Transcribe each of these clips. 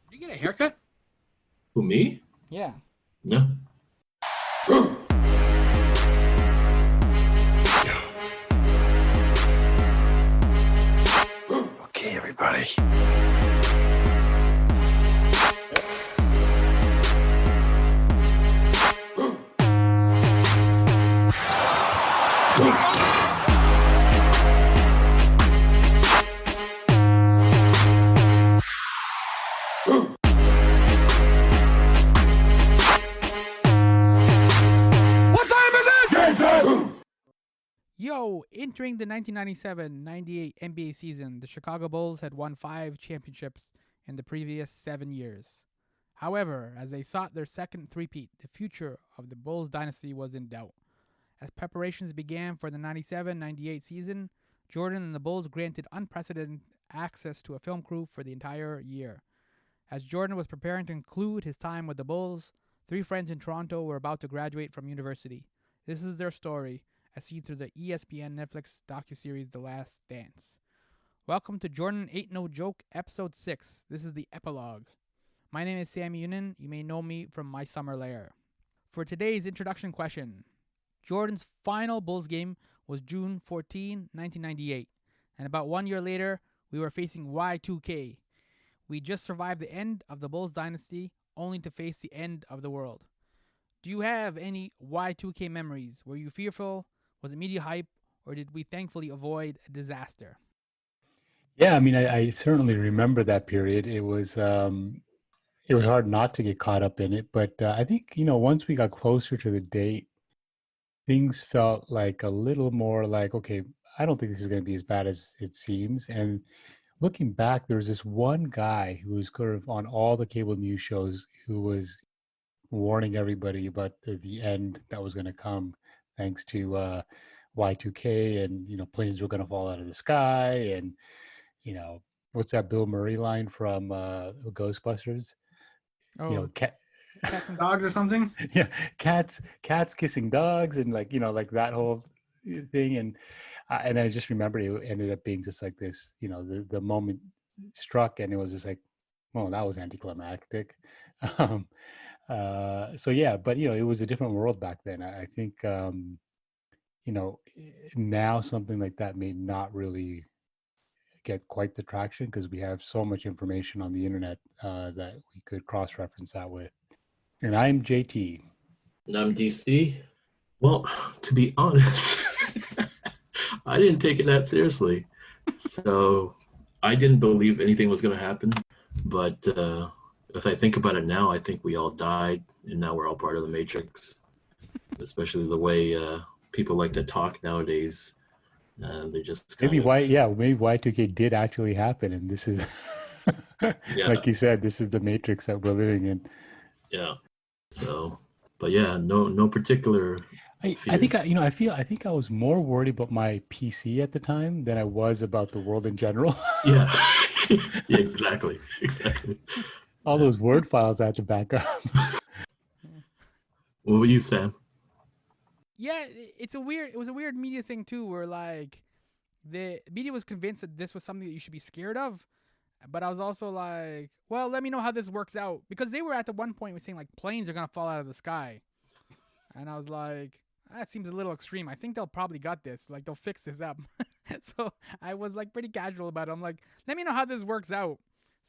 Did you get a haircut? Who, me? Yeah. No. Okay, everybody. What time is it? Yo, entering the 1997-98 NBA season, the Chicago Bulls had won 5 championships in the previous 7 years. However, as they sought their second three-peat, the future of the Bulls dynasty was in doubt. As preparations began for the 97-98 season, Jordan and the Bulls granted unprecedented access to a film crew for the entire year. As Jordan was preparing to conclude his time with the Bulls, 3 friends in Toronto were about to graduate from university. This is their story, as seen through the ESPN Netflix docu-series The Last Dance. Welcome to Jordan Ain't No Joke, Episode 6. This is the epilogue. My name is Sammy Younan. You may know me from my Summer Lair. For today's introduction question, Jordan's final Bulls game was June 14, 1998, and about 1 year later, we were facing Y2K. We just survived the end of the Bulls dynasty, only to face the end of the world. Do you have any Y2K memories? Were you fearful? Was it media hype? Or did we thankfully avoid a disaster? Yeah, I mean, I certainly remember that period. It was hard not to get caught up in it, but I think once we got closer to the date, things felt like a little more like, okay, I don't think this is going to be as bad as it seems. And looking back, there was this one guy who was sort of on all the cable news shows who was warning everybody about the end that was going to come, thanks to Y2K, and planes were going to fall out of the sky, and what's that Bill Murray line from Ghostbusters? Oh, Cat, cats and dogs or something? yeah, cats kissing dogs, and like that whole thing, and I just remember it ended up being just like this. The moment struck, and it was just like, well, that was anticlimactic. Um, so yeah, but it was a different world back then. I think now something like that may not really get quite the traction because we have so much information on the internet that we could cross-reference that with. And I'm JT. And I'm DC. Well, to be honest, I didn't take it that seriously. So I didn't believe anything was going to happen. But if I think about it now, I think we all died, and now we're all part of the Matrix. Especially the way people like to talk nowadays. They just Maybe kind of, maybe Y2K did actually happen, and this is yeah, like you said, this is the matrix that we're living in. yeah. So, but yeah, no particular I fear. think I think I was more worried about my PC at the time than I was about the world in general. Yeah, yeah, exactly. All those Word files I had to back up. What were you, Sam? Yeah, it was a weird media thing too, where like the media was convinced that this was something that you should be scared of, but I was also like, well, let me know how this works out, because they were at the one point was saying like planes are gonna fall out of the sky, and I was like, that seems a little extreme. I think they'll probably got this, like they'll fix this up. So I was like pretty casual about it. I'm like, let me know how this works out.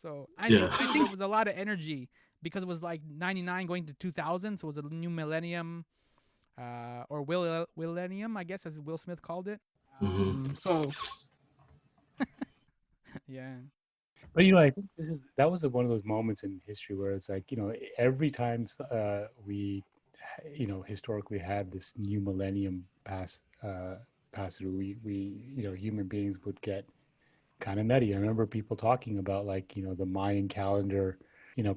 So Yeah, I think it was a lot of energy because it was like 99 going to 2000, so it was a new millennium, or Willennium, I guess, as Will Smith called it. hmm So yeah. But I think that was one of those moments in history where it's like every time we historically had this new millennium pass through, we human beings would get kind of nutty. I remember people talking about like the Mayan calendar,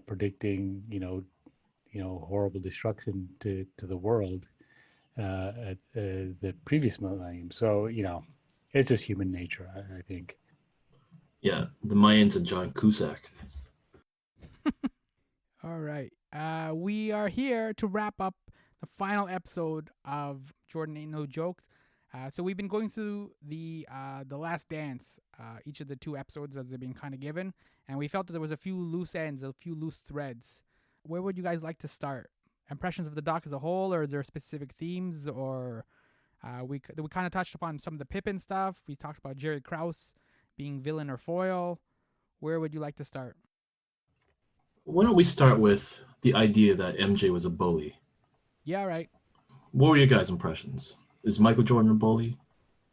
predicting horrible destruction to the world at the previous millennium. So it's just human nature, I think. yeah. The Mayans and John Cusack. All right. We are here to wrap up the final episode of Jordan Ain't No Joke. So we've been going through the Last Dance, each of the 2 episodes as they've been kind of given, and we felt that there was a few loose ends, a few loose threads. Where would you guys like to start? Impressions of the doc as a whole, or is there specific themes? Or we kind of touched upon some of the Pippin stuff. We talked about Jerry Krause being villain or foil. Where would you like to start? Why don't we start with the idea that MJ was a bully? Yeah, right. What were your guys' impressions? Is Michael Jordan a bully?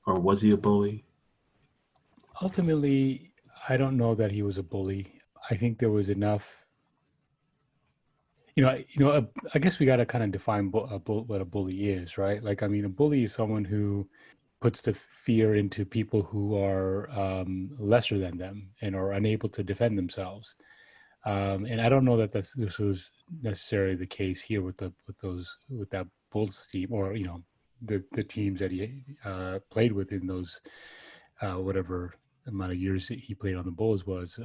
Or was he a bully? Ultimately, I don't know that he was a bully. I think there was enough. I guess we got to kind of define what a bully is, right? Like, I mean, a bully is someone who puts the fear into people who are lesser than them and are unable to defend themselves. And I don't know that this was necessarily the case here with that Bulls team, or the teams that he played with in those whatever amount of years he played on the Bulls was.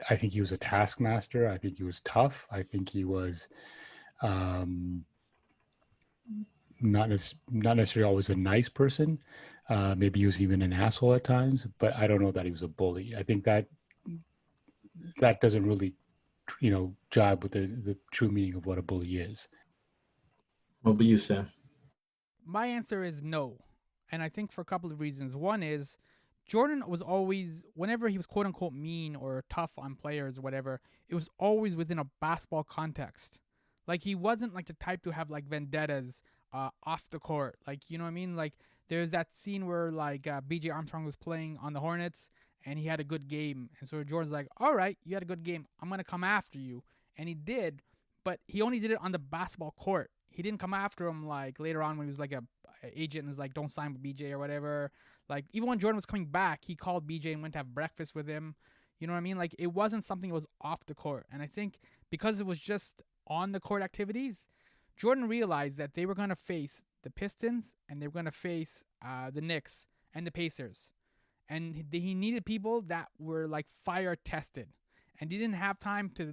I think he was a taskmaster. I think he was tough. I think he was not necessarily always a nice person. Maybe he was even an asshole at times, but I don't know that he was a bully. I think that doesn't really, jibe with the true meaning of what a bully is. What about you, Sam? My answer is no. And I think for a couple of reasons. One is Jordan was always, whenever he was quote unquote mean or tough on players or whatever, it was always within a basketball context. Like, he wasn't like the type to have like vendettas off the court. Like, you know what I mean? Like, there's that scene where like BJ Armstrong was playing on the Hornets and he had a good game. And so Jordan's like, all right, you had a good game. I'm going to come after you. And he did, but he only did it on the basketball court. He didn't come after him like later on when he was like a agent and was like, don't sign with BJ or whatever. Like, even when Jordan was coming back, he called BJ and went to have breakfast with him. You know what I mean? Like, it wasn't something that was off the court. And I think because it was just on the court activities, Jordan realized that they were going to face the Pistons and they were going to face the Knicks and the Pacers. And he needed people that were like fire tested. And he didn't have time to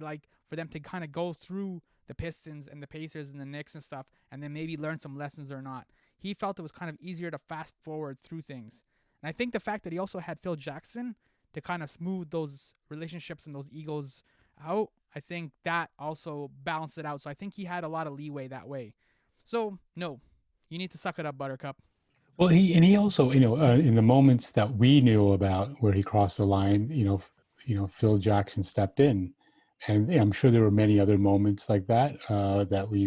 for them to kind of go through the Pistons and the Pacers and the Knicks and stuff and then maybe learn some lessons or not. He felt it was kind of easier to fast forward through things. And I think the fact that he also had Phil Jackson to kind of smooth those relationships and those egos out, I think that also balanced it out. So I think he had a lot of leeway that way. So, no, you need to suck it up, Buttercup. Well, he also, in the moments that we knew about where he crossed the line, Phil Jackson stepped in, and I'm sure there were many other moments like that that we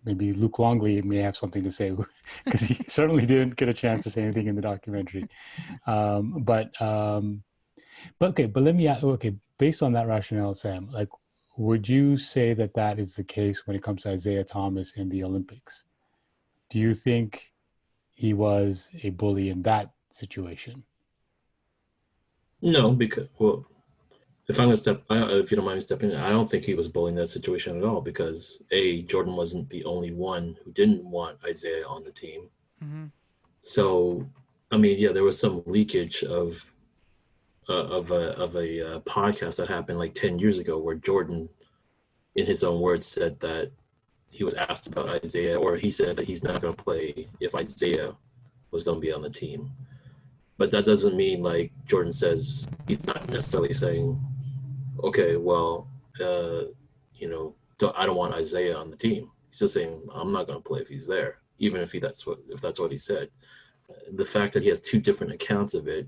maybe Luke Longley may have something to say because he certainly didn't get a chance to say anything in the documentary. But let me ask, based on that rationale, Sam, like, would you say that is the case when it comes to Isaiah Thomas in the Olympics? Do you think he was a bully in that situation? No, because, well, if you don't mind me stepping in, I don't think he was bullying that situation at all because Jordan wasn't the only one who didn't want Isaiah on the team. Mm-hmm. So, I mean, yeah, there was some leakage of a podcast that happened like 10 years ago where Jordan, in his own words, said that he was asked about Isaiah, or he said that he's not going to play if Isaiah was going to be on the team. But that doesn't mean like Jordan says, he's not necessarily saying, okay, well, I don't want Isaiah on the team. He's just saying, I'm not going to play if he's there, even if that's what he said. The fact that he has 2 different accounts of it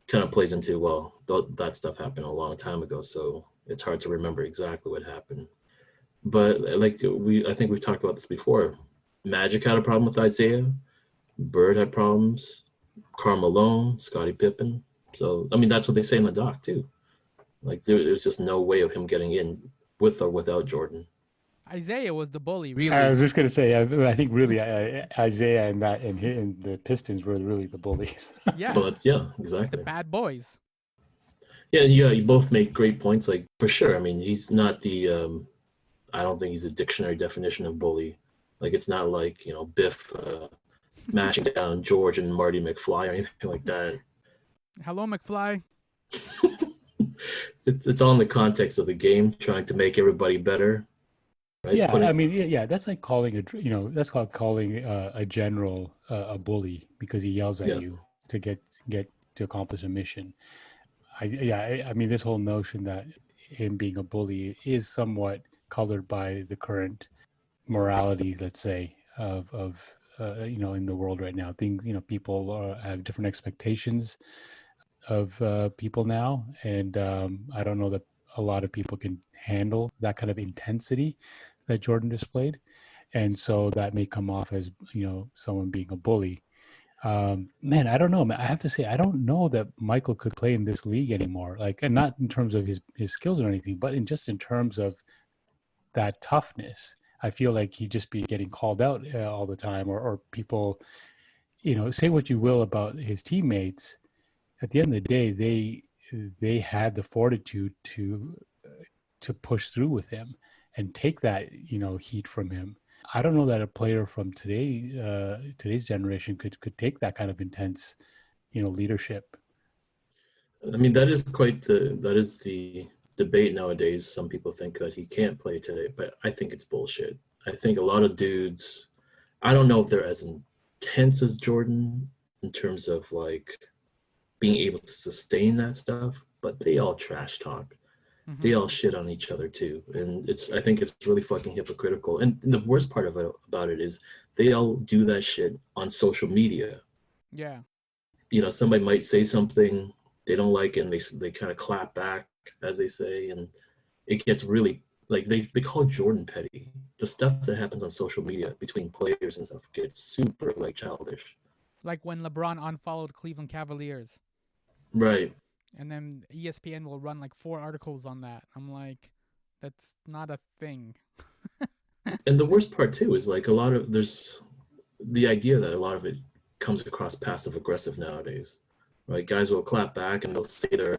kind of plays into, well, that stuff happened a long time ago, so it's hard to remember exactly what happened. But I think we've talked about this before. Magic had a problem with Isaiah. Bird had problems. Karl Malone, Scottie Pippen. So, I mean, that's what they say in the doc, too. Like, there's just no way of him getting in with or without Jordan. Isaiah was the bully, really. I was just going to say, I think really Isaiah and the Pistons were really the bullies. Yeah. Well, yeah, exactly. The bad boys. Yeah, you both make great points, like, for sure. I mean, he's not the, I don't think he's a dictionary definition of bully. Like, it's not like, Biff matching down George and Marty McFly or anything like that. Hello, McFly. It's all in the context of the game, trying to make everybody better. right? Yeah, I mean, yeah, that's like calling that's called calling a general a bully because he yells at Yeah. you to get to accomplish a mission. I mean, this whole notion that him being a bully is somewhat colored by the current morality, let's say, of in the world right now. Things, people have different expectations of people now, and I don't know that a lot of people can handle that kind of intensity that Jordan displayed, and so that may come off as someone being a bully. Man, I don't know. Man, I have to say, I don't know that Michael could play in this league anymore. Like, and not in terms of his skills or anything, but in terms of that toughness. I feel like he'd just be getting called out all the time, or people, say what you will about his teammates. At the end of the day, they had the fortitude to push through with him and take that heat from him. I don't know that a player from today's generation could take that kind of intense leadership. I mean, that is the debate nowadays. Some people think that he can't play today, but I think it's bullshit. I think a lot of dudes, I don't know if they're as intense as Jordan in terms of like being able to sustain that stuff, but they all trash talk. They all shit on each other too, and I think it's really fucking hypocritical. And the worst part about it is they all do that shit on social media. Yeah. Somebody might say something they don't like, and they kind of clap back, as they say, and it gets really like they call Jordan petty. The stuff that happens on social media between players and stuff gets super like childish. Like when LeBron unfollowed Cleveland Cavaliers. Right. And then ESPN will run like 4 articles on that. I'm like, that's not a thing. And the worst part too is like there's the idea that a lot of it comes across passive aggressive nowadays. Right? Guys will clap back and they'll say their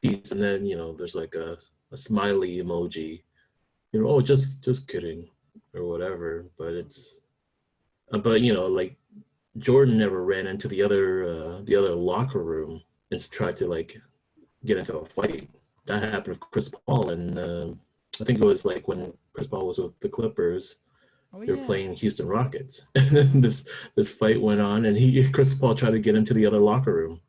piece, and then there's like a smiley emoji. Oh, just kidding, or whatever. But like Jordan never ran into the other locker room and tried to like get into a fight. That happened with Chris Paul, and I think it was like when Chris Paul was with the Clippers. They were playing Houston Rockets. And this fight went on, and Chris Paul tried to get into the other locker room.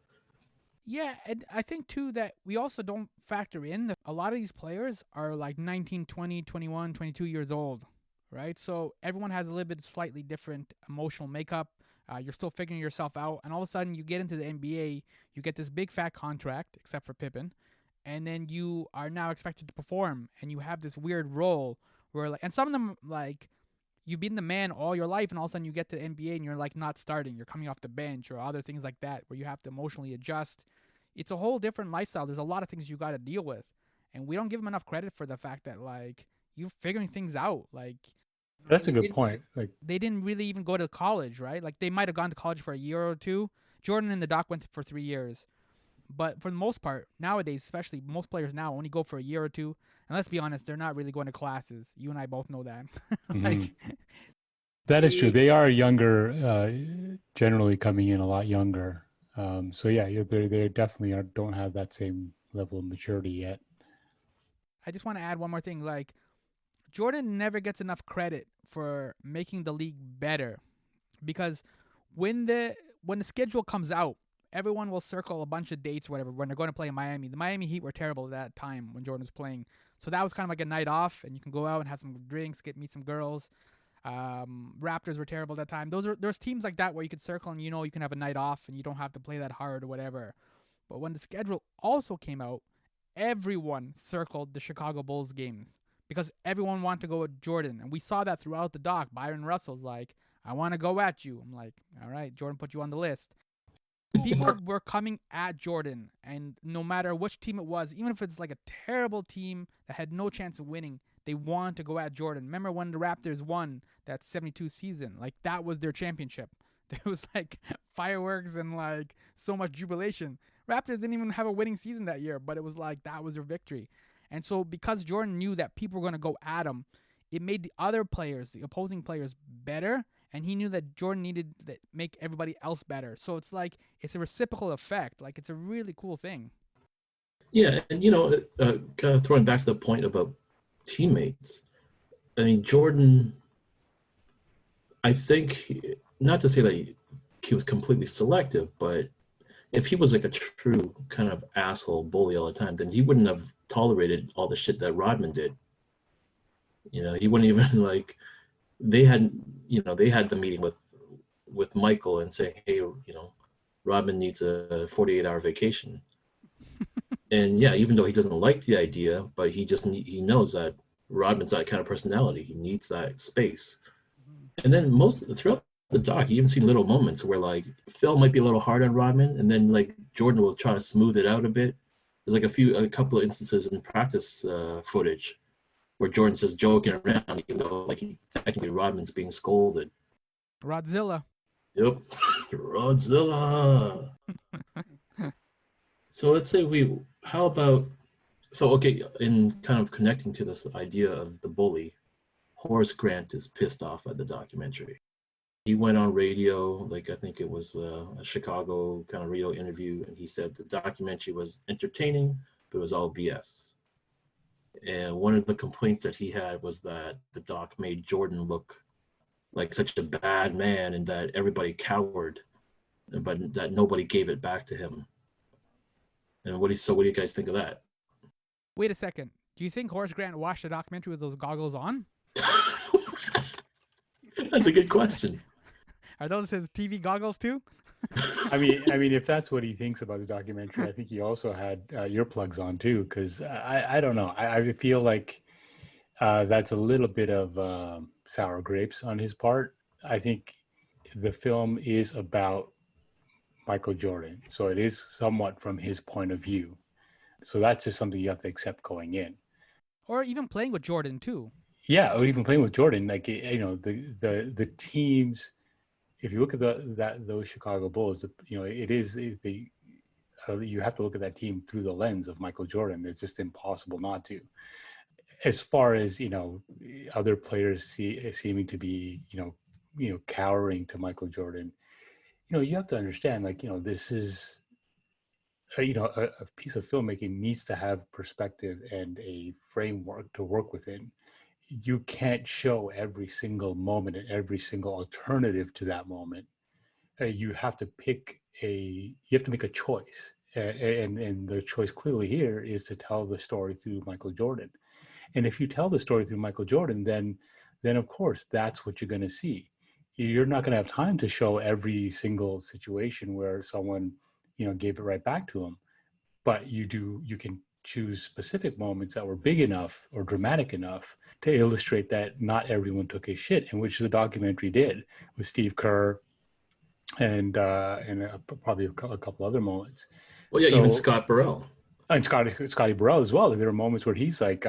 Yeah, and I think too that we also don't factor in that a lot of these players are like 19, 20, 21, 22 years old, right? So everyone has a little bit slightly different emotional makeup. You're still figuring yourself out, and all of a sudden you get into the NBA, you get this big fat contract, except for Pippen, and then you are now expected to perform, and you have this weird role where like, and some of them like you've been the man all your life, and all of a sudden you get to the NBA and you're like not starting, you're coming off the bench or other things like that where you have to emotionally adjust. It's a whole different lifestyle. There's a lot of things you got to deal with, and we don't give them enough credit for the fact that like you're figuring things out. Like that's a good point. Like they didn't really even go to college, right? Like they might have gone to college for a year or two. Jordan and the Doc went for 3 years, but for the most part, nowadays, especially most players now only go for a year or two. And let's be honest, they're not really going to classes. You and I both know that. Like, that is true. They are younger, generally coming in a lot younger. So yeah, they definitely don't have that same level of maturity yet. I just want to add one more thing. Like Jordan never gets enough credit for making the league better, because when the schedule comes out, everyone will circle a bunch of dates, or whatever, when they're going to play in Miami. The Miami Heat were terrible at that time when Jordan was playing, so that was kind of like a night off, and you can go out and have some drinks, meet some girls. Raptors were terrible at that time. There's teams like that where you could circle and you can have a night off and you don't have to play that hard or whatever. But when the schedule also came out, everyone circled the Chicago Bulls games because everyone wanted to go with Jordan, and we saw that throughout the doc. Byron Russell's like, I want to go at you. I'm like, all right, Jordan put you on the list. People were coming at Jordan, and no matter which team it was, even if it's like a terrible team that had no chance of winning, they wanted to go at Jordan. Remember when the Raptors won that 72 season? Like, that was their championship. There was like fireworks and like so much jubilation. Raptors didn't even have a winning season that year, but it was like that was their victory. And so because Jordan knew that people were going to go at him, it made the other players, the opposing players, better. And he knew that Jordan needed to make everybody else better. So it's like, it's a reciprocal effect. Like, it's a really cool thing. Yeah, and kind of throwing back to the point about teammates, I mean, Jordan, I think, not to say that he was completely selective, but if he was like a true kind of asshole bully all the time, then he wouldn't have tolerated all the shit that Rodman did. He wouldn't even like they had they had the meeting with Michael and saying, hey, Rodman needs a 48-hour vacation. And yeah, even though he doesn't like the idea, but he knows that Rodman's that kind of personality. He needs that space. And then throughout the doc, you even see little moments where like Phil might be a little hard on Rodman, and then like Jordan will try to smooth it out a bit. There's like a couple of instances in practice footage where Jordan's just joking around, even though like technically Rodman's being scolded. Rodzilla. Yep, Rodzilla. So let's say okay, in kind of connecting to this idea of the bully, Horace Grant is pissed off at the documentary. He went on radio, like I think it was a Chicago kind of radio interview, and he said the documentary was entertaining, but it was all BS. And one of the complaints that he had was that the doc made Jordan look like such a bad man and that everybody cowered, but that nobody gave it back to him. And what do you guys think of that? Wait a second. Do you think Horace Grant watched the documentary with those goggles on? That's a good question. Are those his TV goggles too? I mean, if that's what he thinks about the documentary, I think he also had earplugs on too. Because I don't know. I feel like that's a little bit of sour grapes on his part. I think the film is about Michael Jordan, so it is somewhat from his point of view. So that's just something you have to accept going in. Or even playing with Jordan too. Yeah, or even playing with Jordan, like the teams. If you look at those Chicago Bulls, it is you have to look at that team through the lens of Michael Jordan. It's just impossible not to. As far as other players seeming to be cowering to Michael Jordan, you have to understand, like this is a piece of filmmaking needs to have perspective and a framework to work within. You can't show every single moment and every single alternative to that moment. You have to make a choice. And the choice clearly here is to tell the story through Michael Jordan. And if you tell the story through Michael Jordan, then of course that's what you're going to see. You're not going to have time to show every single situation where someone, gave it right back to him. But you can choose specific moments that were big enough or dramatic enough to illustrate that not everyone took his shit, and which the documentary did with Steve Kerr and probably a couple other moments. Well, yeah, even Scott Burrell. And Scotty Burrell as well. There are moments where he's like,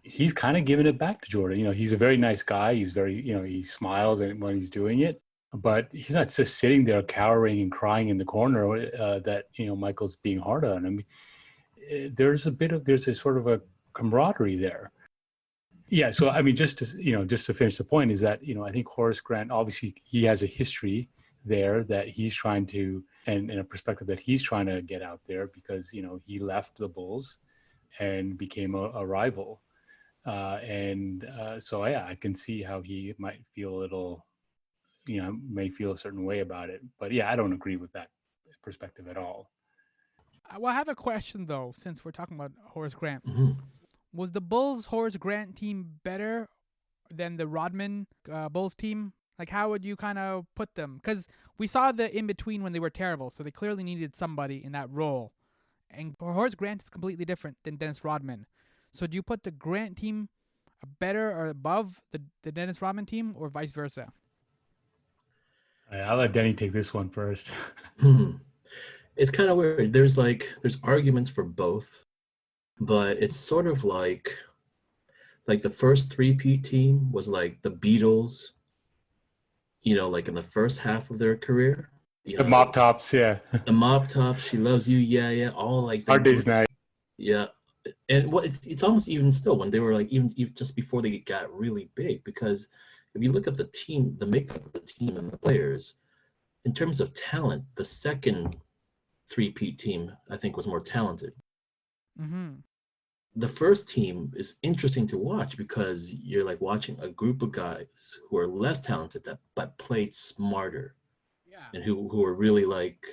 he's kind of giving it back to Jordan. He's a very nice guy. He's very, he smiles when he's doing it, but he's not just sitting there cowering and crying in the corner that, Michael's being hard on him. There's a sort of a camaraderie there. Yeah. So, I mean, just to finish the point is that, I think Horace Grant, obviously he has a history there that he's trying to, and a perspective that he's trying to get out there because, he left the Bulls and became a rival. So yeah, I can see how he might feel a little, may feel a certain way about it. But yeah, I don't agree with that perspective at all. Well, I have a question though, since we're talking about Horace Grant. Mm-hmm. Was the Bulls Horace Grant team better than the Rodman Bulls team? Like, how would you kind of put them? Because we saw the in-between when they were terrible, so they clearly needed somebody in that role. And Horace Grant is completely different than Dennis Rodman. So do you put the Grant team better or above the Dennis Rodman team, or vice versa? I'll let Denny take this one first. It's kind of weird. There's arguments for both, but it's sort of like the first three-peat team was like the Beatles, like in the first half of their career. The Mop Tops, yeah. The Mop Tops, She Loves You, yeah, all like Hard Day's Night. Yeah, and it's almost even still when they were like even just before they got really big, because if you look at the team, the makeup of the team and the players, in terms of talent, the second three-peat team I think was more talented. Mm-hmm. the first team is interesting to watch because you're like watching a group of guys who are less talented but played smarter Yeah. and who are really like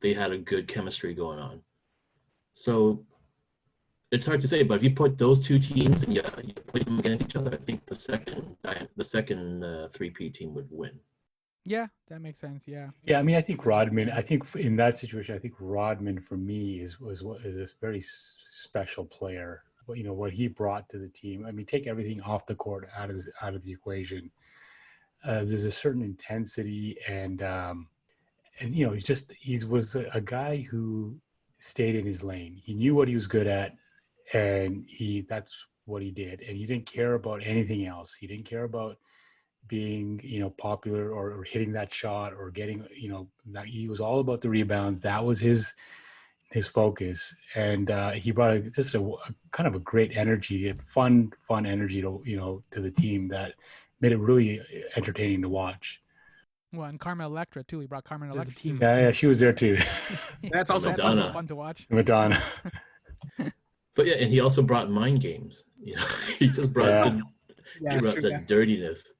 they had a good chemistry going on. So it's hard to say, but if you put those two teams and you play them against each other, I think the second three-peat team would win. Yeah, that makes sense. Yeah. Yeah, I mean, I think Rodman. I think in that situation, I think Rodman for me is a very special player. You know what he brought to the team. I mean, take everything off the court out of the equation. There's a certain intensity and you know he was a guy who stayed in his lane. He knew what he was good at, and that's what he did. And he didn't care about anything else. He didn't care about being, you know, popular or hitting that shot or getting, you know, that he was all about the rebounds. That was his focus. And he brought just a kind of a great energy, a fun energy to, you know, to the team that made it really entertaining to watch. Well, and Carmen Electra too. He brought Carmen Electra to the team. Yeah, she was there too. That's also fun to watch. Madonna. But yeah, and he also brought mind games. You know, he just brought the dirtiness.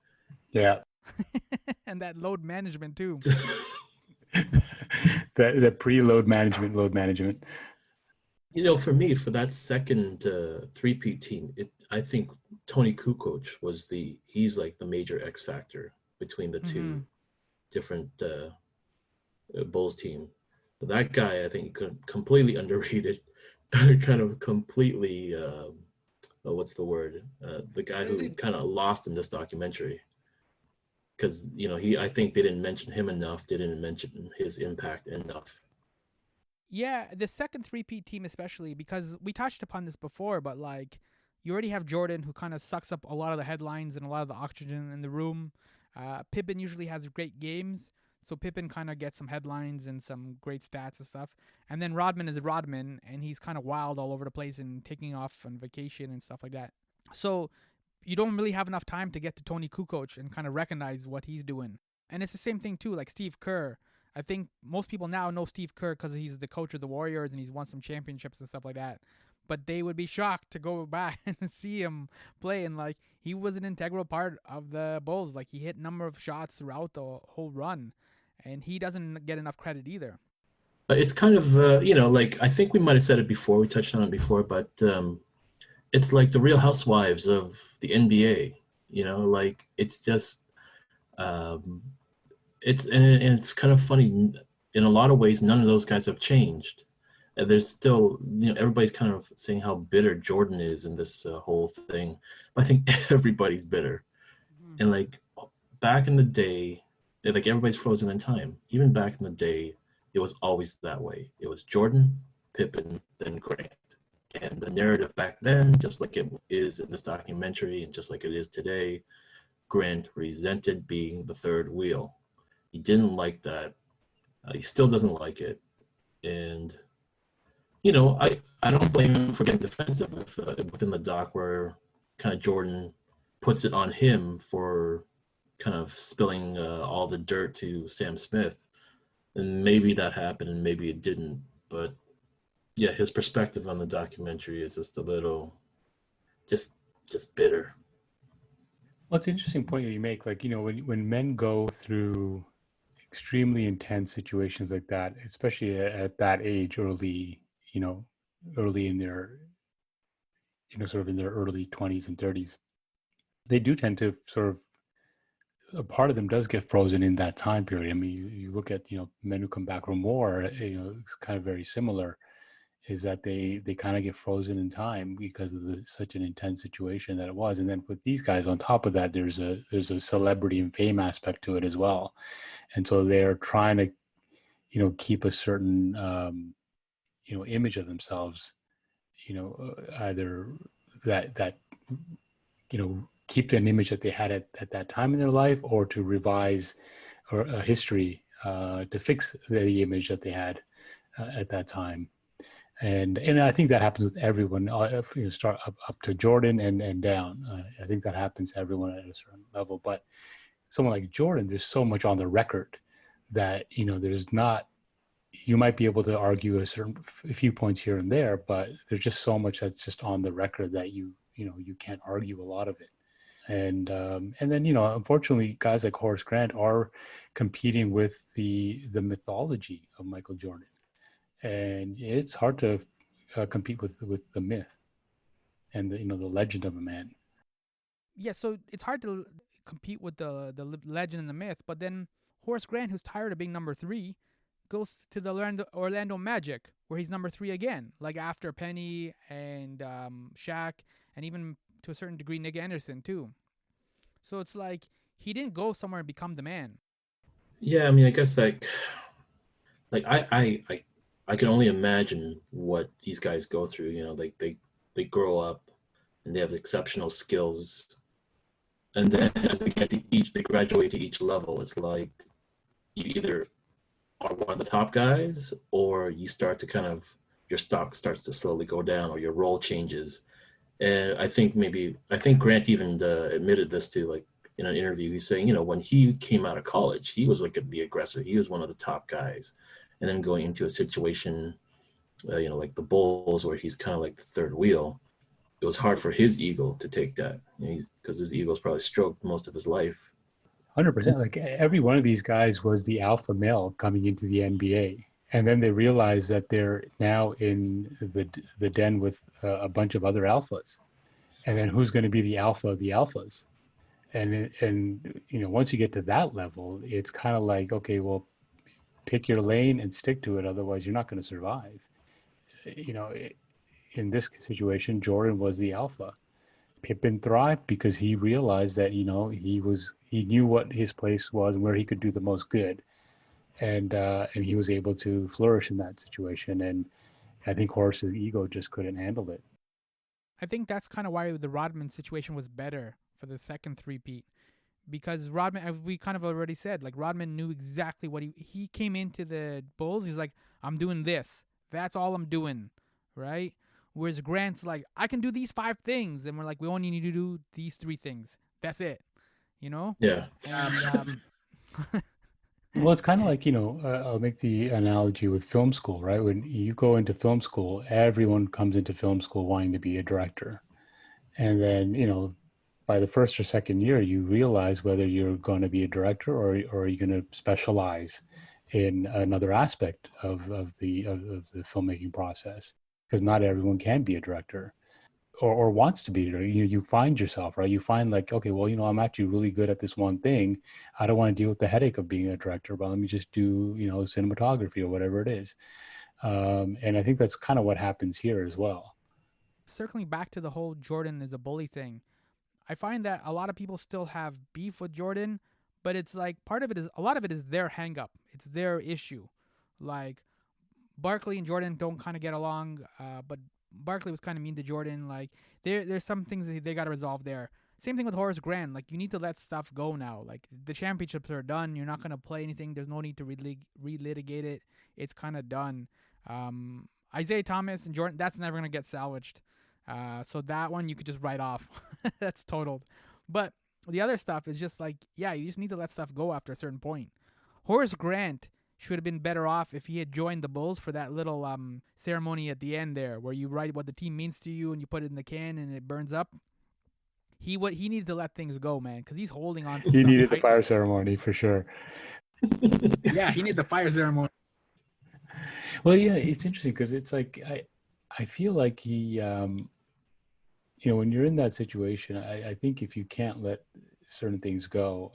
Yeah. And that load management too. the pre-load management, load management. You know, for me, for that second three-peat team, I think Tony Kukoc he's like the major X factor between the two different Bulls team. But that guy, I think, completely underrated, kind of completely, what's the word? The guy who kind of lost in this documentary. Because, you know, I think they didn't mention him enough. They didn't mention his impact enough. Yeah, the second three-peat team especially, because we touched upon this before, but like you already have Jordan who kind of sucks up a lot of the headlines and a lot of the oxygen in the room. Pippen usually has great games, so Pippen kind of gets some headlines and some great stats and stuff. And then Rodman is Rodman, and he's kind of wild all over the place and taking off on vacation and stuff like that. So you don't really have enough time to get to Tony Kukoc and kind of recognize what he's doing. And it's the same thing too, like Steve Kerr. I think most people now know Steve Kerr because he's the coach of the Warriors and he's won some championships and stuff like that. But they would be shocked to go back and see him play. And like he was an integral part of the Bulls. Like he hit a number of shots throughout the whole run. And he doesn't get enough credit either. It's kind of, you know, like I think we might have said it before. We touched on it before. But it's like the Real Housewives of the NBA. You know, like it's just... It's kind of funny in a lot of ways. None of those guys have changed. And there's still, you know, everybody's kind of saying how bitter Jordan is in this whole thing. But I think everybody's bitter. And like back in the day, like everybody's frozen in time. Even back in the day, it was always that way. It was Jordan, Pippen, then Grant. And the narrative back then, just like it is in this documentary and just like it is today, Grant resented being the third wheel. He didn't like that. He still doesn't like it. And, you know, I don't blame him for getting defensive within the doc where kind of Jordan puts it on him for kind of spilling all the dirt to Sam Smith. And maybe that happened and maybe it didn't. But, yeah, his perspective on the documentary is just a little, just bitter. Well, it's an interesting point that you make. Like, you know, when men go through extremely intense situations like that, especially at that age, early in their, you know, sort of in their early 20s and 30s, they do tend to sort of, a part of them does get frozen in that time period. I mean, you look at, you know, men who come back from war, you know, it's kind of very similar, is that they kind of get frozen in time because of such an intense situation that it was. And then with these guys on top of that, there's a celebrity and fame aspect to it as well. And so they're trying to, you know, keep a certain, you know, image of themselves, you know, either that, you know, keep an image that they had at that time in their life, or to revise or a history to fix the image that they had at that time. And I think that happens with everyone, you know, start up to Jordan and down. I think that happens to everyone at a certain level. But someone like Jordan, there's so much on the record that, you know, there's not you might be able to argue a few points here and there, but there's just so much that's just on the record that you can't argue a lot of it. And then unfortunately, guys like Horace Grant are competing with the mythology of Michael Jordan, and it's hard to compete with the myth and the legend of a man. Yeah, so it's hard to compete with the legend and the myth, but then Horace Grant, who's tired of being number 3, goes to the Orlando Magic, where he's number 3 again, like after Penny and Shaq, and even to a certain degree Nick Anderson too. So it's like he didn't go somewhere and become the man. Yeah, I mean, I guess like I can only imagine what these guys go through. Like they grow up and they have exceptional skills, and then as they graduate to each level, it's like you either are one of the top guys, or you start to your stock starts to slowly go down, or your role changes. And I think Grant even admitted this to, like, in an interview. He's saying, when he came out of college, he was like the aggressor. He was one of the top guys, and then going into a situation, like the Bulls, where he's kind of like the third wheel. It was hard for his ego to take that, because his ego's probably stroked most of his life. 100%. Like every one of these guys was the alpha male coming into the NBA. And then they realize that they're now in the den with a bunch of other alphas. And then who's going to be the alpha of the alphas? And once you get to that level, it's kind of like, okay, well, pick your lane and stick to it. Otherwise, you're not going to survive. In this situation, Jordan was the alpha. Pippen thrived because he realized that he knew what his place was and where he could do the most good, and he was able to flourish in that situation. And I think Horace's ego just couldn't handle it. I think that's kind of why the Rodman situation was better for the second three-peat, because Rodman, as we kind of already said, like Rodman knew exactly what he came into the Bulls. He's like, I'm doing this. That's all I'm doing, right? Whereas Grant's like, I can do these 5 things, and we're like, we only need to do these 3 things. That's it, Yeah. And Well, it's kind of like, I'll make the analogy with film school, right? When you go into film school, everyone comes into film school wanting to be a director. And then, by the first or second year, you realize whether you're going to be a director or are you going to specialize in another aspect of the filmmaking process, because not everyone can be a director or wants to be. You find yourself, right? You find like, okay, well, I'm actually really good at this one thing. I don't want to deal with the headache of being a director, but let me just do, cinematography or whatever it is. And I think that's kind of what happens here as well. circling back to the whole Jordan is a bully thing, I find that a lot of people still have beef with Jordan, but it's like a lot of it is their hang up. It's their issue. Like Barkley and Jordan don't kind of get along, but Barkley was kind of mean to Jordan. Like there's some things that they got to resolve there. Same thing with Horace Grant. Like you need to let stuff go now. Like the championships are done. You're not gonna play anything. There's no need to relitigate it. It's kind of done. Isaiah Thomas and Jordan, that's never gonna get salvaged. So that one you could just write off. That's totaled. But the other stuff is just like, yeah, you just need to let stuff go after a certain point. Horace Grant should have been better off if he had joined the Bulls for that little ceremony at the end there, where you write what the team means to you and you put it in the can and it burns up. He needed to let things go, man, because he's holding on to He stuff needed tightly. the fire ceremony for sure. Yeah, he needed the fire ceremony. Well, yeah, it's interesting because it's like I feel like he, when you're in that situation, I think if you can't let certain things go,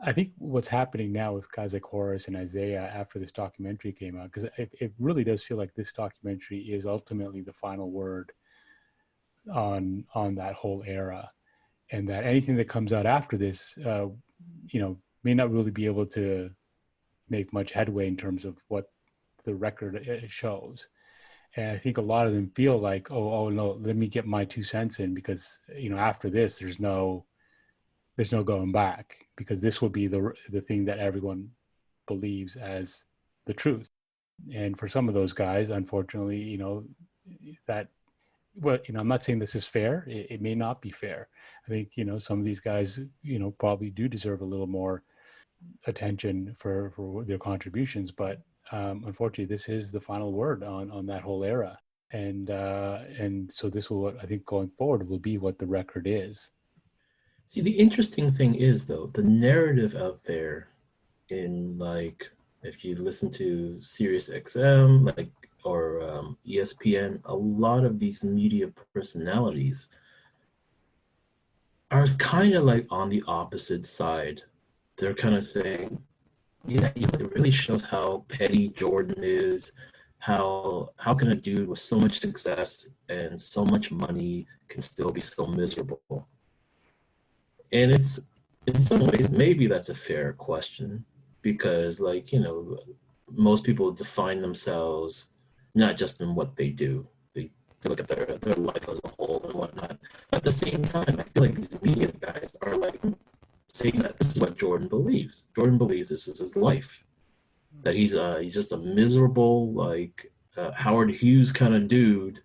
I think what's happening now with guys like Horace and Isaiah after this documentary came out, because it really does feel like this documentary is ultimately the final word on that whole era, and that anything that comes out after this, may not really be able to make much headway in terms of what the record shows. And I think a lot of them feel like, oh no, let me get my 2 cents in, because after this, there's no going back, because this will be the thing that everyone believes as the truth. And for some of those guys, unfortunately, that, well, I'm not saying this is fair. It may not be fair. I think, some of these guys, probably do deserve a little more attention for their contributions, but unfortunately, this is the final word on that whole era. And so this will, I think, going forward, will be what the record is. See, the interesting thing is, though, the narrative out there in, like, if you listen to Sirius XM, like, or ESPN, a lot of these media personalities are kind of like on the opposite side. They're kind of saying, yeah, it really shows how petty Jordan is. How can a dude with so much success and so much money can still be so miserable? And it's, in some ways, maybe that's a fair question because, like, most people define themselves not just in what they do. They look at their life as a whole and whatnot. At the same time, I feel like these media guys are like saying that this is what Jordan believes. Jordan believes this is his life. That he's just a miserable, like, Howard Hughes kind of dude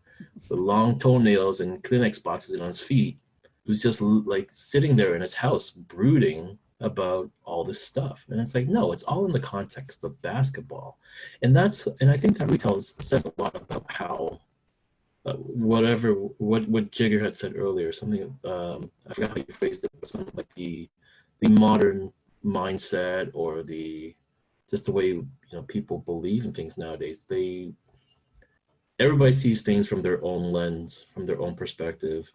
with long toenails and Kleenex boxes on his feet, who's just like sitting there in his house brooding about all this stuff. And it's like, no, it's all in the context of basketball. And I think that really says a lot about how what Jigar had said earlier, something, I forgot how you phrased it, but something like the modern mindset, or just the way people believe in things nowadays. Everybody sees things from their own lens, from their own perspective,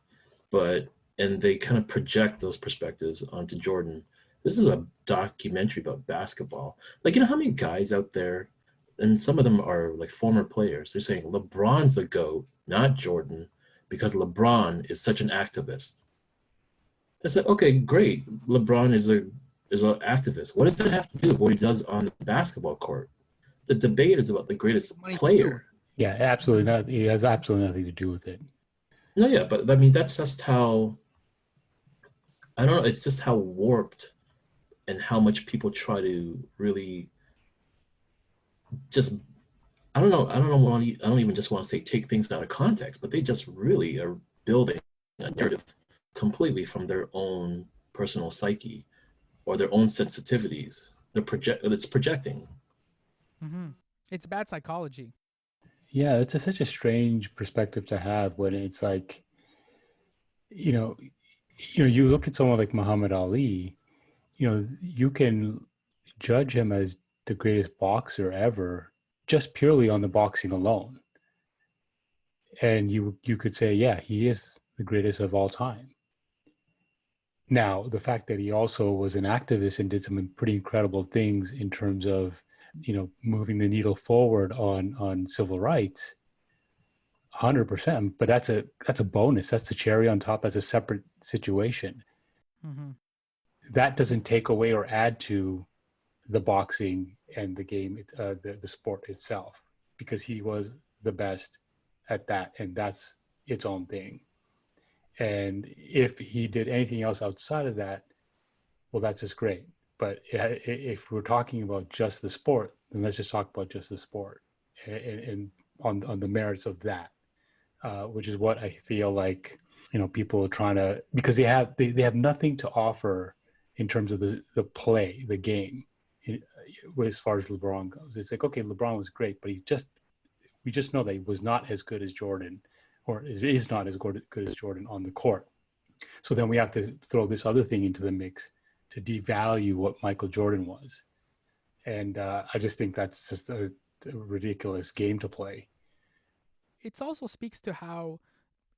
and they kind of project those perspectives onto Jordan. This is a documentary about basketball. Like, how many guys out there, and some of them are like former players, they're saying LeBron's the GOAT, not Jordan, because LeBron is such an activist. I said, okay, great. LeBron is an activist. What does that have to do with what he does on the basketball court? The debate is about the greatest player. Yeah, absolutely not. It has absolutely nothing to do with it. No, yeah, but I mean, that's just how, I don't know, it's just how warped and how much people try to really just, I don't know, I don't even just want to say take things out of context, but they just really are building a narrative completely from their own personal psyche or their own sensitivities. It's projecting. Mm-hmm. It's bad psychology. Yeah, it's such a strange perspective to have when it's like, you look at someone like Muhammad Ali, you can judge him as the greatest boxer ever just purely on the boxing alone. And you could say, yeah, he is the greatest of all time. Now, the fact that he also was an activist and did some pretty incredible things in terms of, moving the needle forward on civil rights, 100%. But that's a bonus. That's the cherry on top. That's a separate situation. Mm-hmm. That doesn't take away or add to the boxing and the game, the sport itself, because he was the best at that, and that's its own thing. And if he did anything else outside of that, well, that's just great. But if we're talking about just the sport, then let's just talk about just the sport and on the merits of that, which is what I feel like people are trying to, because they have nothing to offer in terms of the play, the game, as far as LeBron goes. It's like, okay, LeBron was great, but we just know that he was not as good as Jordan, or is not as good as Jordan on the court. So then we have to throw this other thing into the mix to devalue what Michael Jordan was. And I just think that's just a ridiculous game to play. It also speaks to how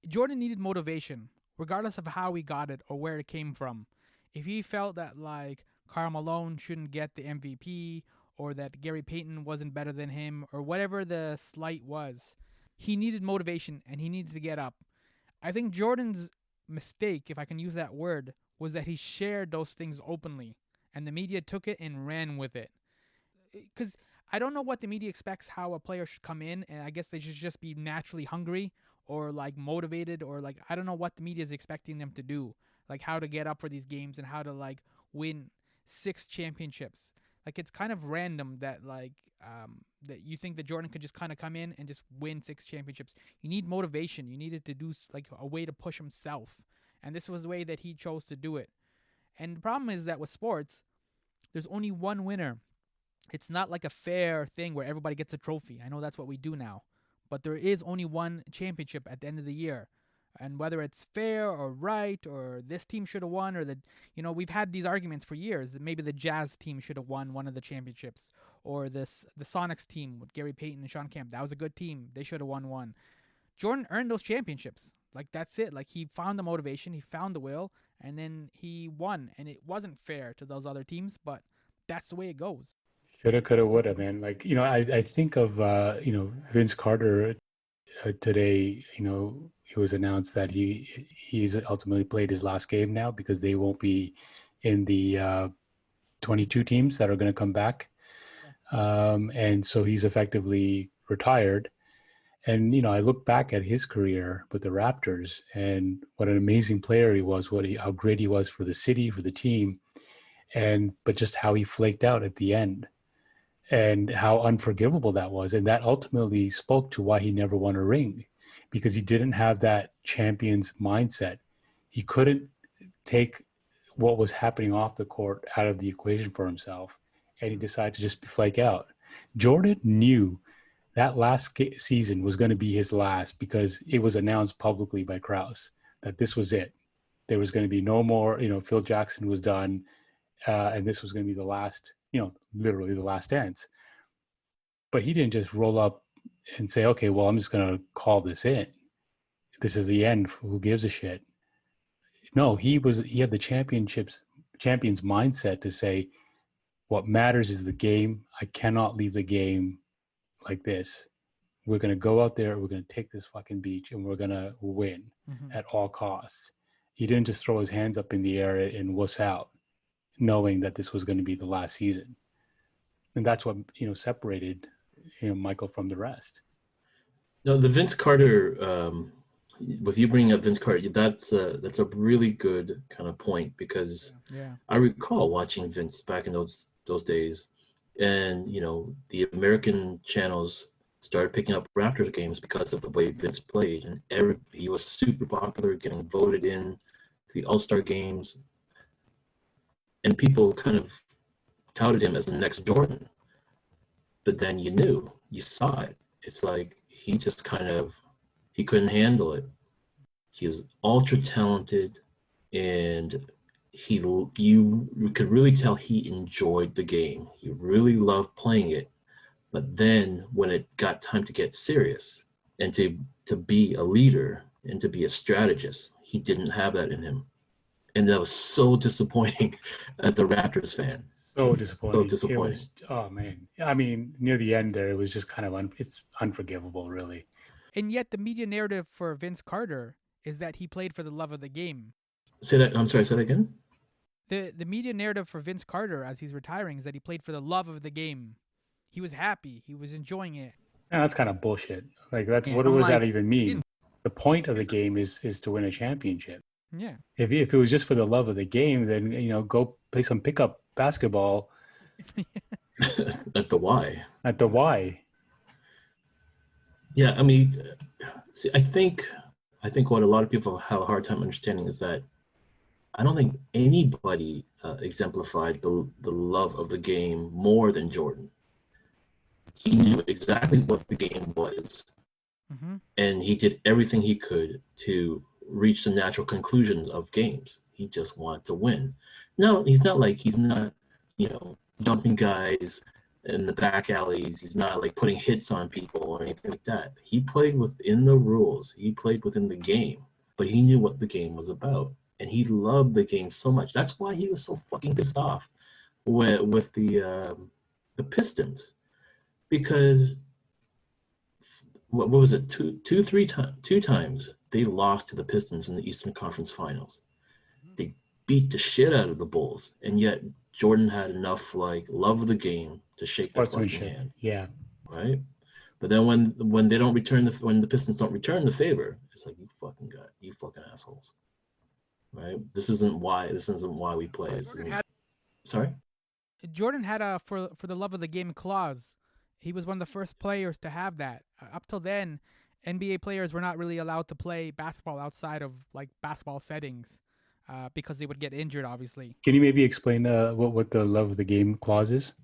Jordan needed motivation, regardless of how he got it or where it came from. If he felt that, like, Karl Malone shouldn't get the MVP, or that Gary Payton wasn't better than him, or whatever the slight was, he needed motivation and he needed to get up. I think Jordan's mistake, if I can use that word, was that he shared those things openly and the media took it and ran with it. Because I don't know what the media expects how a player should come in, and I guess they should just be naturally hungry or like motivated, or like, I don't know what the media is expecting them to do, like how to get up for these games and how to like win 6 championships. Like, it's kind of random that that you think that Jordan could just kind of come in and just win 6 championships. You need motivation. You needed to do like a way to push himself, and this was the way that he chose to do it. And the problem is that with sports, there's only one winner. It's not like a fair thing where everybody gets a trophy. I know that's what we do now, but there is only one championship at the end of the year. And whether it's fair or right, or this team should have won, or we've had these arguments for years that maybe the Jazz team should have won one of the championships, or the Sonics team with Gary Payton and Sean Kemp. That was a good team. They should have won one. Jordan earned those championships. Like, that's it. Like, he found the motivation, he found the will, and then he won. And it wasn't fair to those other teams, but that's the way it goes. Shoulda, coulda, woulda, man. Like, I think of, Vince Carter today. It was announced that he's ultimately played his last game now because they won't be in the 22 teams that are going to come back. And so he's effectively retired. And, I look back at his career with the Raptors and what an amazing player he was, how great he was for the city, for the team, but just how he flaked out at the end and how unforgivable that was. And that ultimately spoke to why he never won a ring, because he didn't have that champion's mindset. He couldn't take what was happening off the court out of the equation for himself, and he decided to just flake out. Jordan knew that last season was going to be his last because it was announced publicly by Krause that this was it. There was going to be no more, Phil Jackson was done, and this was going to be the last, literally the last dance. But he didn't just roll up and say, okay, well, I'm just going to call this in. This is the end. Who gives a shit? No, he had the champion's mindset to say, what matters is the game. I cannot leave the game like this. We're going to go out there, we're going to take this fucking beach, and we're going to win at all costs. He didn't just throw his hands up in the air and wuss out, knowing that this was going to be the last season. And that's what, separated, Michael from the rest. No, the Vince Carter, with you bringing up Vince Carter, that's a really good kind of point, because I recall watching Vince back in those days. And, the American channels started picking up Raptors games because of the way Vince played. And he was super popular, getting voted in to the All-Star games. And people kind of touted him as the next Jordan. But then you saw it. It's like he just he couldn't handle it. He is ultra talented, and you could really tell he enjoyed the game. He really loved playing it. But then when it got time to get serious and to be a leader and to be a strategist, he didn't have that in him. And that was so disappointing as a Raptors fan. So disappointing. It was, oh man. I mean, near the end there, it was just kind of it's unforgivable, really. And yet the media narrative for Vince Carter is that he played for the love of the game. I'm sorry, say that again? The media narrative for Vince Carter as he's retiring is that he played for the love of the game. He was happy. He was enjoying it. Yeah, that's kind of bullshit. Like, what does that even mean? The point of the game is to win a championship. Yeah. If it was just for the love of the game, then, go play some pickup basketball. At the Y. At the Y. Yeah, I mean, see, I think what a lot of people have a hard time understanding is that I don't think anybody exemplified the love of the game more than Jordan. He knew exactly what the game was, and he did everything he could to reach the natural conclusions of games. He just wanted to win. No, he's not, dumping guys in the back alleys. He's not like putting hits on people or anything like that. He played within the rules. He played within the game, but he knew what the game was about, and he loved the game so much. That's why he was so fucking pissed off with the Pistons, because what was it? Two times they lost to the Pistons in the Eastern Conference Finals. They beat the shit out of the Bulls, and yet Jordan had enough love of the game to shake their fucking hand. Yeah. Right? But then when they don't when the Pistons don't return the favor, it's like, you fucking assholes. Right? This isn't why we play. Sorry? Jordan had a for the love of the game clause. He was one of the first players to have that. Up till then, NBA players were not really allowed to play basketball outside of basketball settings. Because they would get injured, obviously. Can you maybe explain what the love of the game clause is?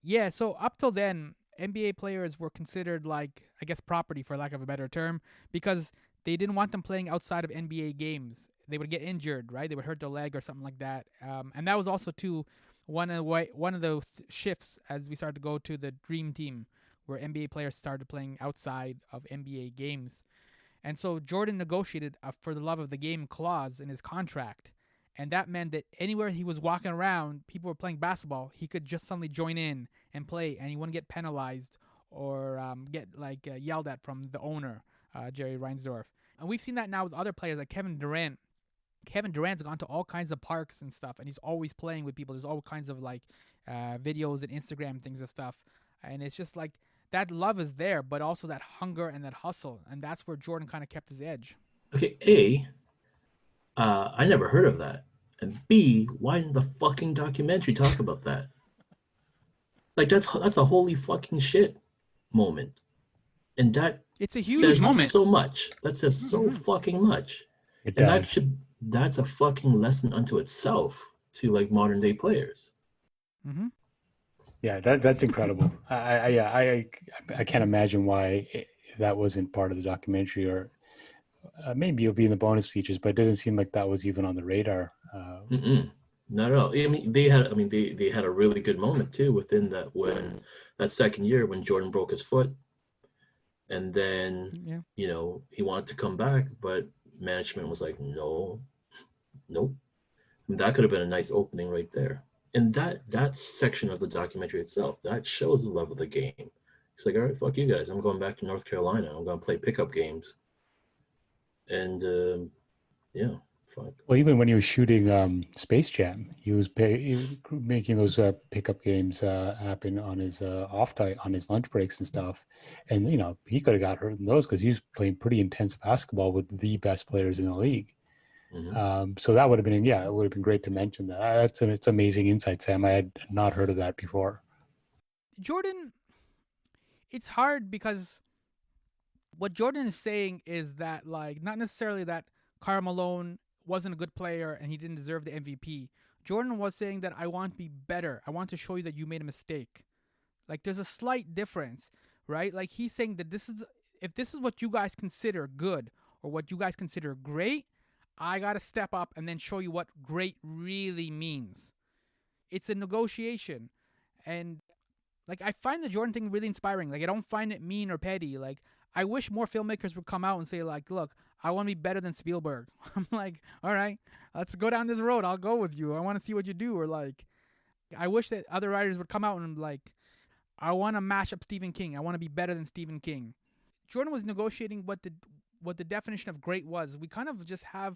Yeah, so up till then, NBA players were considered like, I guess, property for lack of a better term, because they didn't want them playing outside of NBA games. They would get injured, right? They would hurt their leg or something like that. And that was also too one of those shifts as we started to go to the dream team, where NBA players started playing outside of NBA games. And so Jordan negotiated a for the love of the game clause in his contract. And that meant that anywhere he was walking around, people were playing basketball, he could just suddenly join in and play, and he wouldn't get penalized or get yelled at from the owner, Jerry Reinsdorf. And we've seen that now with other players like Kevin Durant. Kevin Durant's gone to all kinds of parks and stuff, and he's always playing with people. There's all kinds of videos and Instagram things of stuff, and it's just like that love is there, but also that hunger and that hustle, and that's where Jordan kind of kept his edge. Okay, I never heard of that. And B, why didn't the fucking documentary talk about that? Like that's a holy fucking shit moment, and that It's a huge says moment. so much. That says so fucking much. It And does. that's a fucking lesson unto itself to like modern day players. Mm-hmm. Yeah, that's incredible. I can't imagine why that wasn't part of the documentary, or maybe it'll be in the bonus features, but it doesn't seem like that was even on the radar. Not at all. I mean, they had a really good moment too within that second year when Jordan broke his foot, and then he wanted to come back, but management was like, nope. And that could have been a nice opening right there. And that section of the documentary itself, that shows the love of the game. He's like, all right, fuck you guys. I'm going back to North Carolina. I'm going to play pickup games. And fuck. Well, even when he was shooting Space Jam, he was making those pickup games happen on his on his lunch breaks and stuff. And he could have got hurt in those because he was playing pretty intense basketball with the best players in the league. Mm-hmm. So that would have been, it would have been great to mention that. It's amazing insight, Sam. I had not heard of that before. Jordan, it's hard because what Jordan is saying is that, like, not necessarily that Karl Malone wasn't a good player and he didn't deserve the MVP. Jordan was saying that I want to be better. I want to show you that you made a mistake. Like, there's a slight difference, right? Like, he's saying that if this is what you guys consider good or what you guys consider great, I got to step up and then show you what great really means. It's a negotiation. And, like, I find the Jordan thing really inspiring. Like, I don't find it mean or petty. Like, I wish more filmmakers would come out and say, like, look, I want to be better than Spielberg. I'm like, all right, let's go down this road. I'll go with you. I want to see what you do. Or, like, I wish that other writers would come out and, like, I want to mash up Stephen King. I want to be better than Stephen King. Jordan was negotiating what the definition of great was. We kind of just have,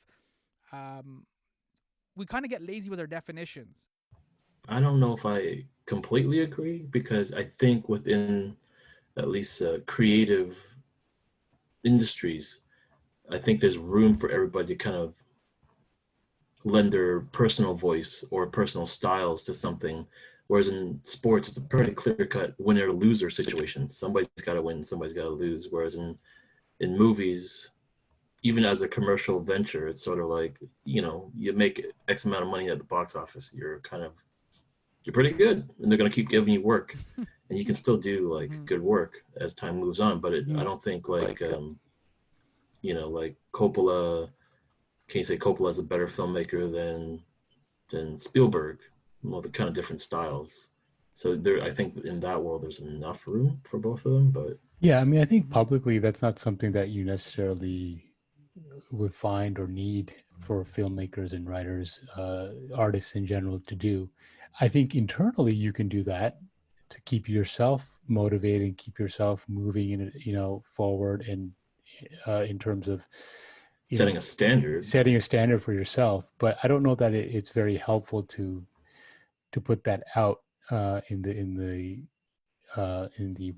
we kind of get lazy with our definitions. I don't know if I completely agree, because I think within at least creative industries, I think there's room for everybody to kind of lend their personal voice or personal styles to something. Whereas in sports, it's a pretty clear-cut winner-loser situation. Somebody's got to win, somebody's got to lose. Whereas in movies, even as a commercial venture, it's sort of like, you make X amount of money at the box office, you're pretty good, and they're going to keep giving you work, and you can still do like good work as time moves on. But I don't think like Coppola, can you say Coppola is a better filmmaker than Spielberg? Well, they're kind of different styles. So I think in that world, there's enough room for both of them. But yeah, I mean, I think publicly that's not something that you necessarily would find or need for filmmakers and writers, artists in general to do. I think internally you can do that to keep yourself motivated, keep yourself moving in, forward, and in terms of setting a standard for yourself. But I don't know that it's very helpful to put that out in the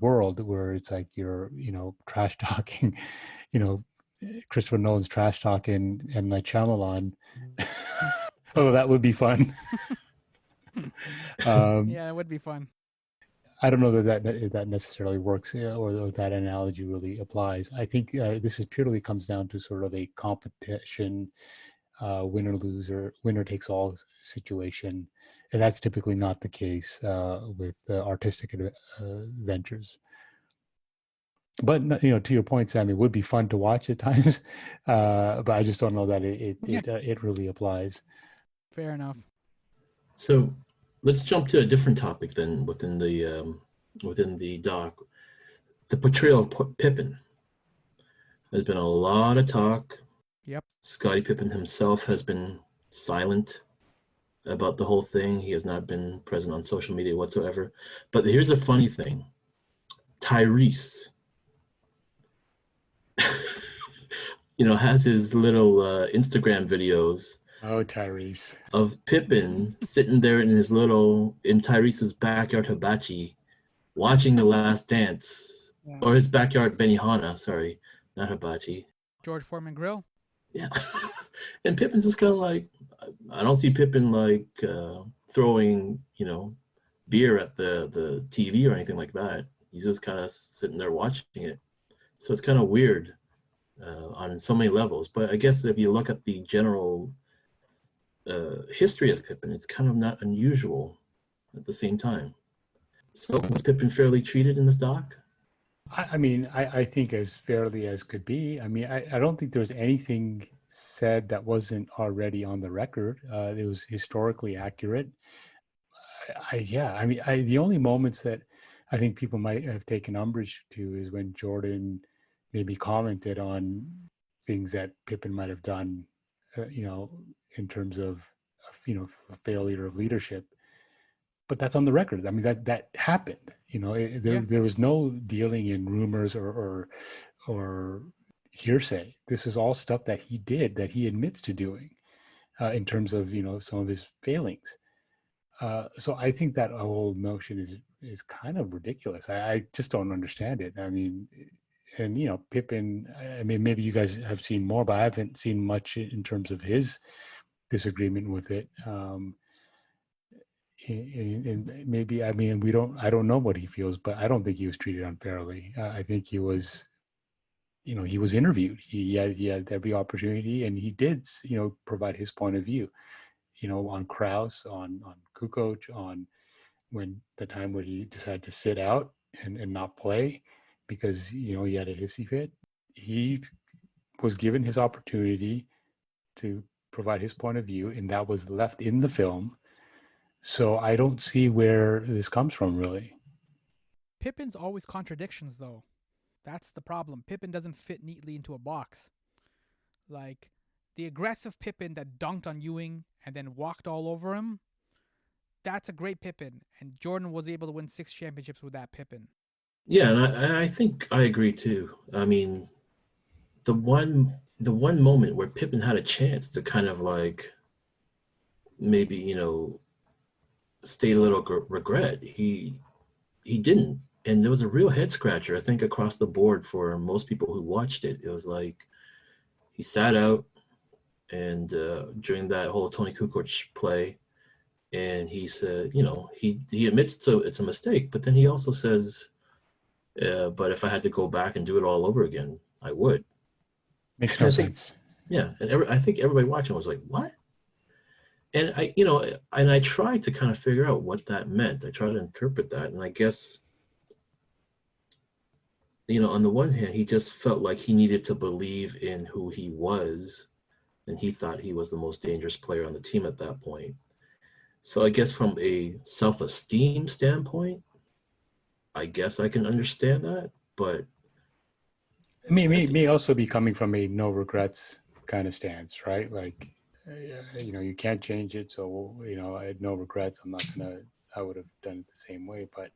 world, where it's like you're trash talking, Christopher Nolan's trash talking M. Night Shyamalan. Oh, that would be fun. Yeah, it would be fun. I don't know that necessarily works, or that analogy really applies. I think this purely comes down to sort of a competition win or lose or winner takes all situation, and that's typically not the case with artistic ventures. But to your point, Sammy, it would be fun to watch at times, but I just don't know that it really applies. Fair enough. So let's jump to a different topic then within the doc. The portrayal of Pippen. There's been a lot of talk. Yep. Scottie Pippen himself has been silent about the whole thing. He has not been present on social media whatsoever. But here's a funny thing. Tyrese, has his little Instagram videos. Oh, Tyrese. Of Pippen sitting there in Tyrese's backyard hibachi, watching The Last Dance, or his backyard Benihana, sorry, not hibachi. George Foreman Grill. Yeah. And Pippen's just kind of like, I don't see Pippen like throwing, beer at the TV or anything like that. He's just kind of sitting there watching it. So it's kind of weird on so many levels. But I guess if you look at the general history of Pippen, it's kind of not unusual at the same time. So was Pippen fairly treated in this doc? I think as fairly as could be. I don't think there's anything said that wasn't already on the record. It was historically accurate. The only moments that I think people might have taken umbrage to is when Jordan maybe commented on things that Pippen might have done, in terms of, failure of leadership. But that's on the record. That happened. There was no dealing in rumors or hearsay. This is all stuff that he did, that he admits to doing, in terms of some of his failings. So I think that whole notion is kind of ridiculous. I just don't understand it. Pippen. Maybe you guys have seen more, but I haven't seen much in terms of his disagreement with it. And maybe I don't know what he feels, but I don't think he was treated unfairly. I think he was, he was interviewed. He had every opportunity, and he did, provide his point of view, on Krause, on Kukoc, on when the time when he decided to sit out and not play because he had a hissy fit. He was given his opportunity to provide his point of view, and that was left in the film. So I don't see where this comes from, really. Pippen's always contradictions, though. That's the problem. Pippen doesn't fit neatly into a box. Like, the aggressive Pippen that dunked on Ewing and then walked all over him, that's a great Pippen. And Jordan was able to win 6 championships with that Pippen. Yeah, and I think I agree, too. The one moment where Pippen had a chance to kind of like maybe, state a little regret, he didn't. And there was a real head scratcher, I think, across the board for most people who watched it. It was like he sat out and during that whole Tony Kukoc play, and he said, he admits to it's a mistake, but then he also says, but if I had to go back and do it all over again, I would. Makes no sense. Yeah, and I think everybody watching was like, what? And I tried to kind of figure out what that meant. I tried to interpret that, and I guess, on the one hand, he just felt like he needed to believe in who he was, and he thought he was the most dangerous player on the team at that point. So I guess from a self-esteem standpoint, I guess I can understand that, but may also be coming from a no regrets kind of stance, right? Like, you can't change it, so I had no regrets. I would have done it the same way, but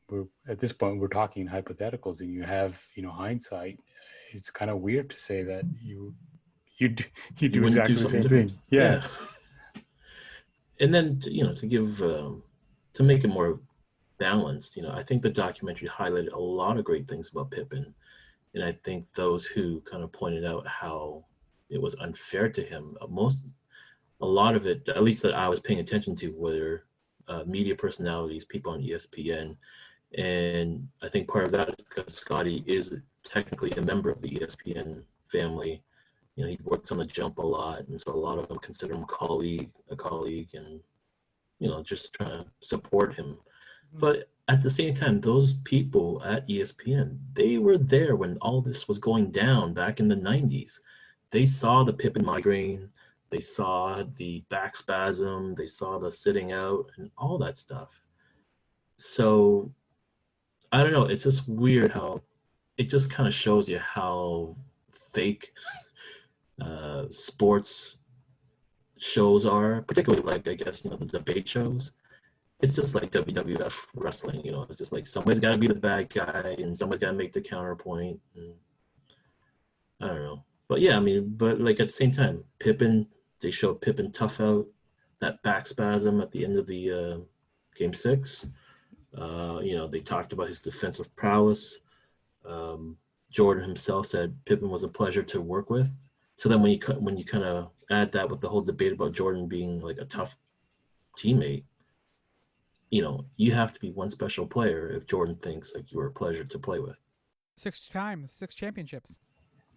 we're at this point we're talking hypotheticals, and you have hindsight. It's kind of weird to say that you do exactly the same thing. Yeah. And then to make it more balanced, I think the documentary highlighted a lot of great things about Pippen, and I think those who kind of pointed out how it was unfair to him, a lot of it, at least that I was paying attention to, were media personalities, people on ESPN. And I think part of that is because Scottie is technically a member of the ESPN family. He works on the jump a lot, and so a lot of them consider him a colleague, and just trying to support him. But at the same time, those people at ESPN, they were there when all this was going down back in the 90s. They saw the Pippen migraine, they saw the back spasm, they saw the sitting out and all that stuff. So I don't know. It's just weird how it just kind of shows you how fake sports shows are, particularly like, I guess, the debate shows. It's just like WWF wrestling, it's just like somebody's got to be the bad guy and somebody's got to make the counterpoint. And I don't know. But yeah, I mean, but like at the same time, Pippen, they showed Pippen tough out, that back spasm at the end of the game 6. They talked about his defensive prowess. Jordan himself said Pippen was a pleasure to work with. So then when you kind of add that with the whole debate about Jordan being like a tough teammate, you have to be one special player if Jordan thinks like you were a pleasure to play with. 6 times, 6 championships.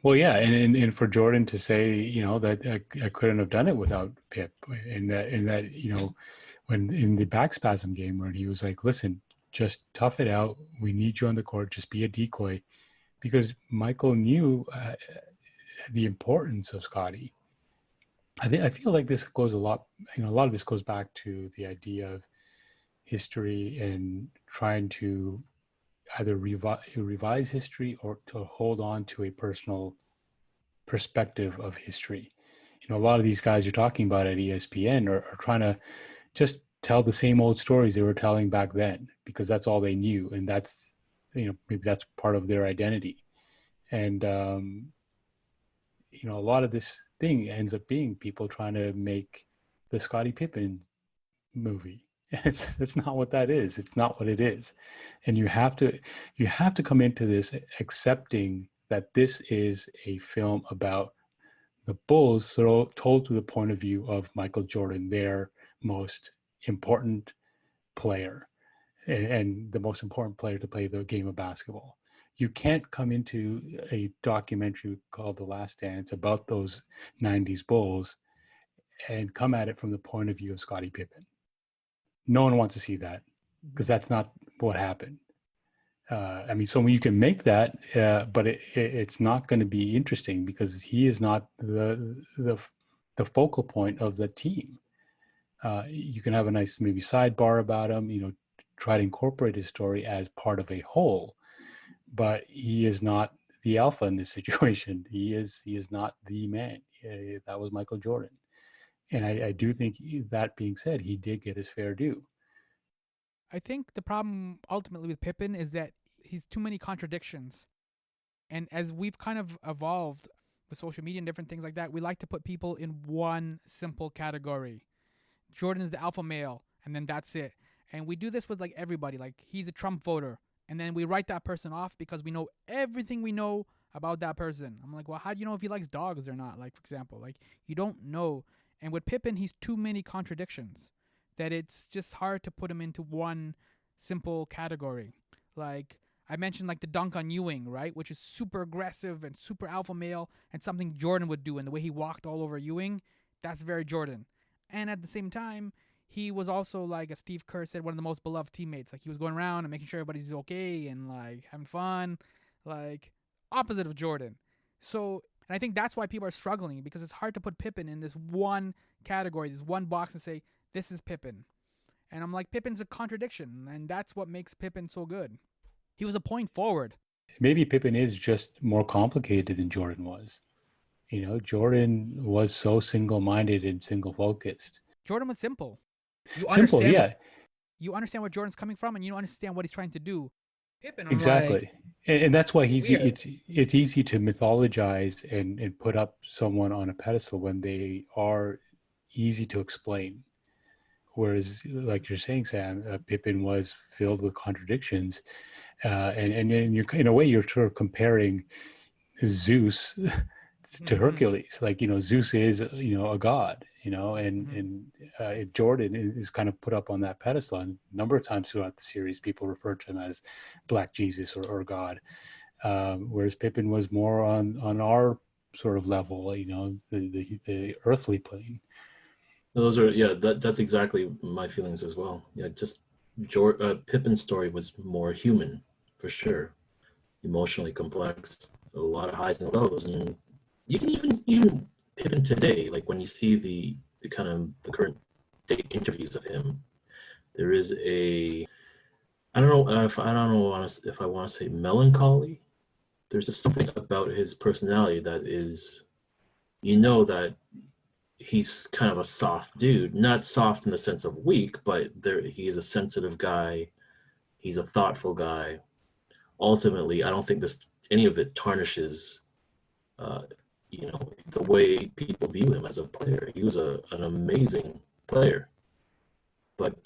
Well, yeah, and for Jordan to say, that I couldn't have done it without Pip, and that when in the back spasm game where he was like, listen, just tough it out. We need you on the court. Just be a decoy, because Michael knew the importance of Scotty. I feel like this goes a lot. A lot of this goes back to the idea of history and trying to either revise history or to hold on to a personal perspective of history. A lot of these guys you're talking about at ESPN are trying to just tell the same old stories they were telling back then, because that's all they knew, and that's maybe that's part of their identity. And a lot of this thing ends up being people trying to make the Scottie Pippen movie. It's not what that is. It's not what it is. And you have to come into this accepting that this is a film about the Bulls told through the point of view of Michael Jordan, their most important player and the most important player to play the game of basketball. You can't come into a documentary called The Last Dance about those 90s Bulls and come at it from the point of view of Scottie Pippen. No one wants to see that, because that's not what happened. So you can make that, but it's not going to be interesting because he is not the focal point of the team. You can have a nice maybe sidebar about him, try to incorporate his story as part of a whole, but he is not the alpha in this situation. He is not the man. That was Michael Jordan. And I do think, that being said, he did get his fair due. I think the problem ultimately with Pippen is that he's too many contradictions. And as we've kind of evolved with social media and different things like that, we like to put people in one simple category. Jordan is the alpha male, and then that's it. And we do this with like everybody. Like, he's a Trump voter, and then we write that person off because we know everything we know about that person. I'm like, well, how do you know if he likes dogs or not? Like, for example, like, you don't know. And with Pippen, he's too many contradictions that it's just hard to put him into one simple category. Like, I mentioned like the dunk on Ewing, right? Which is super aggressive and super alpha male and something Jordan would do. And the way he walked all over Ewing, that's very Jordan. And at the same time, he was also, like, as Steve Kerr said, one of the most beloved teammates. Like, he was going around and making sure everybody's okay and like having fun, like opposite of Jordan. So, and I think that's why people are struggling, because it's hard to put Pippen in this one category, this one box, and say, this is Pippen. And I'm like, Pippen's a contradiction, and that's what makes Pippen so good. He was a point forward. Maybe Pippen is just more complicated than Jordan was. Jordan was so single-minded and single-focused. Jordan was simple. Simple, yeah. You understand where Jordan's coming from, and you understand what he's trying to do. Pippen, exactly. Like, and that's why it's easy to mythologize and put up someone on a pedestal when they are easy to explain. Whereas, like you're saying, Sam, Pippen was filled with contradictions, and you're, in a way, you're sort of comparing Zeus to Hercules. Like, Zeus is, a god, and Jordan is kind of put up on that pedestal. And a number of times throughout the series, people refer to him as Black Jesus or God, whereas Pippen was more on our sort of level, the earthly plane. Those are that's exactly my feelings as well. Yeah, just Pippin's story was more human for sure, emotionally complex, a lot of highs and lows, and you can even Pippin today, like when you see the kind of the current day interviews of him, there is a I don't know if I don't know if I want to say melancholy. There's just something about his personality that is, that he's kind of a soft dude, not soft in the sense of weak, but he is a sensitive guy. He's a thoughtful guy. Ultimately, I don't think any of it tarnishes, uh, the way people view him as a player. He was an amazing player, but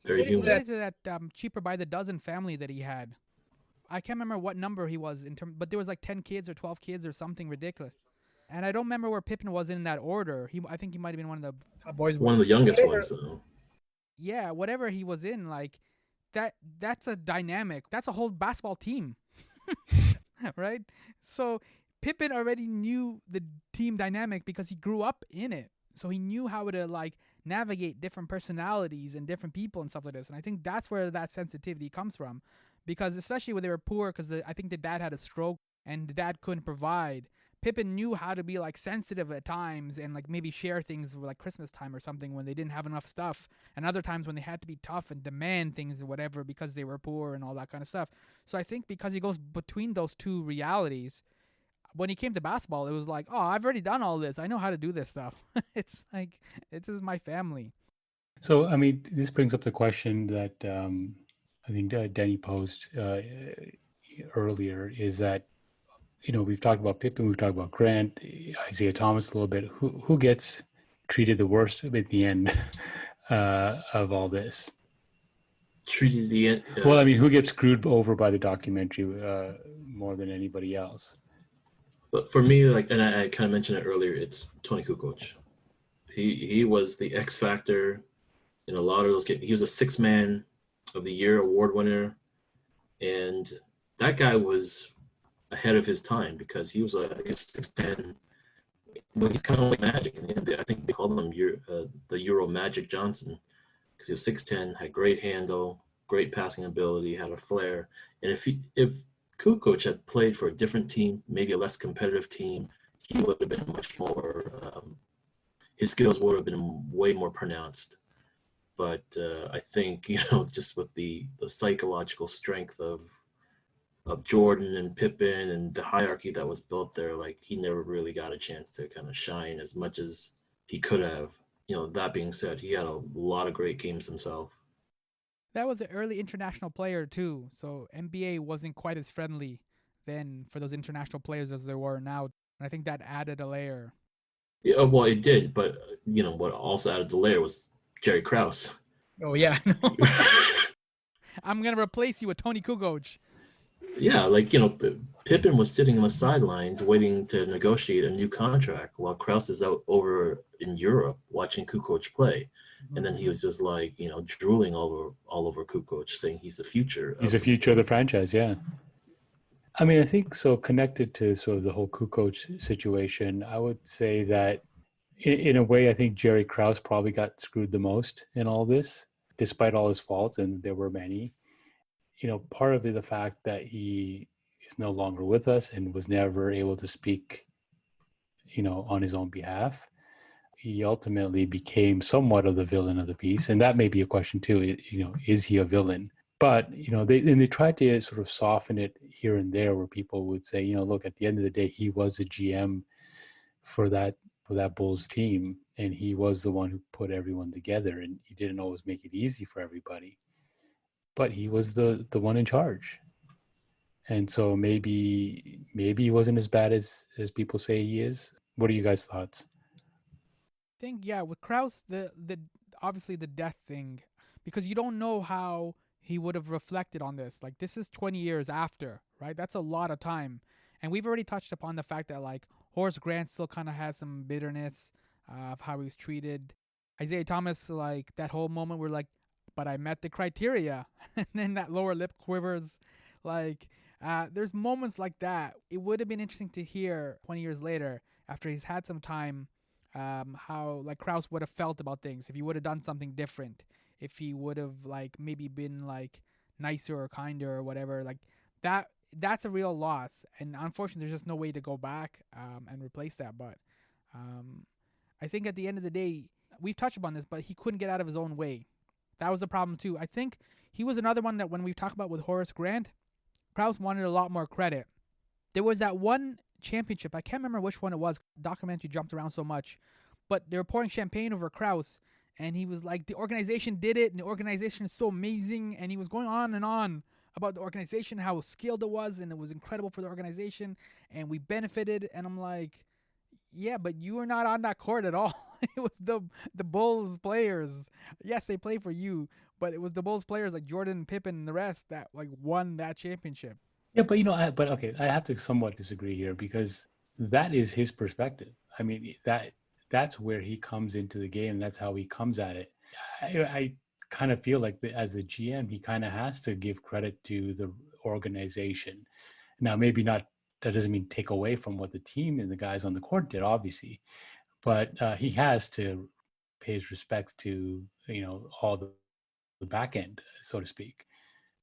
very It's human. related to that cheaper by the dozen family that he had. I can't remember what number he was but there was like 10 kids or 12 kids or something ridiculous. And I don't remember where Pippin was in that order. I think he might have been one of the top boys. One of the youngest ones. So. Yeah, whatever he was in, like that's a dynamic. That's a whole basketball team. Right? So Pippin already knew the team dynamic because he grew up in it. So he knew how to like navigate different personalities and different people and stuff like this. And I think that's where that sensitivity comes from. Because especially when they were poor, because I think the dad had a stroke and the dad couldn't provide. Pippin knew how to be like sensitive at times and like maybe share things like Christmas time or something when they didn't have enough stuff, and other times when they had to be tough and demand things or whatever because they were poor and all that kind of stuff. So I think because he goes between those two realities, when he came to basketball, it was like, oh, I've already done all this. I know how to do this stuff. It's like, this is my family. So, I mean, this brings up the question that I think Denny posed earlier, is that, we've talked about Pippen, we've talked about Grant, Isaiah Thomas a little bit. Who gets treated the worst at the end of all this? Treated the end. Well, I mean, who gets screwed over by the documentary more than anybody else? But for me, like, and I kind of mentioned it earlier, it's Tony Kukoc. He was the X factor in a lot of those games. He was a Sixth Man of the Year award winner, and that guy was ahead of his time because he was 6'10". Well, he's kind of like Magic. I think they called him the Euro Magic Johnson because he was 6'10", had great handle, great passing ability, had a flair. And if Kukoc had played for a different team, maybe a less competitive team, he would have been much more. His skills would have been way more pronounced. But I think just with the psychological strength of Jordan and Pippen and the hierarchy that was built there, like he never really got a chance to kind of shine as much as he could have. That being said, he had a lot of great games himself. That was an early international player too, so NBA wasn't quite as friendly then for those international players as there were now, and I think that added a layer. Yeah, well, it did, but what also added the layer was Jerry Krause. Oh yeah, I'm gonna replace you with Tony Kukoc. Yeah, like Pippen was sitting on the sidelines waiting to negotiate a new contract while Krause is out over in Europe watching Kukoc play, and then he was just like drooling all over Kukoc, saying he's the future. He's the future of the franchise. Yeah. I mean, I think so. Connected to sort of the whole Kukoc situation, I would say that in a way, I think Jerry Krause probably got screwed the most in all this, despite all his faults, and there were many. Part of it, the fact that he is no longer with us and was never able to speak, on his own behalf. He ultimately became somewhat of the villain of the piece, and that may be a question too. Is he a villain? But they tried to sort of soften it here and there, where people would say, look, at the end of the day, he was a GM for that Bulls team, and he was the one who put everyone together, and he didn't always make it easy for everybody, but he was the one in charge. And so maybe he wasn't as bad as people say he is. What are you guys' thoughts? I think with Krause, the obviously the death thing, because you don't know how he would have reflected on this. Like, this is 20 years after, right? That's a lot of time. And we've already touched upon the fact that, like, Horace Grant still kind of has some bitterness of how he was treated. Isaiah Thomas, like, that whole moment where, like, but I met the criteria. And then that lower lip quivers. Like, There's moments like that. It would have been interesting to hear 20 years later, after he's had some time, how like Krause would have felt about things if he would have done something different, if he would have like maybe been like nicer or kinder or whatever. Like that. That's a real loss, and unfortunately, there's just no way to go back and replace that. But I think at the end of the day, we've touched upon this, but he couldn't get out of his own way. That was the problem too. I think he was another one that when we talk about with Horace Grant, Krause wanted a lot more credit. There was that one championship, I can't remember which one it was. Documentary jumped around so much, but they were pouring champagne over Krause, and he was like, the organization did it, and the organization is so amazing, and he was going on and on about the organization, how skilled it was, and it was incredible for the organization, and we benefited. And I'm like, yeah, but you were not on that court at all. It was the Bulls players. Yes, they play for you, but it was the Bulls players like Jordan and Pippen and the rest that like won that championship. Yeah, but okay, I have to somewhat disagree here because that is his perspective. I mean, that's where he comes into the game. That's how he comes at it. I kind of feel like as a GM, he kind of has to give credit to the organization. Now, maybe not. That doesn't mean take away from what the team and the guys on the court did, obviously, but he has to pay his respects to all the back end, so to speak.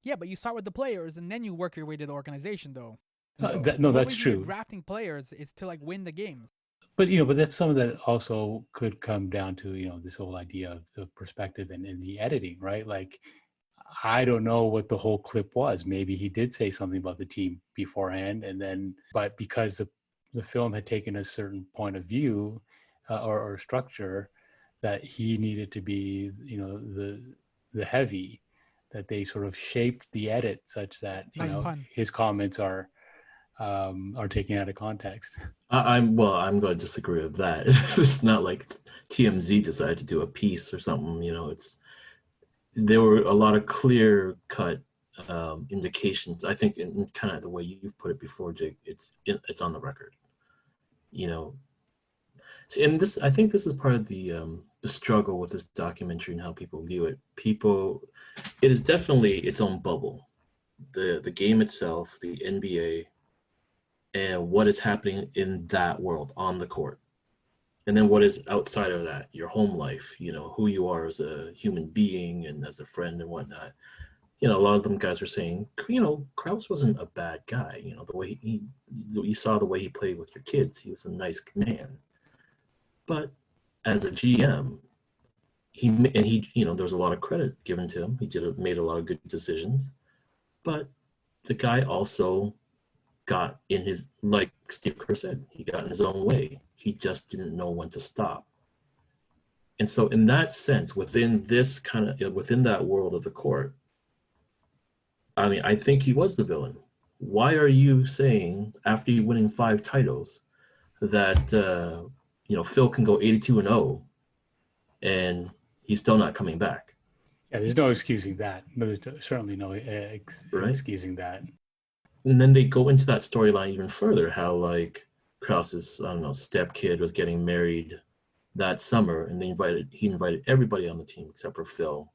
Yeah, but you start with the players and then you work your way to the organization, though. That's true. Drafting players is to like win the games. But but that's some of that also could come down to this whole idea of perspective and the editing, right? Like, I don't know what the whole clip was. Maybe he did say something about the team beforehand, but because the film had taken a certain point of view or structure, that he needed to be, the heavy, that they sort of shaped the edit such that his comments are taken out of context. I'm going to disagree with that. It's not like TMZ decided to do a piece or something. There were a lot of clear-cut indications. I think in kind of the way you've put it before, Jake, it's on the record. And I think this is part of the struggle with this documentary and how people view it. It is definitely its own bubble. The game itself, the NBA, and what is happening in that world on the court. And then what is outside of that, your home life, who you are as a human being and as a friend and whatnot. A lot of them guys are saying, Krause wasn't a bad guy. The way you saw the way he played with your kids, he was a nice man. But as a GM, there was a lot of credit given to him. He made a lot of good decisions. But the guy also got in his, like Steve Kerr said, he got in his own way. He just didn't know when to stop. And so in that sense, within that world of the court, I mean, I think he was the villain. Why are you saying, after you winning 5 titles, that Phil can go 82-0 and he's still not coming back? Yeah, there's no excusing that. There's certainly no excusing that. And then they go into that storyline even further, how like Krause's, stepkid was getting married that summer, and he invited everybody on the team except for Phil.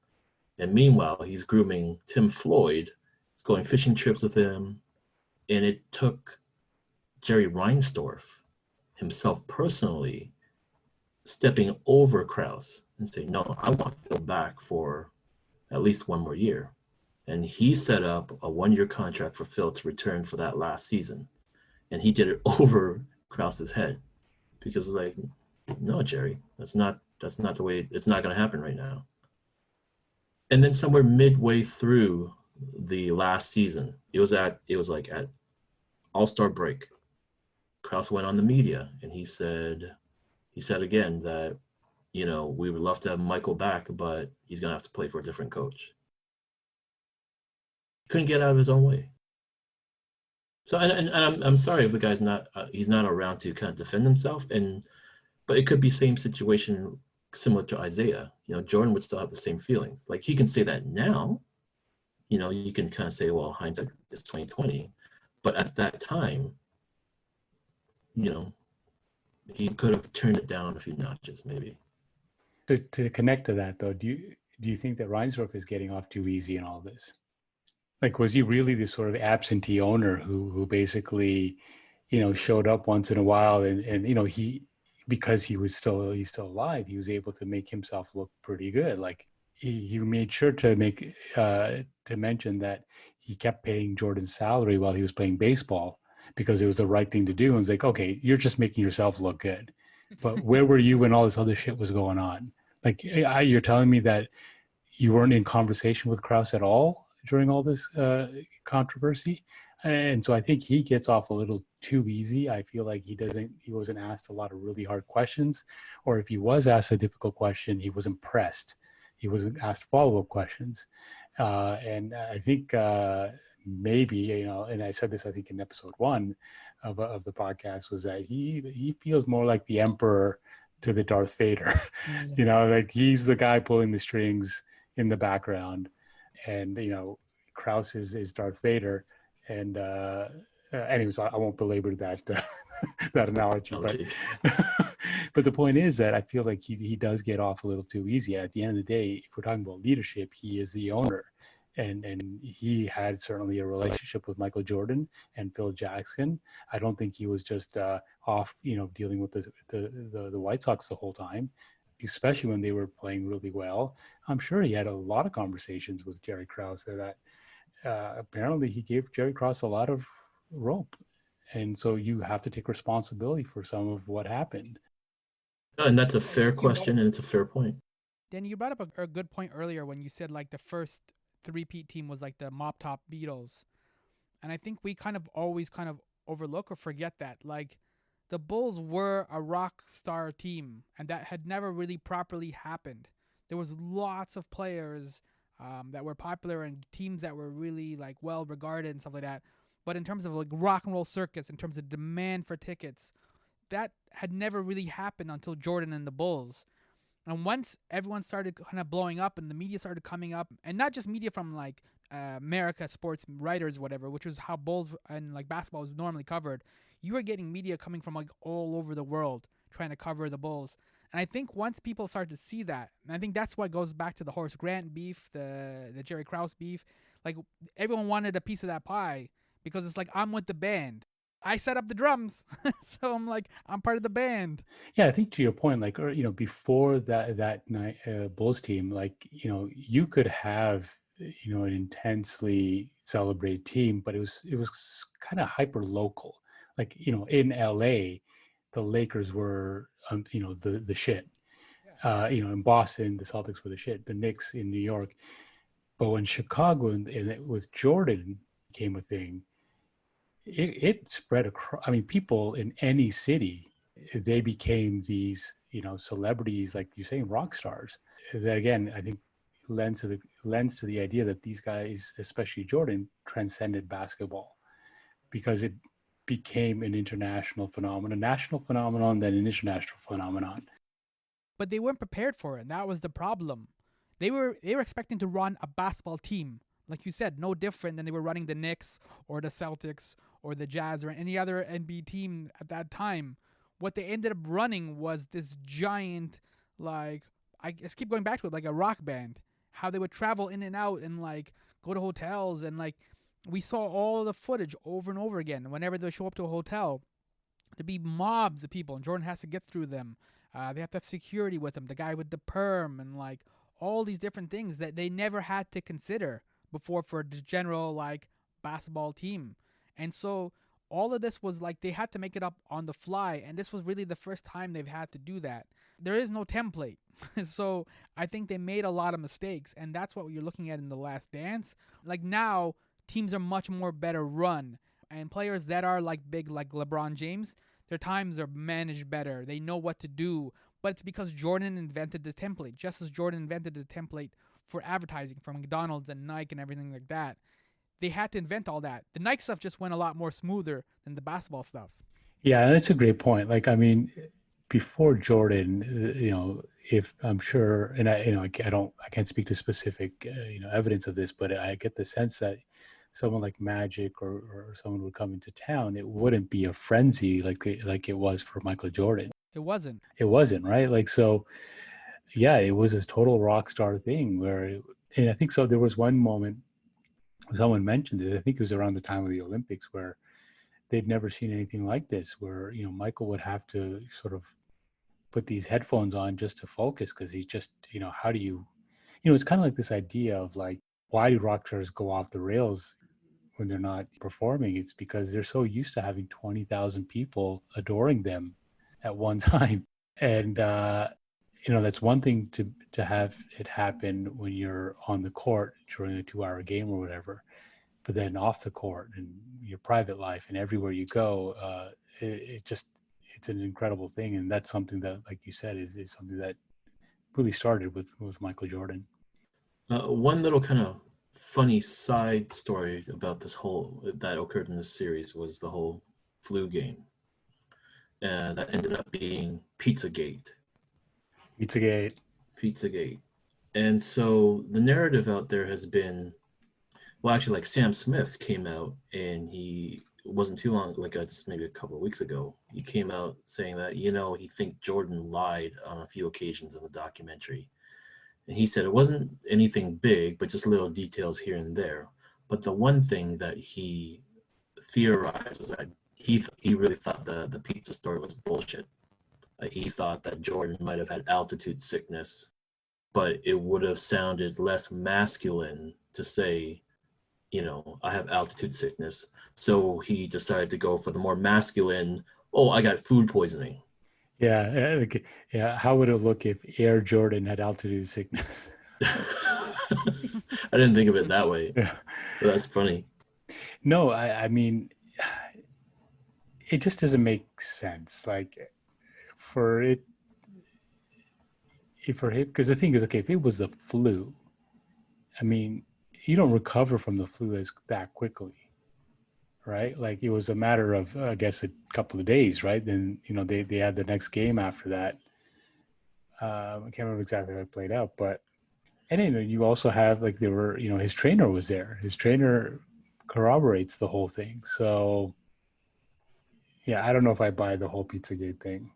And meanwhile, he's grooming Tim Floyd. He's going fishing trips with him. And it took Jerry Reinsdorf himself personally stepping over Krause and saying, no, I want Phil back for at least one more year. And he set up a 1-year contract for Phil to return for that last season. And he did it over Krause's head because it's like, no, Jerry, that's not the way, it's not going to happen right now. And then somewhere midway through the last season, it was like at All-Star break, Krause went on the media and he said again that, we would love to have Michael back, but he's going to have to play for a different coach. Couldn't get out of his own way. So, and I'm sorry if the guy's he's not around to kind of defend himself, but it could be same situation similar to Isaiah. Jordan would still have the same feelings. Like, he can say that now. You can kind of say, well, hindsight is 2020, but at that time, he could have turned it down a few notches, maybe. To connect to that, though, do you think that Reinsdorf is getting off too easy in all this? Like, was he really this sort of absentee owner who basically, showed up once in a while and because he's still alive, he was able to make himself look pretty good. Like he made sure to to mention that he kept paying Jordan's salary while he was playing baseball because it was the right thing to do. And it's like, okay, you're just making yourself look good. But where were you when all this other shit was going on? Like, you're telling me that you weren't in conversation with Krause at all during all this controversy? And so I think he gets off a little too easy. I feel like he wasn't asked a lot of really hard questions, or if he was asked a difficult question, he wasn't pressed. He wasn't asked follow-up questions. And I think maybe, and I said this, I think in episode 1 of the podcast, was that he feels more like the emperor to the Darth Vader. Like he's the guy pulling the strings in the background, and Krause is Darth Vader. And anyways, I won't belabor that that analogy, but the point is that I feel like he does get off a little too easy. At the end of the day, if we're talking about leadership, he is the owner, and he had certainly a relationship with Michael Jordan and Phil Jackson. I don't think he was just off, dealing with the White Sox the whole time, especially when they were playing really well. I'm sure he had a lot of conversations with Jerry Krause that apparently he gave Jerry Krause a lot of rope. And so you have to take responsibility for some of what happened. And that's a fair question, and it's a fair point. Danny, you brought up a good point earlier when you said like the first three-peat team was like the mop top Beatles. And I think we always overlook or forget that. Like the Bulls were a rock star team, and that had never really properly happened. There was lots of players that were popular and teams that were really like well regarded and stuff like that. But in terms of like rock and roll circuits, in terms of demand for tickets, that had never really happened until Jordan and the Bulls. And once everyone started kind of blowing up and the media started coming up, and not just media from like America sports writers, whatever, which was how Bulls and like basketball was normally covered, you were getting media coming from like all over the world trying to cover the Bulls. And I think once people start to see that, and I think that's what goes back to the Horace Grant beef, the Jerry Krause beef, like everyone wanted a piece of that pie because it's like, I'm with the band. I set up the drums. So I'm like, I'm part of the band. Yeah, I think to your point, like, before that night Bulls team, like, you could have, an intensely celebrated team, but it was kind of hyper local. Like, in LA, the Lakers were, the shit. In Boston, the Celtics were the shit. The Knicks in New York. But when Chicago and it with Jordan became a thing, it spread across. I mean, people in any city, they became these, celebrities, like you're saying, rock stars. That again, I think lends to the idea that these guys, especially Jordan, transcended basketball because it became an international phenomenon, a national phenomenon, then an international phenomenon. But they weren't prepared for it, and that was the problem. They were expecting to run a basketball team, like you said, no different than they were running the Knicks or the Celtics or the Jazz or any other NBA team at that time. What they ended up running was this giant, like, I just keep going back to it, like a rock band. How they would travel in and out and like go to hotels, and like we saw all the footage over and over again. Whenever they show up to a hotel, there'd be mobs of people, and Jordan has to get through them. They have to have security with them, the guy with the perm, and like all these different things that they never had to consider before for the general like basketball team. And so all of this was like they had to make it up on the fly, and this was really the first time they've had to do that. There is no template. So I think they made a lot of mistakes, and that's what you're looking at in The Last Dance. Like now, teams are much more better run, and players that are like big, like LeBron James, their times are managed better. They know what to do, but it's because Jordan invented the template, just as Jordan invented the template for advertising for McDonald's and Nike and everything like that. They had to invent all that. The Nike stuff just went a lot more smoother than the basketball stuff. Yeah, that's a great point. Like, I mean, before Jordan, if I'm sure, and I can't speak to specific, evidence of this, but I get the sense that someone like Magic or someone would come into town, it wouldn't be a frenzy like it was for Michael Jordan. It wasn't. It wasn't, right? Like, so, yeah, it was this total rock star thing and I think so. There was one moment someone mentioned it. I think it was around the time of the Olympics where they'd never seen anything like this, where, Michael would have to sort of put these headphones on just to focus because he just, how do you, it's kind of like this idea of like, why do rock stars go off the rails when they're not performing? It's because they're so used to having 20,000 people adoring them at one time. And, that's one thing to have it happen when you're on the court during a 2-hour game or whatever, but then off the court and your private life and everywhere you go, it's an incredible thing. And that's something that, like you said, is something that really started with Michael Jordan. One little kind of funny side story about that occurred in this series was the whole flu game. That ended up being Pizzagate. And so the narrative out there has been, well, actually, like Sam Smith came out, and he wasn't too long, like just maybe a couple of weeks ago, he came out saying that, he think Jordan lied on a few occasions in the documentary. And he said it wasn't anything big, but just little details here and there. But the one thing that he theorized was that he really thought the pizza story was bullshit. He thought that Jordan might have had altitude sickness, but it would have sounded less masculine to say, I have altitude sickness. So he decided to go for the more masculine, I got food poisoning. Yeah. Yeah. How would it look if Air Jordan had altitude sickness? I didn't think of it that way. Yeah. But that's funny. No, I mean, it just doesn't make sense. Like for him, because the thing is, okay, if it was the flu, I mean, you don't recover from the flu that quickly, right? Like it was a matter of, I guess, a couple of days, right? Then, they had the next game after that. I can't remember exactly how it played out, but, and then you also have, like, there were, his trainer was there. His trainer corroborates the whole thing. So, yeah, I don't know if I buy the whole Pizzagate thing.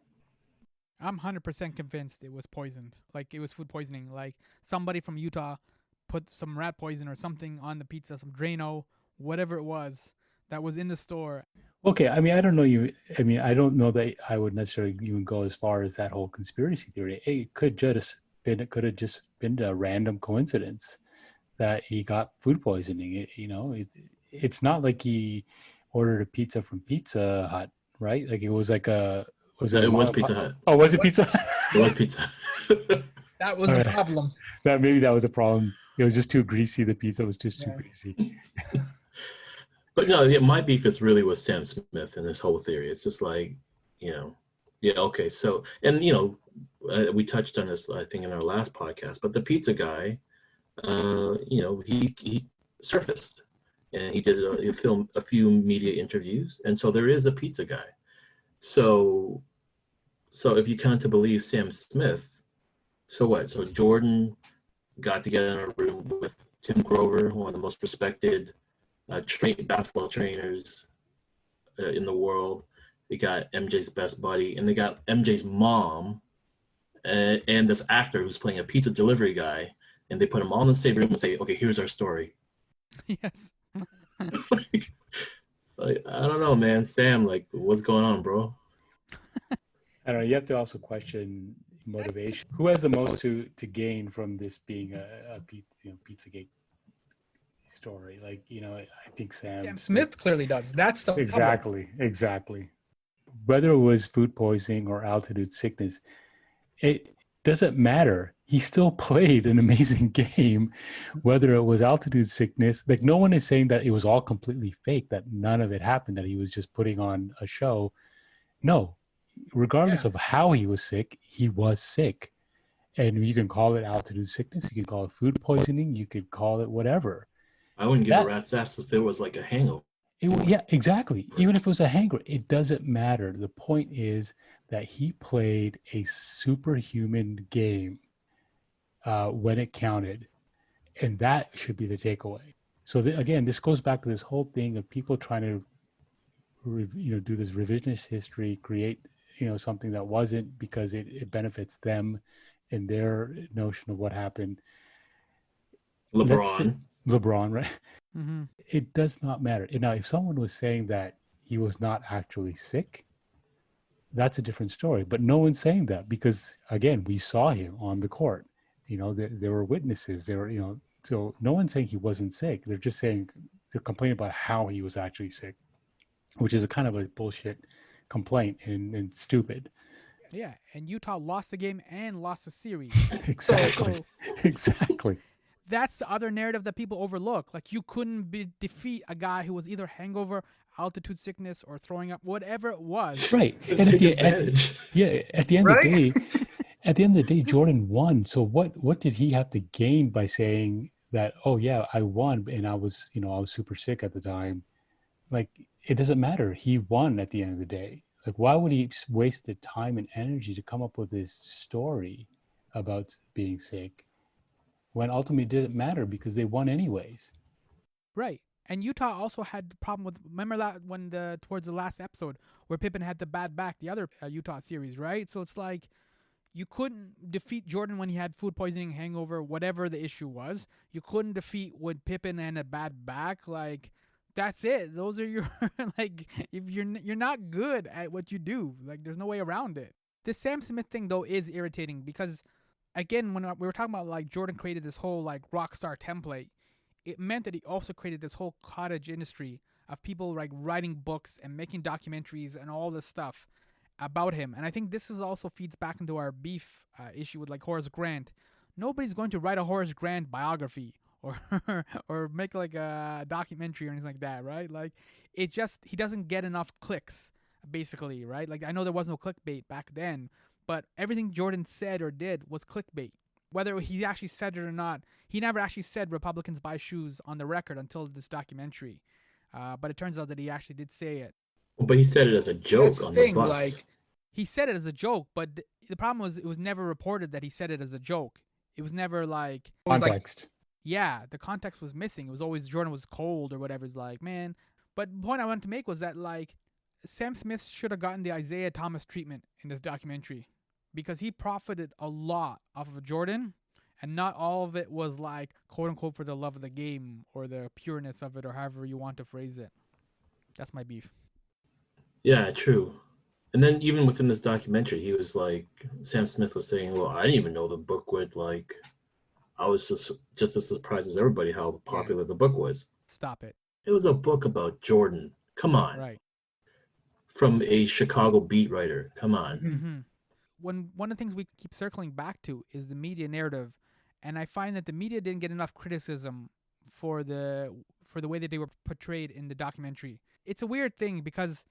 I'm 100% convinced it was poisoned. Like, it was food poisoning. Like, somebody from Utah put some rat poison or something on the pizza, some Drano, whatever it was that was in the store. Okay, I mean, I don't know I don't know that I would necessarily even go as far as that whole conspiracy theory. It could have just been a random coincidence that he got food poisoning. It's not like he ordered a pizza from Pizza Hut, right? Like it was like it was Pizza Hut. Oh, was it Pizza Hut? It was Pizza. That was the problem. Maybe that was a problem. It was just too greasy. The pizza was just too greasy. But no, my beef is really with Sam Smith and this whole theory. It's just like, okay. So, and, we touched on this, I think, in our last podcast, but the pizza guy, he surfaced and he did a few media interviews. And so there is a pizza guy. So if you come to believe Sam Smith, so what? So Jordan got together in a room with Tim Grover, one of the most respected basketball trainers in the world. They got MJ's best buddy, and they got MJ's mom, and this actor who's playing a pizza delivery guy, and they put them all in the same room and say, "Okay, here's our story." Yes. It's like I don't know, man. Sam, like, what's going on, bro? I don't know. You have to also question motivation. Who has the most to gain from this being a Pizzagate story? Like, I think Sam Smith clearly does. That's the exactly. Whether it was food poisoning or altitude sickness, it doesn't matter. He still played an amazing game, whether it was altitude sickness. Like, no one is saying that it was all completely fake, that none of it happened, that he was just putting on a show. No, regardless of how he was sick, he was sick. And you can call it altitude sickness, you can call it food poisoning, you could call it whatever. I wouldn't give a rat's ass if it was like a hangover. Yeah, exactly. Even if it was a hangover, it doesn't matter. The point is that he played a superhuman game when it counted, and that should be the takeaway. So again, this goes back to this whole thing of people trying to, do this revisionist history, create, something that wasn't, because it benefits them and their notion of what happened. LeBron. LeBron, right? Mm-hmm. It does not matter. Now, if someone was saying that he was not actually sick, that's a different story. But no one's saying that because, again, we saw him on the court. There were witnesses. So no one's saying he wasn't sick. They're just saying they're complaining about how he was actually sick, which is a kind of a bullshit complaint and stupid. Yeah, and Utah lost the game and lost the series. Exactly. So Exactly. that's the other narrative that people overlook. Like, you couldn't defeat a guy who was either hangover, altitude sickness, or throwing up, whatever it was. Right. And Take advantage. at the end of Right? the day, Jordan won. So what did he have to gain by saying that, oh yeah, I won and I was super sick at the time? Like, it doesn't matter. He won at the end of the day. Like, why would he waste the time and energy to come up with this story about being sick when ultimately it didn't matter because they won anyways? Right. And Utah also had the problem with, remember that when towards the last episode where Pippen had the bad back, the other Utah series, right? So it's like, you couldn't defeat Jordan when he had food poisoning, hangover, whatever the issue was. You couldn't defeat with Pippen and a bad back. Like, that's it. Those are your like, if you're not good at what you do, like, there's no way around it. This Sam Smith thing though is irritating because, again, when we were talking about like Jordan created this whole like rock star template, it meant that he also created this whole cottage industry of people like writing books and making documentaries and all this stuff about him. And I think this is also feeds back into our beef issue with like Horace Grant. Nobody's going to write a Horace Grant biography or or make like a documentary or anything like that, right? Like, it just, he doesn't get enough clicks, basically, right? Like, I know there was no clickbait back then, but everything Jordan said or did was clickbait. Whether he actually said it or not, he never actually said Republicans buy shoes on the record until this documentary. But it turns out that he actually did say it. But he said it as a joke That's the on thing, the bus. like, He said it as a joke, but the problem was it was never reported that he said it as a joke. It was never like, it was like, Context. yeah, the context was missing. It was always Jordan was cold or whatever. It's like, man. But the point I wanted to make was that, like, Sam Smith should have gotten the Isaiah Thomas treatment in this documentary because he profited a lot off of Jordan, and not all of it was like, quote unquote, for the love of the game or the pureness of it or however you want to phrase it. That's my beef. Yeah, true. And then even within this documentary, he was like, Sam Smith was saying, well, I didn't even know the book would, like, I was just as surprised as everybody how popular the book was. Stop it. It was a book about Jordan. Come on. Right. From a Chicago beat writer. Come on. Mm-hmm. One of the things we keep circling back to is the media narrative, and I find that the media didn't get enough criticism for the way that they were portrayed in the documentary. It's a weird thing because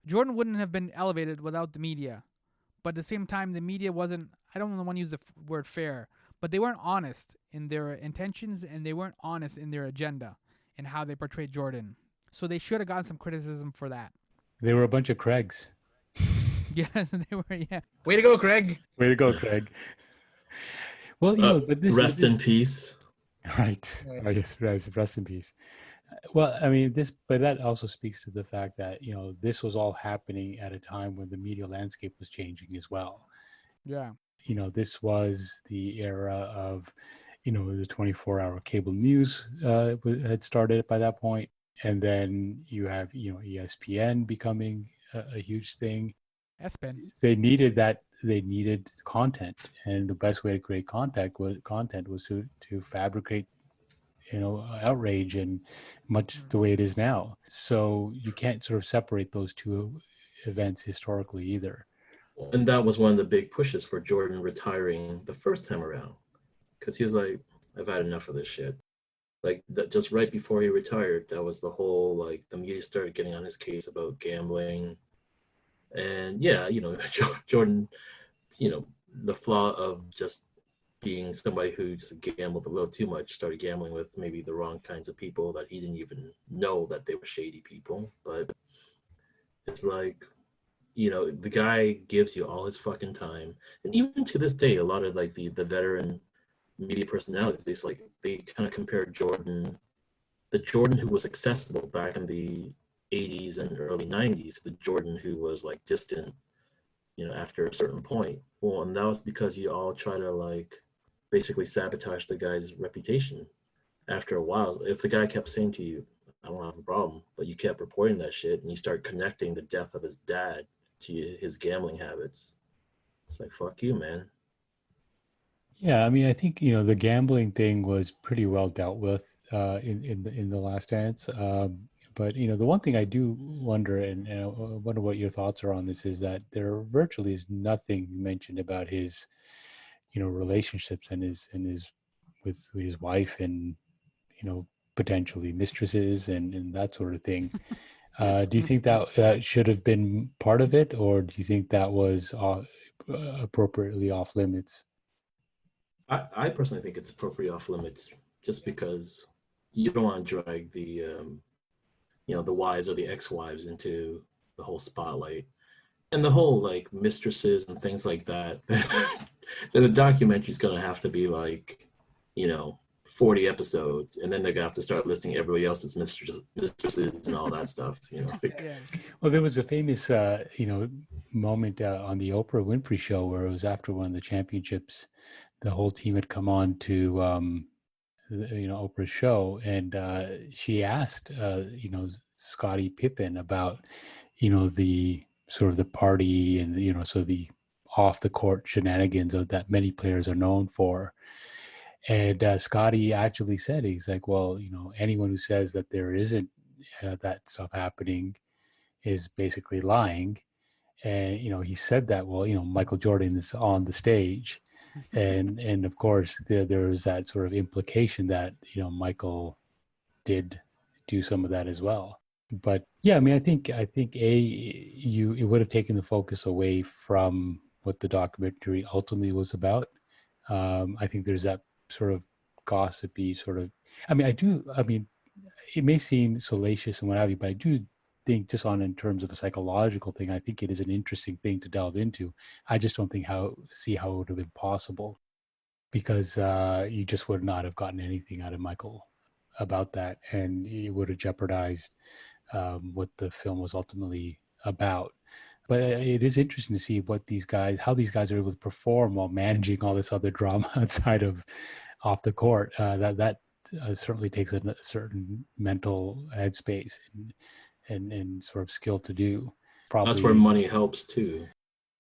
Jordan wouldn't have been elevated without the media, but at the same time, the media wasn't, I don't want to use the word fair, but they weren't honest in their intentions and they weren't honest in their agenda and how they portrayed Jordan. So they should have gotten some criticism for that. They were a bunch of Craigs. Yes, they were, yeah. way to go, Craig. Way to go, Craig. Well, but this Rest in peace. Right. Oh, yes, rest in peace. Well, I mean, but that also speaks to the fact that, this was all happening at a time when the media landscape was changing as well. Yeah. This was the era of, the 24-hour cable news had started by that point. And then you have, ESPN becoming a huge thing. ESPN. They needed content. And the best way to create content was to fabricate outrage, and much the way it is now. So you can't sort of separate those two events historically either. And that was one of the big pushes for Jordan retiring the first time around, because he was like, I've had enough of this shit. Like, that, just right before he retired, that was the whole, like, the media started getting on his case about gambling. And yeah, Jordan, the flaw of just being somebody who just gambled a little too much, started gambling with maybe the wrong kinds of people that he didn't even know that they were shady people. But it's like, the guy gives you all his fucking time. And even to this day, a lot of like the veteran media personalities, they kind of compare the Jordan who was accessible back in the 80s and early 90s, to the Jordan who was like distant, after a certain point. Well, and that was because you all try to like basically sabotage the guy's reputation. after a while, if the guy kept saying to you, I don't have a problem, but you kept reporting that shit and you start connecting the death of his dad to his gambling habits, it's like, fuck you, man. Yeah, I mean, I think the gambling thing was pretty well dealt with in the Last Dance. But the one thing I do wonder, and I wonder what your thoughts are on this, is that there virtually is nothing mentioned about his relationships and his with his wife and potentially mistresses and that sort of thing. Do you think that should have been part of it, or do you think that was appropriately off limits? I personally think it's appropriate off limits just because you don't want to drag the wives or the ex-wives into the whole spotlight and the whole like mistresses and things like that. Then the documentary's gonna have to be like, you know, 40 episodes, and then they're gonna have to start listing everybody else's mistresses and all that stuff. Yeah. Well, there was a famous, moment on the Oprah Winfrey Show where it was after one of the championships. The whole team had come on to, Oprah's show, and she asked, Scottie Pippen about, the sort of the party and so the off the court shenanigans that many players are known for. And Scotty actually said, he's like, well, anyone who says that there isn't that stuff happening is basically lying. And, he said that, well, Michael Jordan is on the stage. And of course, there was that sort of implication that, Michael did do some of that as well. But yeah, I mean, I think it would have taken the focus away from what the documentary ultimately was about. I think there's that sort of gossipy sort of. I mean, it may seem salacious and what have you, but I do think just on in terms of a psychological thing, I think it is an interesting thing to delve into. I just don't see how it would have been possible because you just would not have gotten anything out of Michael about that, and it would have jeopardized what the film was ultimately about. But it is interesting to see how these guys are able to perform while managing all this other drama outside of off the court. That certainly takes a certain mental headspace and sort of skill to do. Probably that's where money helps too.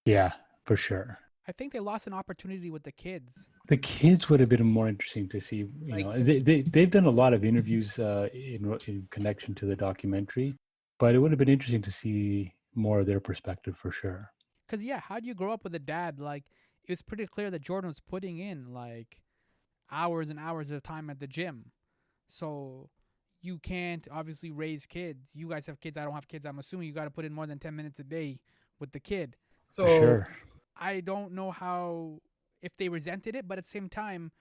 Yeah, for sure. I think they lost an opportunity with the kids. The kids would have been more interesting to see. They've done a lot of interviews in connection to the documentary, but it would have been interesting to see more of their perspective for sure. Because, yeah, how do you grow up with a dad? Like, it was pretty clear that Jordan was putting in, like, hours and hours of time at the gym. So you can't obviously raise kids. You guys have kids. I don't have kids. I'm assuming you got to put in more than 10 minutes a day with the kid. So For sure. I don't know if they resented it, but at the same time,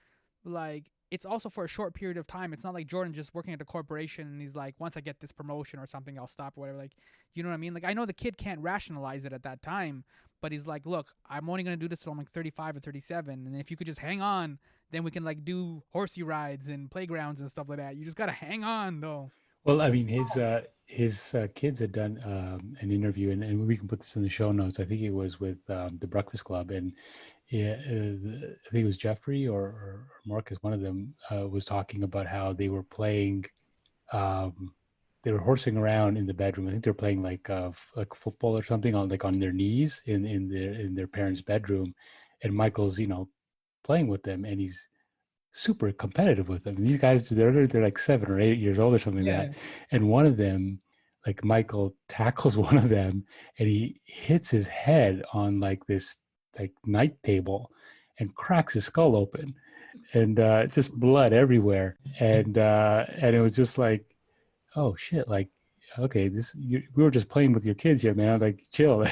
like, it's also for a short period of time. It's not like Jordan just working at the corporation and he's like, once I get this promotion or something, I'll stop or whatever. Like, you know what I mean? Like, I know the kid can't rationalize it at that time, but he's like, look, I'm only going to do this till I'm like 35 or 37. And if you could just hang on, then we can like do horsey rides and playgrounds and stuff like that. You just got to hang on though. Well, I mean, his kids had done an interview, and we can put this in the show notes. I think it was with the Breakfast Club, and yeah, I think it was Jeffrey or Marcus. One of them was talking about how they were playing. They were horsing around in the bedroom. I think they're playing like football or something on their knees in their parents' bedroom, and Michael's playing with them, and he's super competitive with them. These guys, they're like 7 or 8 years old or something like that. And one of them, like Michael tackles one of them and he hits his head on like this like night table and cracks his skull open and just blood everywhere. And it was just like, oh shit, like, okay, we were just playing with your kids here, man. Like, chill.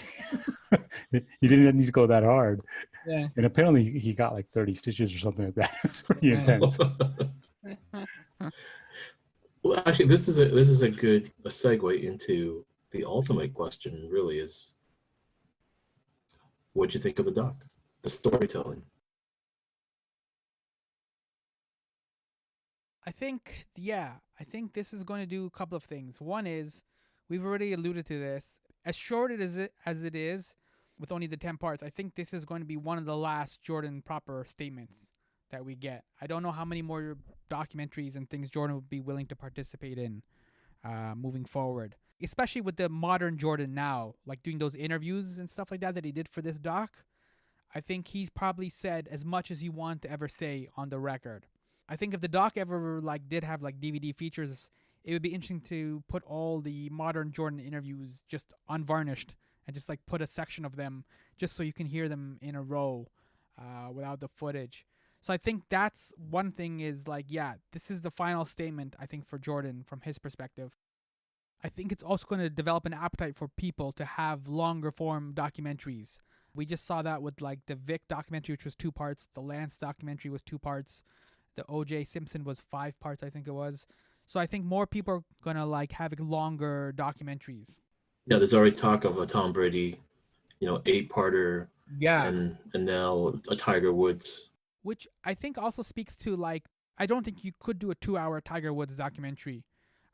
You didn't need to go that hard. Yeah. And apparently he got like 30 stitches or something like that. It's pretty intense. Well, actually, this is a good segue into the ultimate question. Really, is what'd you think of the doc, the storytelling? I think this is going to do a couple of things. One is, we've already alluded to this. As short as it is, with only the 10 parts, I think this is going to be one of the last Jordan proper statements that we get. I don't know how many more documentaries and things Jordan would be willing to participate in moving forward, especially with the modern Jordan now, like doing those interviews and stuff like that he did for this doc. I think he's probably said as much as he wanted to ever say on the record. I think if the doc ever like did have like DVD features, it would be interesting to put all the modern Jordan interviews just unvarnished and just like put a section of them just so you can hear them in a row without the footage. So I think that's one thing is like, yeah, this is the final statement, I think, for Jordan from his perspective. I think it's also going to develop an appetite for people to have longer form documentaries. We just saw that with like the Vic documentary, which was 2 parts. The Lance documentary was 2 parts. The O.J. Simpson was 5 parts, I think it was. So I think more people are going to like having longer documentaries. Yeah, there's already talk of a Tom Brady, 8-parter. Yeah. And now a Tiger Woods. Which I think also speaks to like, I don't think you could do a 2-hour Tiger Woods documentary.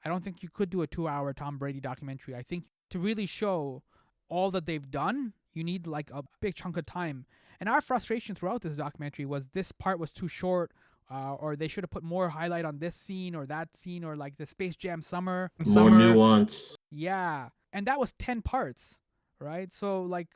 I don't think you could do a 2-hour Tom Brady documentary. I think to really show all that they've done, you need like a big chunk of time. And our frustration throughout this documentary was this part was too short, or they should have put more highlight on this scene or that scene, or like the Space Jam summer. More nuance. Yeah. And that was 10 parts, right? So like,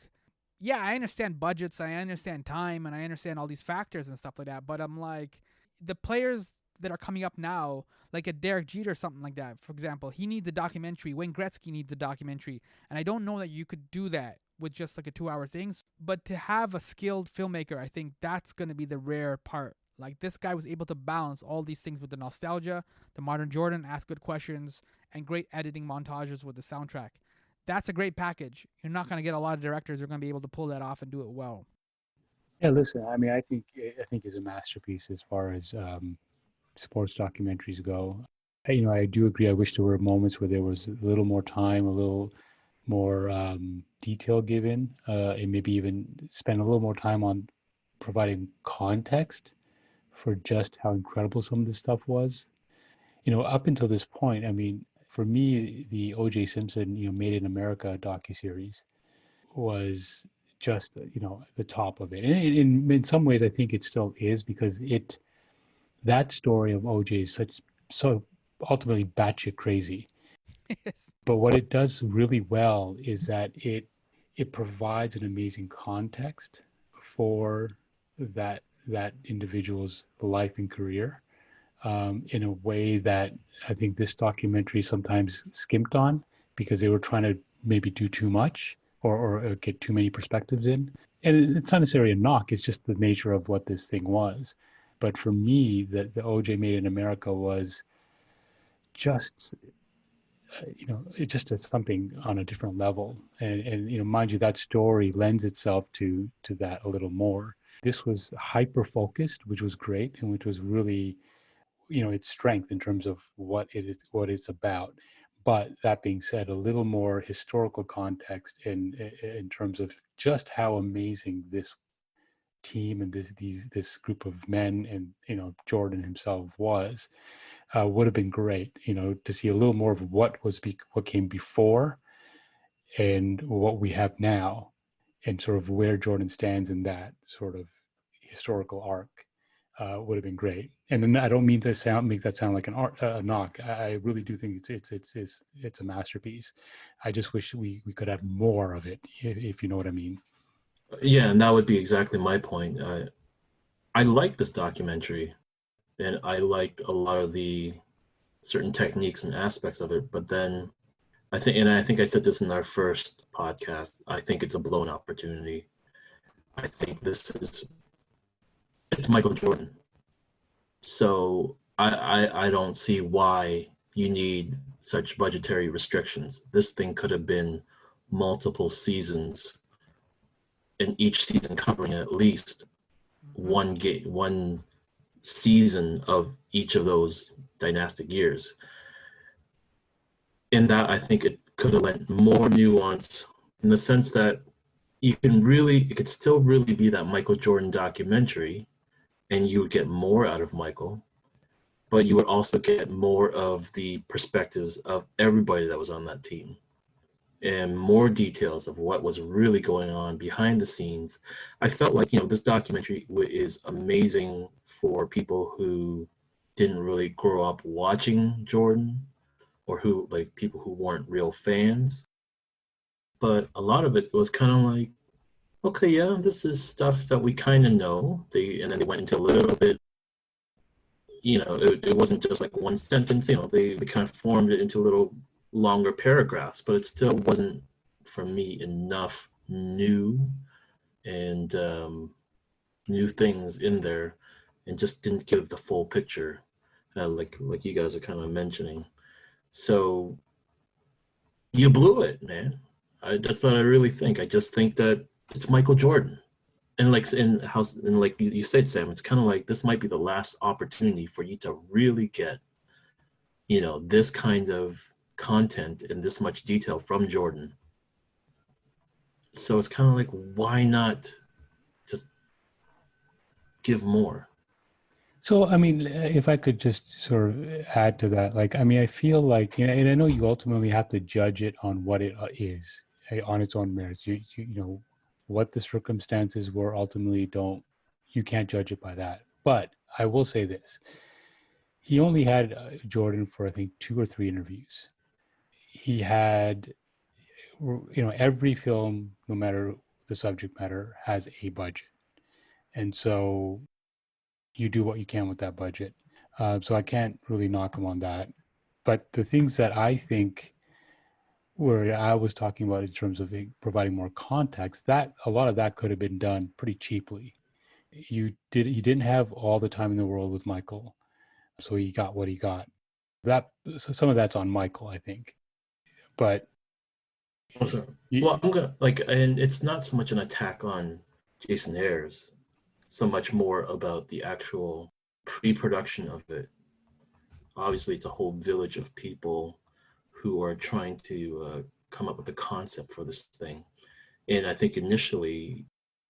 yeah, I understand budgets, I understand time, and I understand all these factors and stuff like that. But I'm like, the players that are coming up now, like a Derek Jeter or something like that, for example, he needs a documentary. Wayne Gretzky needs a documentary. And I don't know that you could do that with just like a 2-hour thing. But to have a skilled filmmaker, I think that's going to be the rare part. Like this guy was able to balance all these things with the nostalgia, the modern Jordan, ask good questions, and great editing montages with the soundtrack. That's a great package. You're not going to get a lot of directors who are going to be able to pull that off and do it well. Yeah, listen, I mean, I think it's a masterpiece as far as sports documentaries go. I do agree. I wish there were moments where there was a little more time, a little more detail given, and maybe even spend a little more time on providing context for just how incredible some of this stuff was. Up until this point, I mean, for me, the O.J. Simpson, Made in America docu-series was just, the top of it. And in some ways, I think it still is, because that story of O.J. is so ultimately batshit crazy. Yes. But what it does really well is that it provides an amazing context for that individual's life and career. In a way that I think this documentary sometimes skimped on, because they were trying to maybe do too much or get too many perspectives in. And it's not necessarily a knock, it's just the nature of what this thing was. But for me, the OJ Made in America was just, it just is something on a different level. And mind you, that story lends itself to that a little more. This was hyper focused, which was great, and which was really, its strength in terms of what it's about. But that being said, a little more historical context in terms of just how amazing this team and this group of men and Jordan himself was, would have been great. To see a little more of what came before and what we have now, and sort of where Jordan stands in that sort of historical arc. Would have been great. And then I don't mean to make that sound like a knock. I really do think it's a masterpiece. I just wish we could have more of it, if you know what I mean. Yeah, and that would be exactly my point. I like this documentary, and I liked a lot of the certain techniques and aspects of it. But then I think I said this in our first podcast, I think it's a blown opportunity. I think it's Michael Jordan. So I don't see why you need such budgetary restrictions. This thing could have been multiple seasons, and each season covering at least one season of each of those dynastic years. In that, I think it could have lent more nuance, in the sense that it could still really be that Michael Jordan documentary, and you would get more out of Michael, but you would also get more of the perspectives of everybody that was on that team. and more details of what was really going on behind the scenes. I felt like, this documentary is amazing for people who didn't really grow up watching Jordan, or who, like, people who weren't real fans. But a lot of it was kind of like, okay, yeah, this is stuff that we kind of know. And then they went into a little bit, it wasn't just like one sentence. They kind of formed it into little longer paragraphs, but it still wasn't, for me, enough and new things in there, and just didn't give the full picture, like you guys are kind of mentioning. So you blew it, man. That's what I really think. I just think that it's Michael Jordan. And like you said, Sam, it's kind of like this might be the last opportunity for you to really get, this kind of content in this much detail from Jordan. So it's kind of like, why not just give more? So, I mean, if I could just sort of add to that, like, I mean, I feel like, and I know you ultimately have to judge it on what it is, on its own merits. You know, what the circumstances were ultimately you can't judge it by that. But I will say this. He only had Jordan for, I think, 2 or 3 interviews. He had, every film, no matter the subject matter, has a budget. And so you do what you can with that budget. So I can't really knock him on that. But the things that I think where I was talking about in terms of providing more context, that a lot of that could have been done pretty cheaply. He didn't have all the time in the world with Michael, so he got what he got. So some of that's on Michael, I think. But well, I'm gonna and it's not so much an attack on Jason Ayers, so much more about the actual pre-production of it. Obviously, it's a whole village of people who are trying to come up with a concept for this thing. And I think initially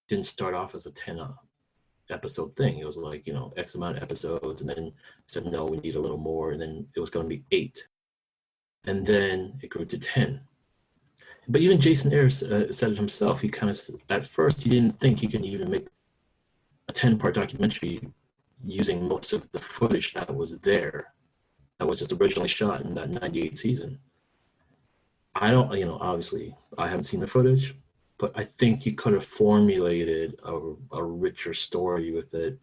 didn't start off as a 10 episode thing. It was like, X amount of episodes, and then said, no, we need a little more. And then it was going to be 8. And then it grew to 10. But even Jason Ayers said it himself. He kind of, at first, he didn't think he could even make a 10-part documentary using most of the footage that was there, that was just originally shot in that 98 season. I don't, obviously, I haven't seen the footage, but I think you could have formulated a richer story with it.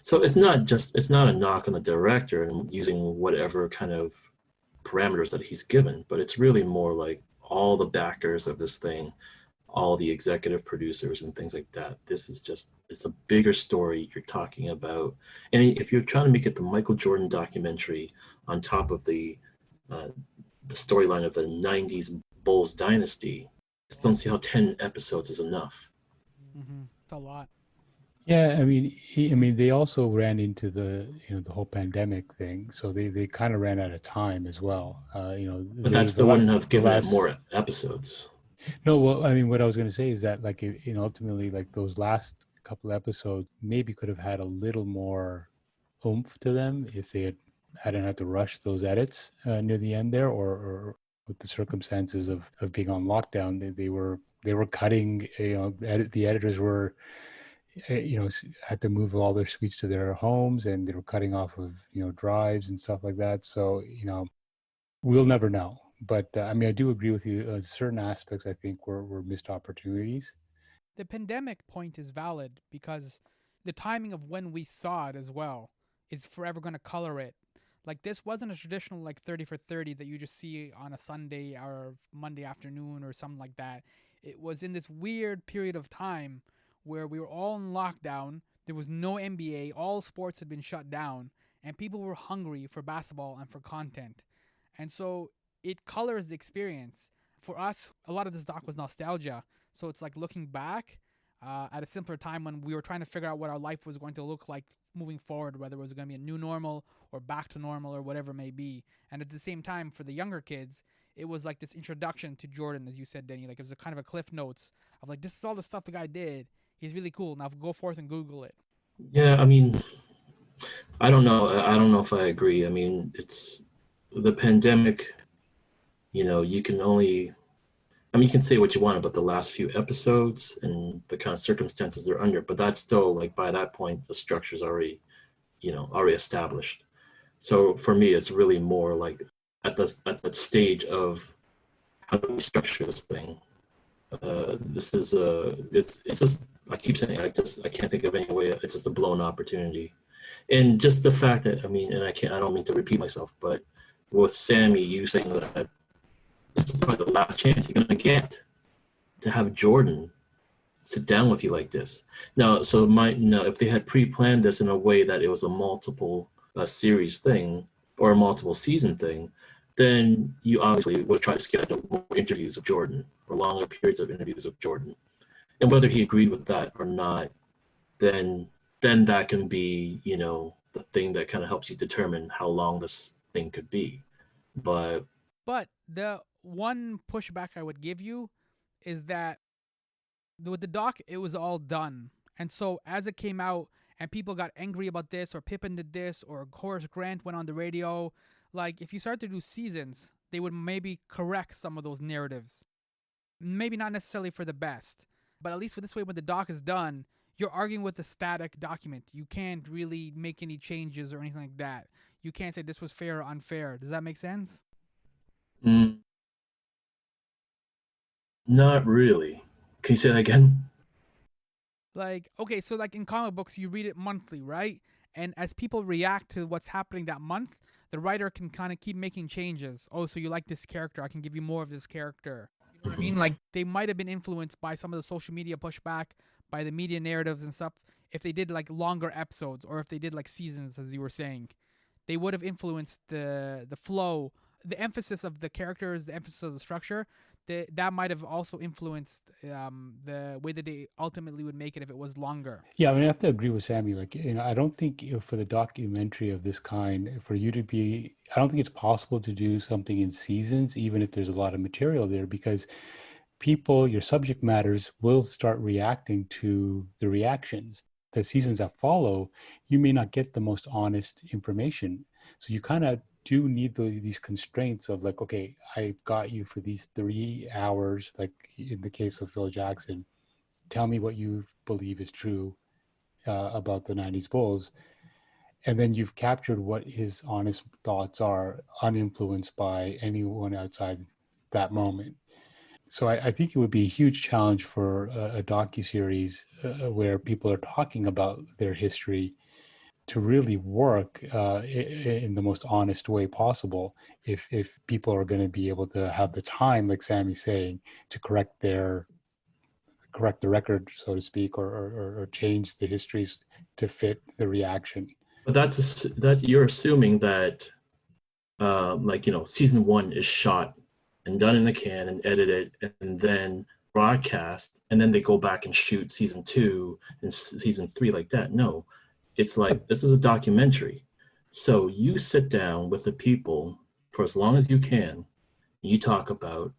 So it's not a knock on the director and using whatever kind of parameters that he's given, but it's really more like all the backers of this thing, all the executive producers and things like that. It's a bigger story you're talking about. And if you're trying to make it the Michael Jordan documentary on top of the storyline of the 90s Bulls dynasty, I just don't see how 10 episodes is enough. Mm-hmm. It's a lot. Yeah, I mean, they also ran into the whole pandemic thing, so they kind of ran out of time as well. But that still wouldn't have given it more episodes. No, well, I mean, what I was going to say is that, like, ultimately, like, those last couple episodes maybe could have had a little more oomph to them if they hadn't had to rush those edits near the end there, or with the circumstances of being on lockdown, they were cutting. The editors were, had to move all their suites to their homes, and they were cutting off of drives and stuff like that. So we'll never know. But I mean, I do agree with you. Certain aspects, I think, were missed opportunities. The pandemic point is valid because the timing of when we saw it as well is forever going to color it. Like, this wasn't a traditional, like, 30 for 30 that you just see on a Sunday or Monday afternoon or something like that. It was in this weird period of time where we were all in lockdown. There was no NBA. All sports had been shut down. And people were hungry for basketball and for content. And so it colors the experience. For us, a lot of this doc was nostalgia. So it's like looking back at a simpler time when we were trying to figure out what our life was going to look like moving forward, whether it was going to be a new normal or back to normal or whatever it may be. And at the same time, for the younger kids, it was like this introduction to Jordan, as you said, Denny. Like, it was a kind of a cliff notes of like, this is all the stuff the guy did. He's really cool. Now go forth and Google it. Yeah, I mean, I don't know. I don't know if I agree. I mean, it's the pandemic. You can only I mean, you can say what you want about the last few episodes and the kind of circumstances they're under, but that's still like by that point the structure's already, already established. So for me, it's really more like at that stage of how do we structure this thing. This is it's just I keep saying I can't think of any way. It's just a blown opportunity, and just the fact that I don't mean to repeat myself, but with Sammy, you saying that this is probably the last chance you're gonna get to have Jordan sit down with you like this. Now, if they had pre-planned this in a way that it was a multiple series thing or a multiple season thing, then you obviously would try to schedule more interviews with Jordan or longer periods of interviews with Jordan. And whether he agreed with that or not, then that can be, the thing that kind of helps you determine how long this thing could be. But the one pushback I would give you is that with the doc, it was all done. And so as it came out and people got angry about this, or Pippen did this, or Horace Grant went on the radio, like if you start to do seasons, they would maybe correct some of those narratives. Maybe not necessarily for the best, but at least for this way, when the doc is done, you're arguing with a static document. You can't really make any changes or anything like that. You can't say this was fair or unfair. Does that make sense? Not really. Can you say that again? Like, okay, so like in comic books, you read it monthly, right? And as people react to what's happening that month, the writer can kind of keep making changes. Oh, so you like this character. I can give you more of this character. You know what I mean? Like, they might have been influenced by some of the social media pushback, by the media narratives and stuff. If they did like longer episodes, or if they did like seasons, as you were saying, they would have influenced the flow, the emphasis of the characters, the emphasis of the structure. That might have also influenced the way that they ultimately would make it if it was longer. Yeah, I mean, I have to agree with Sammy. Like, I don't think for the documentary of this kind, for you to be, I don't think it's possible to do something in seasons, even if there's a lot of material there, because people, your subject matters will start reacting to the reactions. The seasons that follow, you may not get the most honest information. So you kind of do need these constraints of like, okay, I've got you for these 3 hours, like in the case of Phil Jackson, tell me what you believe is true about the 90s Bulls. And then you've captured what his honest thoughts are, uninfluenced by anyone outside that moment. So I think it would be a huge challenge for a docu-series where people are talking about their history to really work in the most honest way possible if people are going to be able to have the time, like Sammy's saying, to correct the record, so to speak, or change the histories to fit the reaction. But that's you're assuming that season 1 is shot and done in the can and edited and then broadcast, and then they go back and shoot season 2 and season 3 like that. No, it's like this is a documentary. So you sit down with the people for as long as you can. You talk about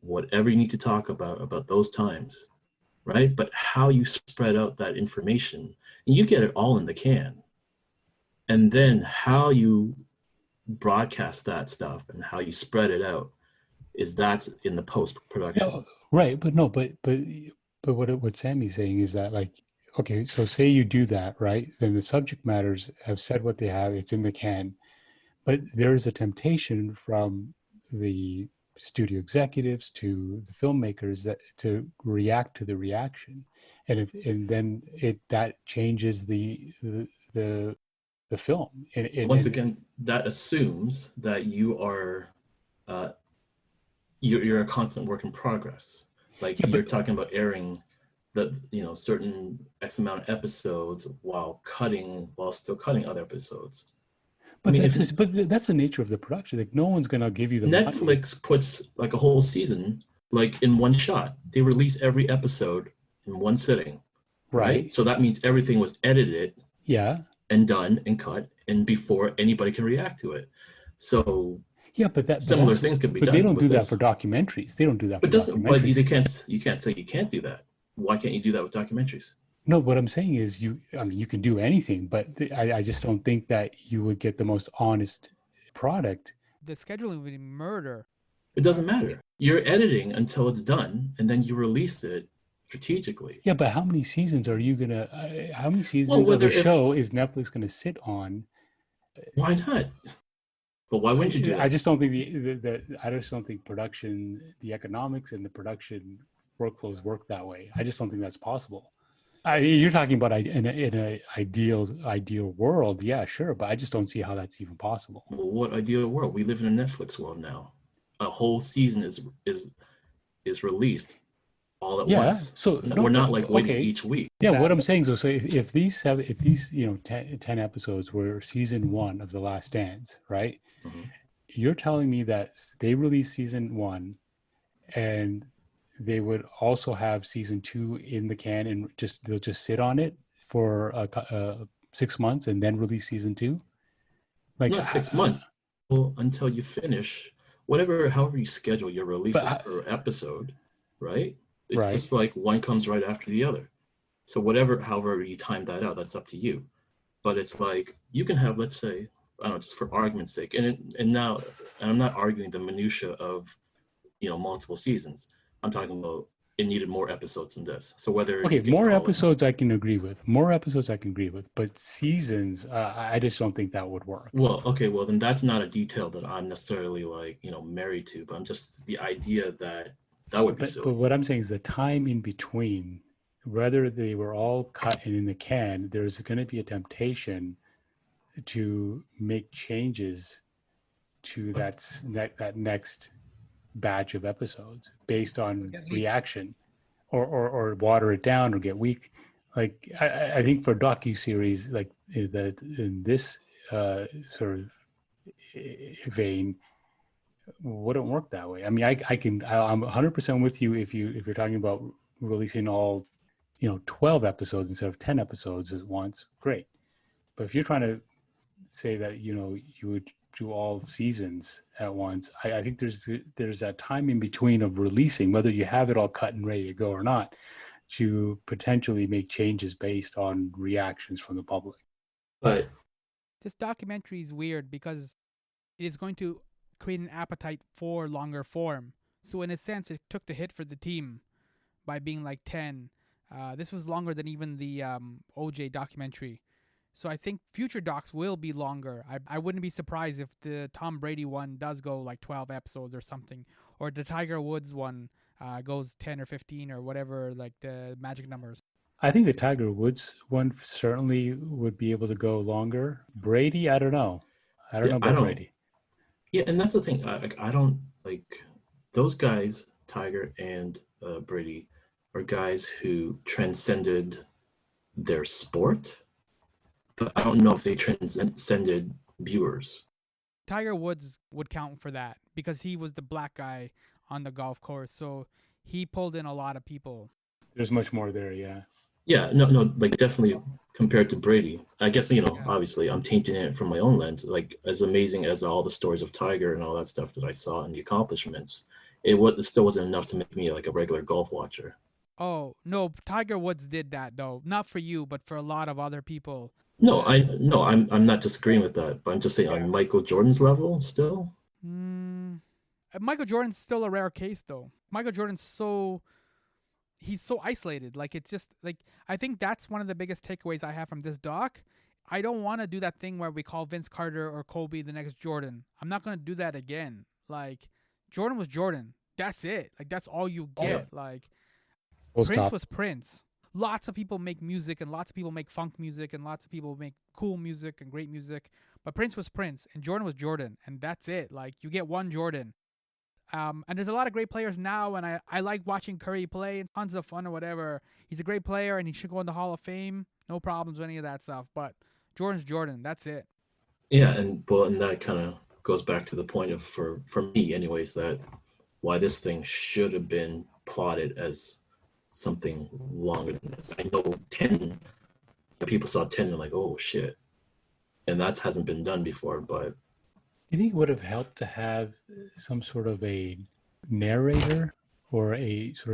whatever you need to talk about those times, right? But how you spread out that information, and you get it all in the can. And then how you broadcast that stuff and how you spread it out that's in the post-production. No, right, but what Sammy's saying is that, like, okay, so say you do that, right? Then the subject matters have said what they have, it's in the can. But there is a temptation from the studio executives to the filmmakers that to react to the reaction. And then that changes the film. Once again, that assumes that you are you're a constant work in progress. Like you're talking about airing certain X amount of episodes while still cutting other episodes. But that's the nature of the production. Like no one's gonna give you the Netflix puts like a whole season like in one shot. They release every episode in one sitting. Right? So that means everything was edited. Yeah. And done and cut and before anybody can react to it. So yeah, but similar things can be done. But they don't do that for documentaries. They don't do that for documentaries. But you can't say you can't do that. Why can't you do that with documentaries? No, what I'm saying is you can do anything, but I just don't think that you would get the most honest product. The scheduling would be murder. It doesn't matter. You're editing until it's done, and then you release it strategically. Yeah, but how many seasons are you gonna? How many seasons of Whether a if show is Netflix gonna sit on? why not? But why wouldn't you do I that? just don't think I just don't think production, the economics and the production workflows work that way. I just don't think that's possible. You're talking about in a ideal world, yeah, sure, but I just don't see how that's even possible. Well, what ideal world? We live in a Netflix world now. A whole season is released all at Yeah, once. so no, We're but not like waiting okay, each week. yeah. What I'm saying is, so if these 10 episodes were season one of The Last Dance, right? Mhm. You're telling me that they released season one and they would also have season two in the can and they'll just sit on it for 6 months and then release season two. Like, Not 6 months. Well, until you finish however you schedule your releases but per episode, right? It's right. just like one comes right after the other. So however you time that out, that's up to you. But it's like you can have, let's say, I don't know, just for argument's sake, and I'm not arguing the minutia of multiple seasons. I'm talking about it needed more episodes than this. So whether Okay, you can more call it, episodes I can agree with. More episodes I can agree with, but seasons, I just don't think that would work. well, okay, well then that's not a detail that I'm necessarily like married to, but I'm just the idea that would be But silly. what I'm saying is the time in between, whether they were all cut and in the can, there's going to be a temptation to make changes to that next batch of episodes based on reaction, or water it down or get weak. Like I think for docu-series like that in this sort of vein wouldn't work that way. I mean, I'm 100% with you if you're talking about releasing all 12 episodes instead of 10 episodes at once. Great, but if you're trying to say that you would do all seasons at once, I think there's that time in between of releasing, whether you have it all cut and ready to go or not, to potentially make changes based on reactions from the public. But This documentary is weird because it is going to create an appetite for longer form. So in a sense, it took the hit for the team by being like 10. This was longer than even the OJ documentary. So I think future docs will be longer. I wouldn't be surprised if the Tom Brady one does go like 12 episodes or something, or the Tiger Woods one goes 10 or 15 or whatever, like the magic numbers. I think the Tiger Woods one certainly would be able to go longer. Brady, I don't know. I don't yeah, know I about don't. Brady. Yeah, and that's the thing. I don't like those guys, Tiger and Brady, are guys who transcended their sport, but I don't know if they transcended viewers. Tiger Woods would count for that because he was the black guy on the golf course. So he pulled in a lot of people. There's much more there, yeah. Yeah, no, like definitely compared to Brady. I guess, obviously I'm tainting it from my own lens. Like as amazing as all the stories of Tiger and all that stuff that I saw and the accomplishments, it still wasn't enough to make me like a regular golf watcher. Oh, no, Tiger Woods did that though. Not for you, but for a lot of other people. No, I'm not disagreeing with that, but I'm just saying on Michael Jordan's level still. Mm, Michael Jordan's still a rare case though. Michael Jordan's he's so isolated. Like it's just like I think that's one of the biggest takeaways I have from this doc. I don't want to do that thing where we call Vince Carter or Kobe the next Jordan. I'm not going to do that again. Like Jordan was Jordan. That's it. Like that's all you get. Yeah. Like We'll Prince stop. was Prince. Lots of people make music and lots of people make funk music and lots of people make cool music and great music. But Prince was Prince and Jordan was Jordan. And that's it. Like you get one Jordan. And there's a lot of great players now, and I like watching Curry play. It's tons of fun or whatever. He's a great player, and he should go in the Hall of Fame. No problems with any of that stuff. But Jordan's Jordan. That's it. Yeah, and that kind of goes back to the point of for me anyways, that why this thing should have been plotted as something longer than this. I know 10 people saw 10 and like, oh shit. And that hasn't been done before, but Do you think it would have helped to have some sort of a narrator or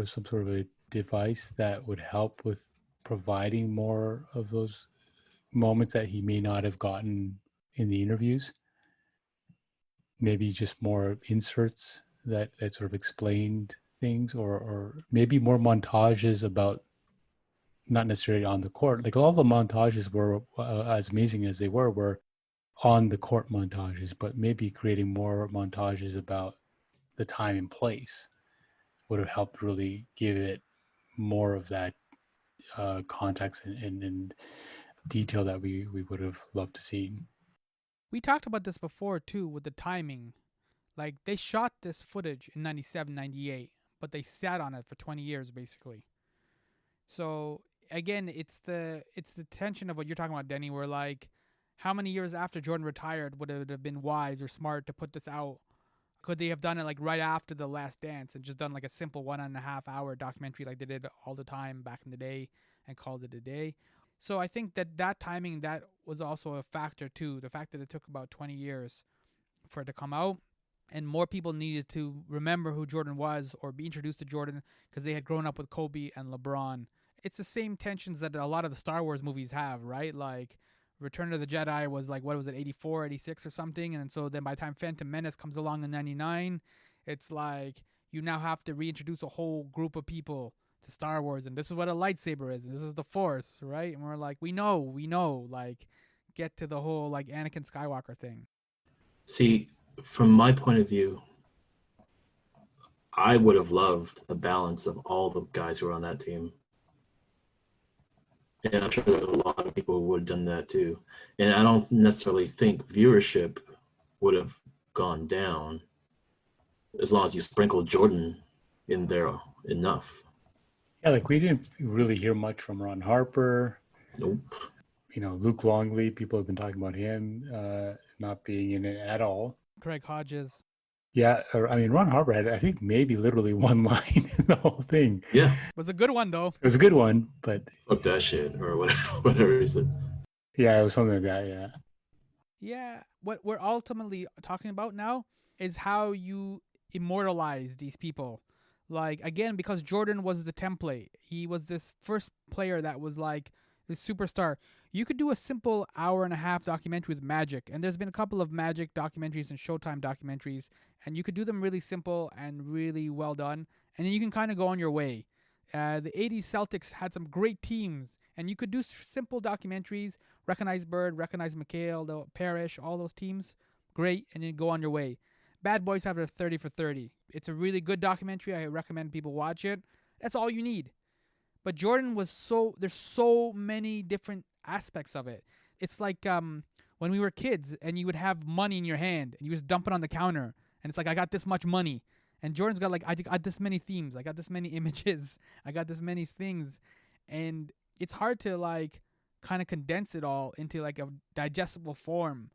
some sort of a device that would help with providing more of those moments that he may not have gotten in the interviews? Maybe just more inserts that sort of explained things, or maybe more montages about, not necessarily on the court. Like, all the montages were as amazing as they were on the court montages, but maybe creating more montages about the time and place would have helped really give it more of that context and detail that we would have loved to see. We talked about this before too with the timing. Like they shot this footage in 97, 98, but they sat on it for 20 years basically. So again, it's the tension of what you're talking about, Denny, where like how many years after Jordan retired would it have been wise or smart to put this out? Could they have done it like right after The Last Dance and just done like a simple 1.5 hour documentary like they did all the time back in the day and called it a day? So I think that timing, that was also a factor too. The fact that it took about 20 years for it to come out, and more people needed to remember who Jordan was or be introduced to Jordan because they had grown up with Kobe and LeBron. It's the same tensions that a lot of the Star Wars movies have, right? Like Return of the Jedi was like, what was it, 84, 86 or something? And so then by the time Phantom Menace comes along in 99, it's like you now have to reintroduce a whole group of people to Star Wars, and this is what a lightsaber is, and this is the Force, right? And we're like, we know, like, get to the whole like Anakin Skywalker thing. See, from my point of view, I would have loved a balance of all the guys who were on that team. And I'm sure there's a lot of people who would have done that too. And I don't necessarily think viewership would have gone down as long as you sprinkle Jordan in there enough. Yeah, like we didn't really hear much from Ron Harper. Nope. You know, Luke Longley, people have been talking about him not being in it at all. Craig Hodges. Yeah, I mean, Ron Harper had, I think, maybe literally one line in the whole thing. Yeah. It was a good one, though. It was a good one, but... Fuck that shit, or whatever he said. Yeah, it was something like that, yeah. Yeah, what we're ultimately talking about now is how you immortalize these people. Like, again, because Jordan was the template. He was this first player that was like this superstar. You could do a simple 1.5-hour documentary with Magic, and there's been a couple of Magic documentaries and Showtime documentaries, and you could do them really simple and really well done, and then you can kind of go on your way. The 80s Celtics had some great teams, and you could do simple documentaries, recognize Bird, recognize McHale, the Parrish, all those teams, great, and then go on your way. Bad Boys have a 30 for 30. It's a really good documentary. I recommend people watch it. That's all you need. But Jordan was there's so many different aspects of it. It's like when we were kids and you would have money in your hand and you just dump it on the counter and it's like, I got this much money. And Jordan's got like, I got this many themes. I got this many images. I got this many things. And it's hard to like kind of condense it all into like a digestible form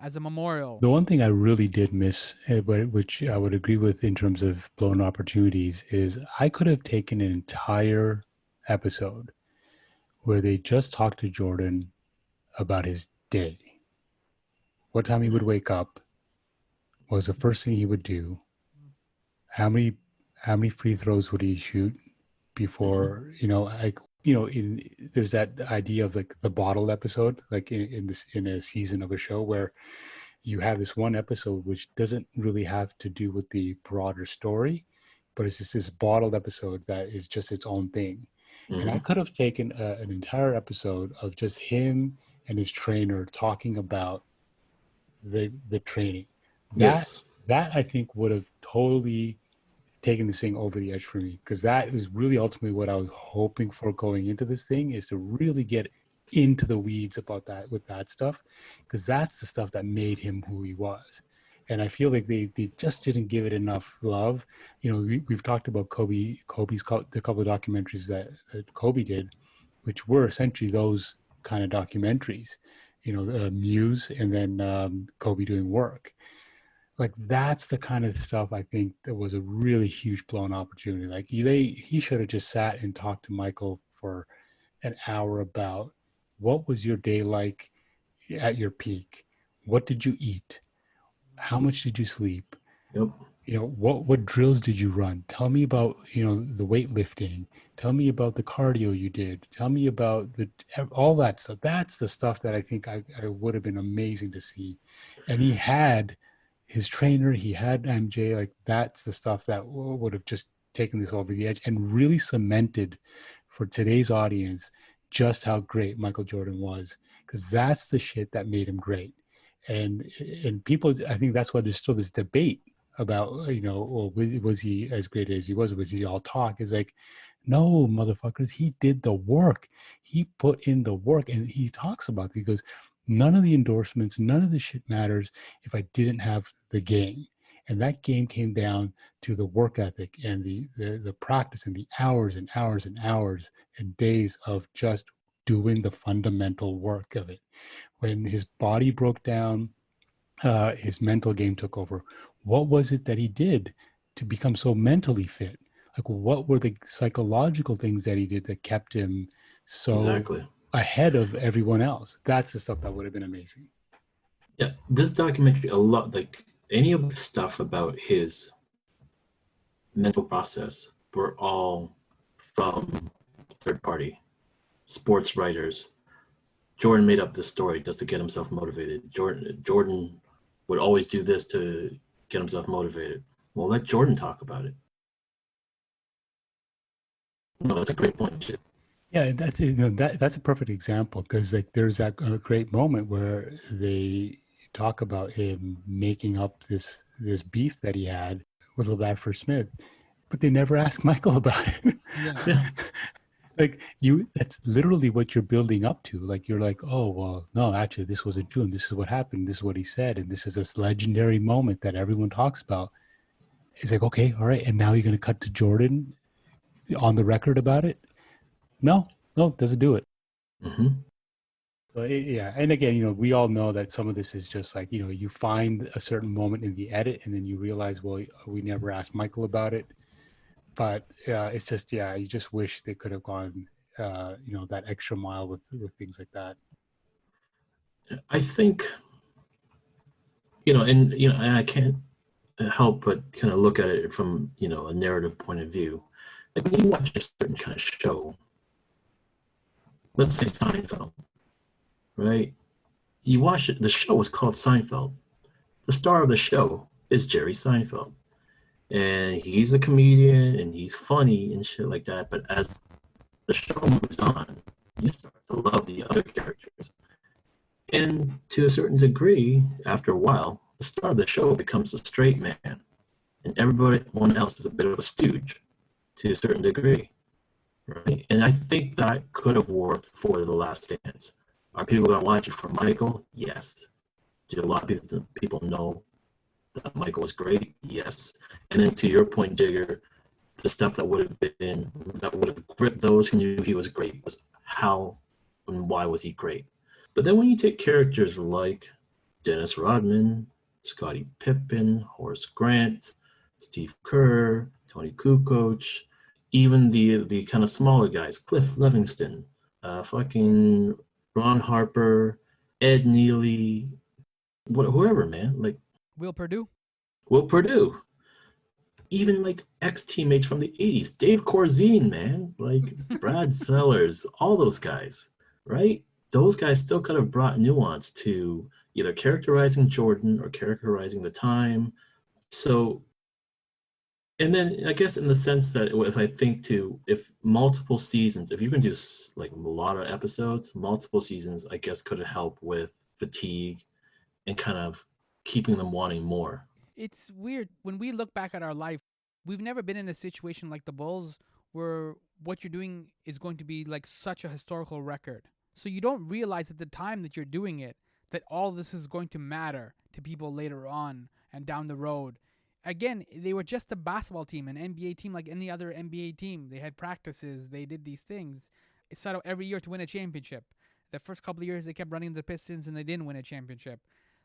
as a memorial. The one thing I really did miss, which I would agree with in terms of blown opportunities, is I could have taken an entire episode where they just talked to Jordan about his day. What time he would wake up, what was the first thing he would do, how many free throws would he shoot before, there's that idea of like the bottled episode, like in a season of a show where you have this one episode which doesn't really have to do with the broader story, but it's just this bottled episode that is just its own thing. Mm-hmm. And I could have taken an entire episode of just him and his trainer talking about the training. That I think would have totally taken this thing over the edge for me, because that is really ultimately what I was hoping for going into this thing, is to really get into the weeds about that with that stuff, because that's the stuff that made him who he was. And I feel like they just didn't give it enough love. You know, we've talked about Kobe's the couple of documentaries that Kobe did, which were essentially those kind of documentaries, Muse and then Kobe doing work. Like, that's the kind of stuff I think that was a really huge blown opportunity. Like, he should have just sat and talked to Michael for an hour about what was your day like at your peak? What did you eat? How much did you sleep? Yep. What drills did you run? Tell me about, the weightlifting. Tell me about the cardio you did. Tell me about all that stuff. That's the stuff that I think I would have been amazing to see. And he had his trainer, he had MJ. Like that's the stuff that would have just taken this over the edge and really cemented for today's audience just how great Michael Jordan was, because that's the shit that made him great. And people, I think that's why there's still this debate about, well, was he as great as he was? Was he all talk? Is like, no, motherfuckers, he did the work. He put in the work, and he talks about it. He goes, none of the endorsements, none of the shit matters if I didn't have the game. And that game came down to the work ethic and the practice and the hours and hours and hours and days of just doing the fundamental work of it. When his body broke down, his mental game took over. What was it that he did to become so mentally fit? Like, what were the psychological things that he did that kept him so Exactly. ahead of everyone else? That's the stuff that would have been amazing. Yeah, this documentary, a lot, like any of the stuff about his mental process were all from third party sports writers. Jordan made up this story just to get himself motivated. Jordan would always do this to get himself motivated. Well, let Jordan talk about it. No, that's a great point, Chip. Yeah, that's a perfect example, because like there's that great moment where they talk about him making up this beef that he had with LeVar Smith, but they never ask Michael about it. Yeah. Like that's literally what you're building up to. Like you're like, oh well, no, actually, this wasn't true, and this is what happened. This is what he said, and this is this legendary moment that everyone talks about. It's like, okay, all right, and now you're gonna cut to Jordan on the record about it. No, doesn't do it. Mm-hmm. So yeah, and again, we all know that some of this is just like, you find a certain moment in the edit, and then you realize, well, we never asked Michael about it. But it's just, yeah, you just wish they could have gone, that extra mile with things like that. I think, and I can't help but kind of look at it from, a narrative point of view. Like when you watch a certain kind of show, let's say Seinfeld, right? You watch it, the show is called Seinfeld. The star of the show is Jerry Seinfeld. And he's a comedian and he's funny and shit like that. But as the show moves on, you start to love the other characters. And to a certain degree, after a while, the star of the show becomes a straight man. And everyone else is a bit of a stooge to a certain degree. Right? And I think that could have worked for The Last Dance. Are people going to watch it for Michael? Yes. Do a lot of people know that Michael was great? Yes. And then to your point, Jigar, the stuff that would have gripped those who knew he was great was how and why was he great. But then when you take characters like Dennis Rodman, Scottie Pippen, Horace Grant, Steve Kerr, Tony Kukoc, even the kind of smaller guys, Cliff Livingston, fucking Ron Harper, Ed Neely, whoever, man, like Will Purdue. Even like ex-teammates from the 80s, Dave Corzine, man, like Brad Sellers, all those guys, right? Those guys still could have brought nuance to either characterizing Jordan or characterizing the time. So, and then I guess in the sense that if I think too, if multiple seasons, if you can do like a lot of episodes, multiple seasons, I guess could help with fatigue and kind of keeping them wanting more. It's weird. When we look back at our life, we've never been in a situation like the Bulls where what you're doing is going to be like such a historical record. So you don't realize at the time that you're doing it that all this is going to matter to people later on and down the road. Again, they were just a basketball team, an NBA team like any other NBA team. They had practices, they did these things. It set out every year to win a championship. The first couple of years they kept running the Pistons and they didn't win a championship.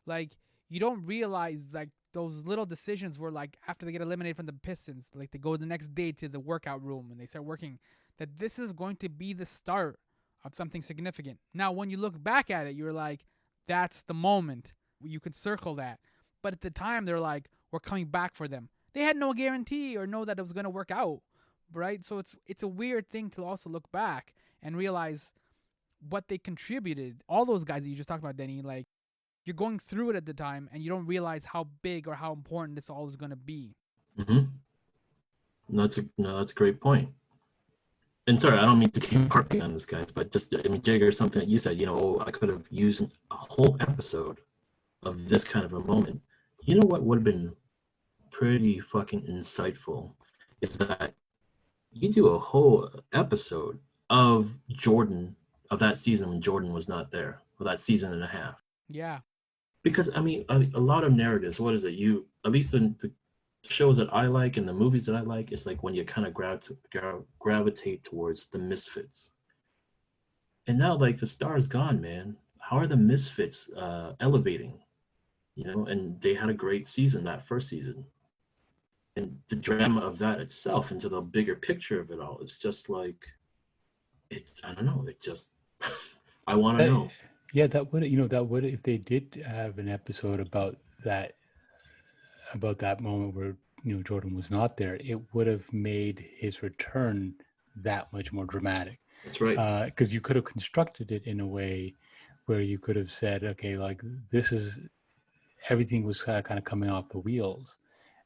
Like, you don't realize like those little decisions were like after they get eliminated from the Pistons, like they go the next day to the workout room and they start working, that this is going to be the start of something significant. Now, when you look back at it, you're like, that's the moment. You can circle that. But at the time, they're like, we're coming back for them. They had no guarantee or know that it was going to work out, right? So it's a weird thing to also look back and realize what they contributed. All those guys that you just talked about, Denny, like you're going through it at the time and you don't realize how big or how important this all is going to be. Mm-hmm. That's a great point. And sorry, I don't mean to keep harping on this, guys, but just, I mean, Jigar, something that you said, I could have used a whole episode of this kind of a moment. You know what would have been pretty fucking insightful is that you do a whole episode of Jordan, of that season when Jordan was not there, or that season and a half. Yeah. Because, I mean, a lot of narratives, what is it? At least in the shows that I like and the movies that I like, it's like when you kind of gravitate towards the misfits. And now, like, the star's gone, man. How are the misfits elevating? And they had a great season, that first season. And the drama of that itself into the bigger picture of it all, it's just like, I don't know, I want to know. Yeah, that would, if they did have an episode about that moment where, Jordan was not there, it would have made his return that much more dramatic. That's right. Because you could have constructed it in a way where you could have said, okay, like everything was kind of coming off the wheels.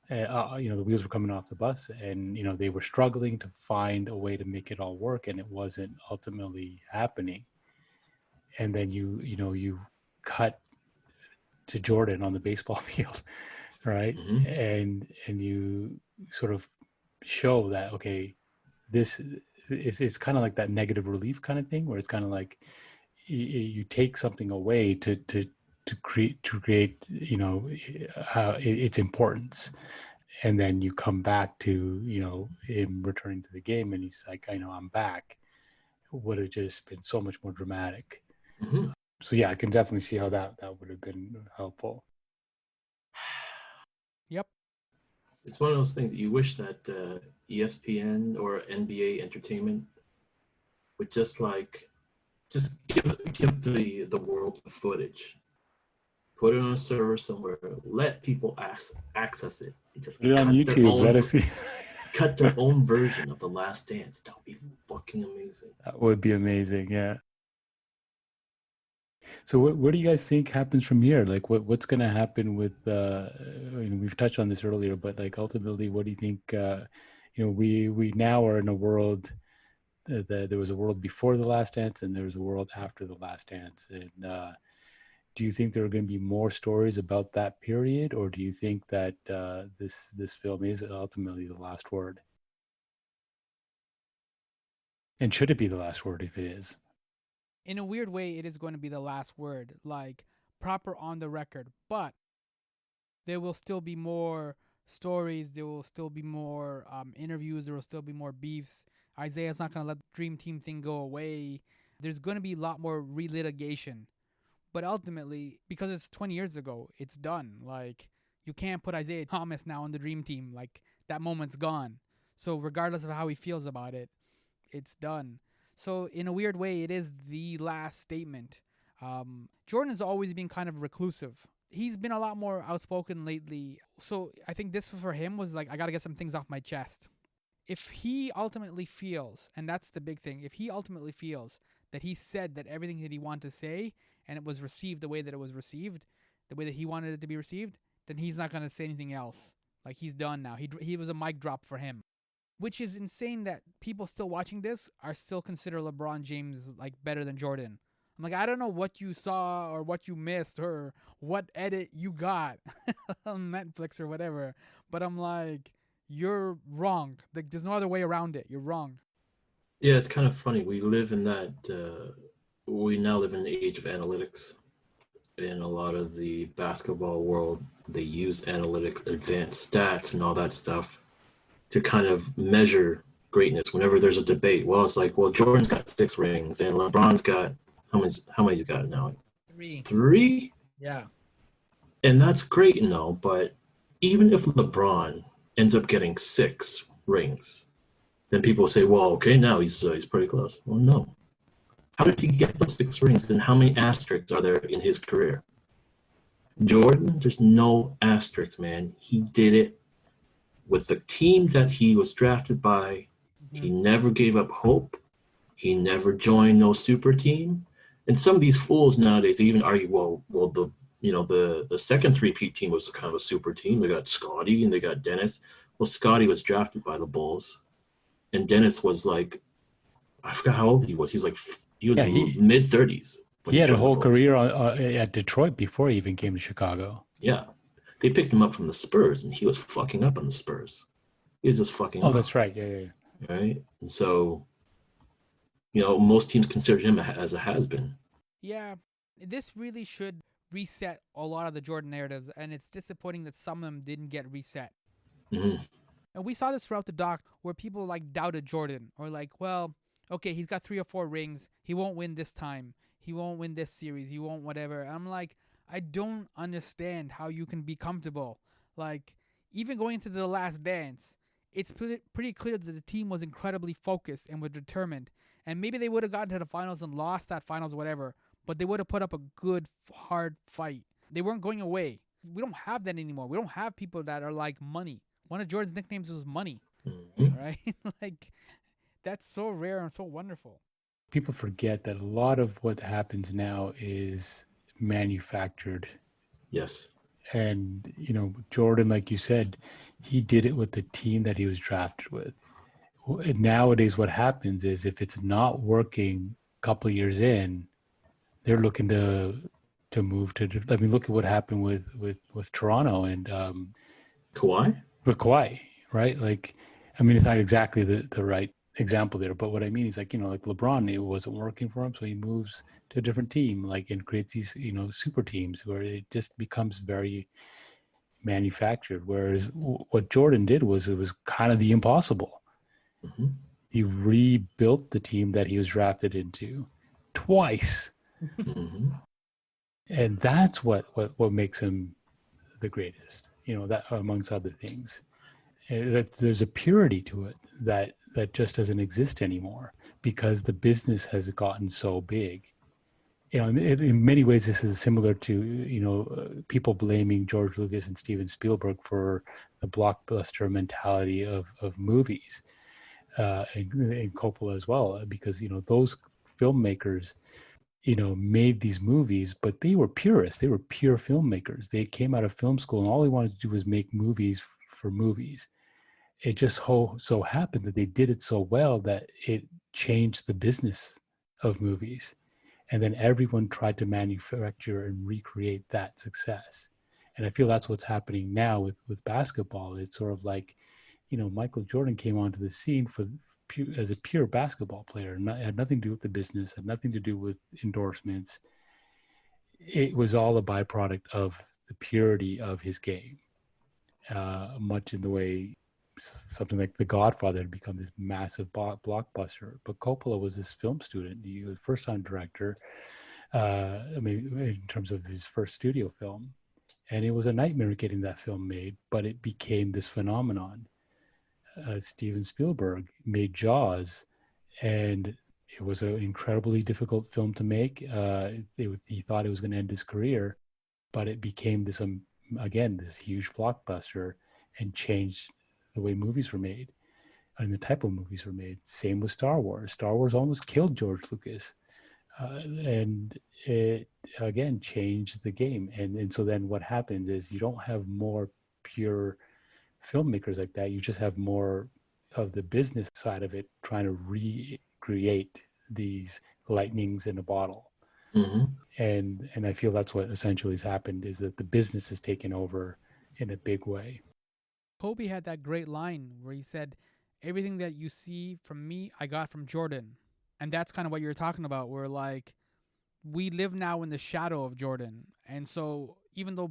The wheels were coming off the bus, and they were struggling to find a way to make it all work, and it wasn't ultimately happening. And then you cut to Jordan on the baseball field, right? Mm-hmm. And you sort of show that, okay, this is kind of like that negative relief kind of thing, where it's kind of like you take something away to create its importance, and then you come back to him returning to the game, and he's like, I know I'm back. It would have just been so much more dramatic. Mm-hmm. So yeah, I can definitely see how that would have been helpful. Yep. It's one of those things that you wish that ESPN or NBA Entertainment would just give the world the footage, put it on a server somewhere, let people access it. Just put it on YouTube. Let us see. Cut their own version of The Last Dance. That would be fucking amazing. That would be amazing. Yeah. So what do you guys think happens from here? Like what's going to happen with, we've touched on this earlier, but like ultimately, what do you think, we now are in a world that there was a world before The Last Dance and there's a world after The Last Dance. And do you think there are going to be more stories about that period, or do you think that this film is ultimately the last word? And should it be the last word if it is? In a weird way, it is going to be the last word, like proper on the record. But there will still be more stories. There will still be more interviews. There will still be more beefs. Isaiah's not going to let the Dream Team thing go away. There's going to be a lot more relitigation. But ultimately, because it's 20 years ago, it's done. Like, you can't put Isaiah Thomas now on the Dream Team. Like, that moment's gone. So regardless of how he feels about it, it's done. So in a weird way, it is the last statement. Jordan's always been kind of reclusive. He's been a lot more outspoken lately. So I think this for him was like, I got to get some things off my chest. If he ultimately feels, and that's the big thing, if he ultimately feels that he said that everything that he wanted to say and it was received the way that it was received, the way that he wanted it to be received, then he's not going to say anything else. Like, he's done now. He was a mic drop for him. Which is insane that people still watching this are still consider LeBron James like better than Jordan. I'm like, I don't know what you saw or what you missed or what edit you got on Netflix or whatever. But I'm like, you're wrong. Like, there's no other way around it. You're wrong. Yeah, it's kind of funny. We now live in the age of analytics. In a lot of the basketball world, they use analytics, advanced stats, and all that stuff to kind of measure greatness. Whenever there's a debate, well, it's like, well, Jordan's got 6 rings and LeBron's got how many's he got now? 3. 3? Yeah. And that's great and all, but even if LeBron ends up getting 6 rings, then people say, well, okay, now he's pretty close. Well, no. How did he get those 6 rings, and how many asterisks are there in his career? Jordan, there's no asterisks, man. He did it with the team that he was drafted by. Mm-hmm. He never gave up hope. He never joined no super team. And some of these fools nowadays even argue, well, the the second three-peat team was kind of a super team. They got Scotty and they got Dennis. Well, Scotty was drafted by the Bulls, and Dennis was like, I forgot how old he was. He was mid-30s. He had a whole career at Detroit before he even came to Chicago. Yeah. They picked him up from the Spurs, and he was fucking up on the Spurs. He was just fucking up. Oh, that's right. Yeah. Right? And so, most teams consider him as a has-been. Yeah. This really should reset a lot of the Jordan narratives, and it's disappointing that some of them didn't get reset. Mm-hmm. And we saw this throughout the doc where people doubted Jordan, or well, okay, he's got 3 or 4 rings. He won't win this time. He won't win this series. He won't whatever. I'm like, I don't understand how you can be comfortable. Even going into the last dance, it's pretty clear that the team was incredibly focused and were determined. And maybe they would have gotten to the finals and lost that finals or whatever, but they would have put up a good, hard fight. They weren't going away. We don't have that anymore. We don't have people that are like money. One of Jordan's nicknames was money, right? That's so rare and so wonderful. People forget that a lot of what happens now is manufactured. Yes. And, Jordan, like you said, he did it with the team that he was drafted with. Nowadays, what happens is if it's not working a couple of years in, they're looking to move to. Look at what happened with Toronto and Kawhi. With Kawhi, right? It's not exactly the right example there, but what I mean is like LeBron, it wasn't working for him, so he moves to a different team, and creates these super teams where it just becomes very manufactured. Whereas what Jordan did was it was kind of the impossible. Mm-hmm. He rebuilt the team that he was drafted into twice. Mm-hmm. And that's what makes him the greatest, that amongst other things. That there's a purity to it that just doesn't exist anymore because the business has gotten so big. In many ways, this is similar to, people blaming George Lucas and Steven Spielberg for the blockbuster mentality of movies, and Coppola as well, because, those filmmakers, made these movies, but they were purists. They were pure filmmakers. They came out of film school and all they wanted to do was make movies for movies. It just so happened that they did it so well that it changed the business of movies. And then everyone tried to manufacture and recreate that success. And I feel that's what's happening now with basketball. It's sort of like, Michael Jordan came onto the scene as a pure basketball player. Had nothing to do with the business, had nothing to do with endorsements. It was all a byproduct of the purity of his game, much in the way something like The Godfather had become this massive blockbuster. But Coppola was this film student. He was a first-time director, in terms of his first studio film. And it was a nightmare getting that film made, but it became this phenomenon. Steven Spielberg made Jaws, and it was an incredibly difficult film to make. He thought it was going to end his career, but it became this huge blockbuster and changed the way movies were made and the type of movies were made. Same with Star Wars. Star Wars almost killed George Lucas, and it again changed the game. And so then what happens is you don't have more pure filmmakers like that. You just have more of the business side of it trying to recreate these lightnings in a bottle. Mm-hmm. And I feel that's what essentially has happened, is that the business has taken over in a big way. Kobe had that great line where he said, everything that you see from me, I got from Jordan. And that's kind of what you're talking about, where we live now in the shadow of Jordan. And so even though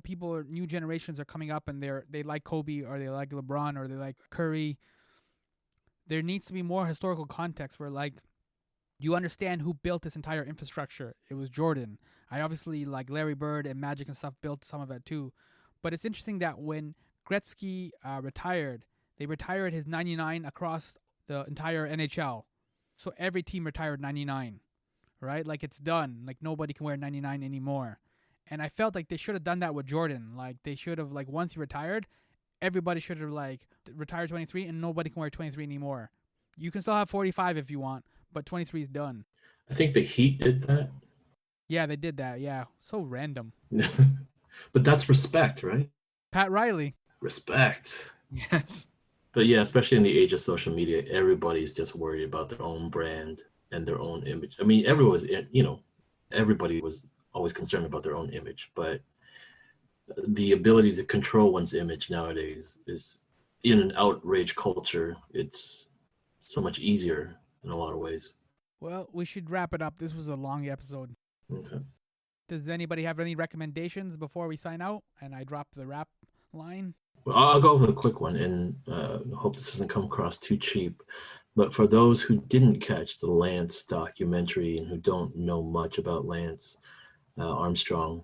new generations are coming up and they like Kobe or they like LeBron or they like Curry, there needs to be more historical context where you understand who built this entire infrastructure. It was Jordan. I obviously like Larry Bird and Magic and stuff built some of it too. But it's interesting that when Gretzky retired, they retired his 99 across the entire NHL. So every team retired 99, right? It's done. Nobody can wear 99 anymore. And I felt like they should have done that with Jordan. They should have, once he retired, everybody should have, retired 23 and nobody can wear 23 anymore. You can still have 45 if you want, but 23 is done. I think the Heat did that. Yeah, they did that. Yeah. So random. But that's respect, right? Pat Riley. Respect. Yes. But yeah, especially in the age of social media, everybody's just worried about their own brand and their own image. I mean, everybody was always concerned about their own image, but the ability to control one's image nowadays is, in an outrage culture, it's so much easier in a lot of ways. Well, we should wrap it up. This was a long episode. Okay. Does anybody have any recommendations before we sign out and I drop the wrap line? Well, I'll go with a quick one, and hope this doesn't come across too cheap. But for those who didn't catch the Lance documentary and who don't know much about Lance Armstrong,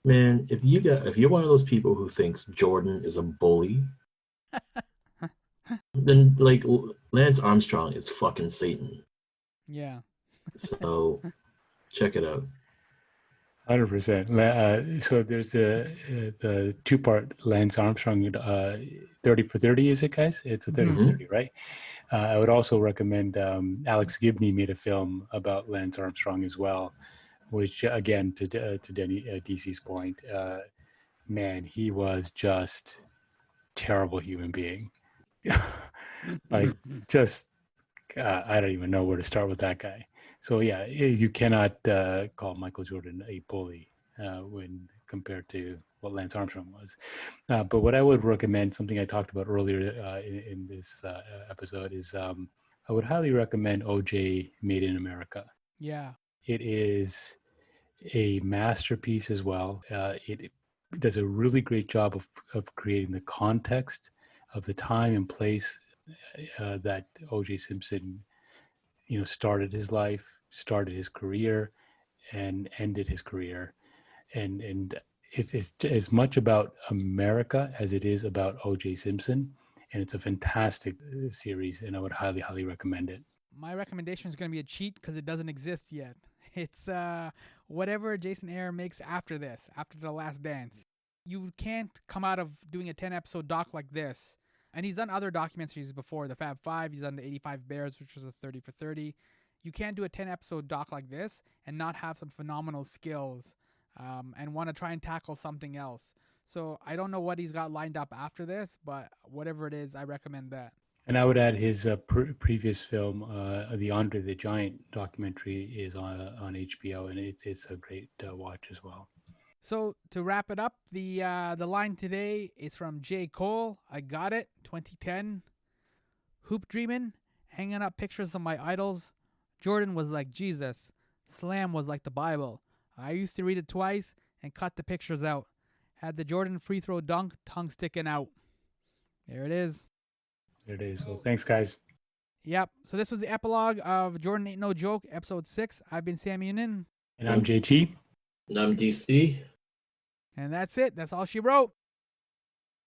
man, if you're one of those people who thinks Jordan is a bully, then like Lance Armstrong is fucking Satan. Yeah. So check it out. 100%. So there's the two-part Lance Armstrong 30 for 30, is it, guys? It's a 30 for 30, right? I would also recommend Alex Gibney made a film about Lance Armstrong as well, which, again, to Denny, DC's point, man, he was just terrible human being. Like, just, I don't even know where to start with that guy. So yeah, you cannot call Michael Jordan a bully when compared to what Lance Armstrong was. But what I would recommend, something I talked about earlier in this episode, is I would highly recommend OJ Made in America. Yeah. It is a masterpiece as well. It does a really great job of creating the context of the time and place that OJ Simpson, started his life, started his career, and ended his career. And it's as much about America as it is about O.J. Simpson. And it's a fantastic series, and I would highly, highly recommend it. My recommendation is going to be a cheat because it doesn't exist yet. It's whatever Jason Aaron makes after this, after The Last Dance. You can't come out of doing a 10-episode doc like this. And he's done other documentaries before, the Fab Five. He's done the 85 Bears, which was a 30 for 30. You can't do a 10-episode doc like this and not have some phenomenal skills and want to try and tackle something else. So I don't know what he's got lined up after this, but whatever it is, I recommend that. And I would add his previous film, the Andre the Giant documentary, is on HBO, and it's a great watch as well. So to wrap it up, the line today is from J. Cole. I got it, 2010. Hoop dreaming, hanging up pictures of my idols. Jordan was like Jesus. Slam was like the Bible. I used to read it twice and cut the pictures out. Had the Jordan free throw dunk, tongue sticking out. There it is. There it is. Well, thanks, guys. Yep. So this was the epilogue of Jordan Ain't No Joke, episode 6. I've been Sammy Younan. And I'm JT. And I'm DC. And that's it. That's all she wrote.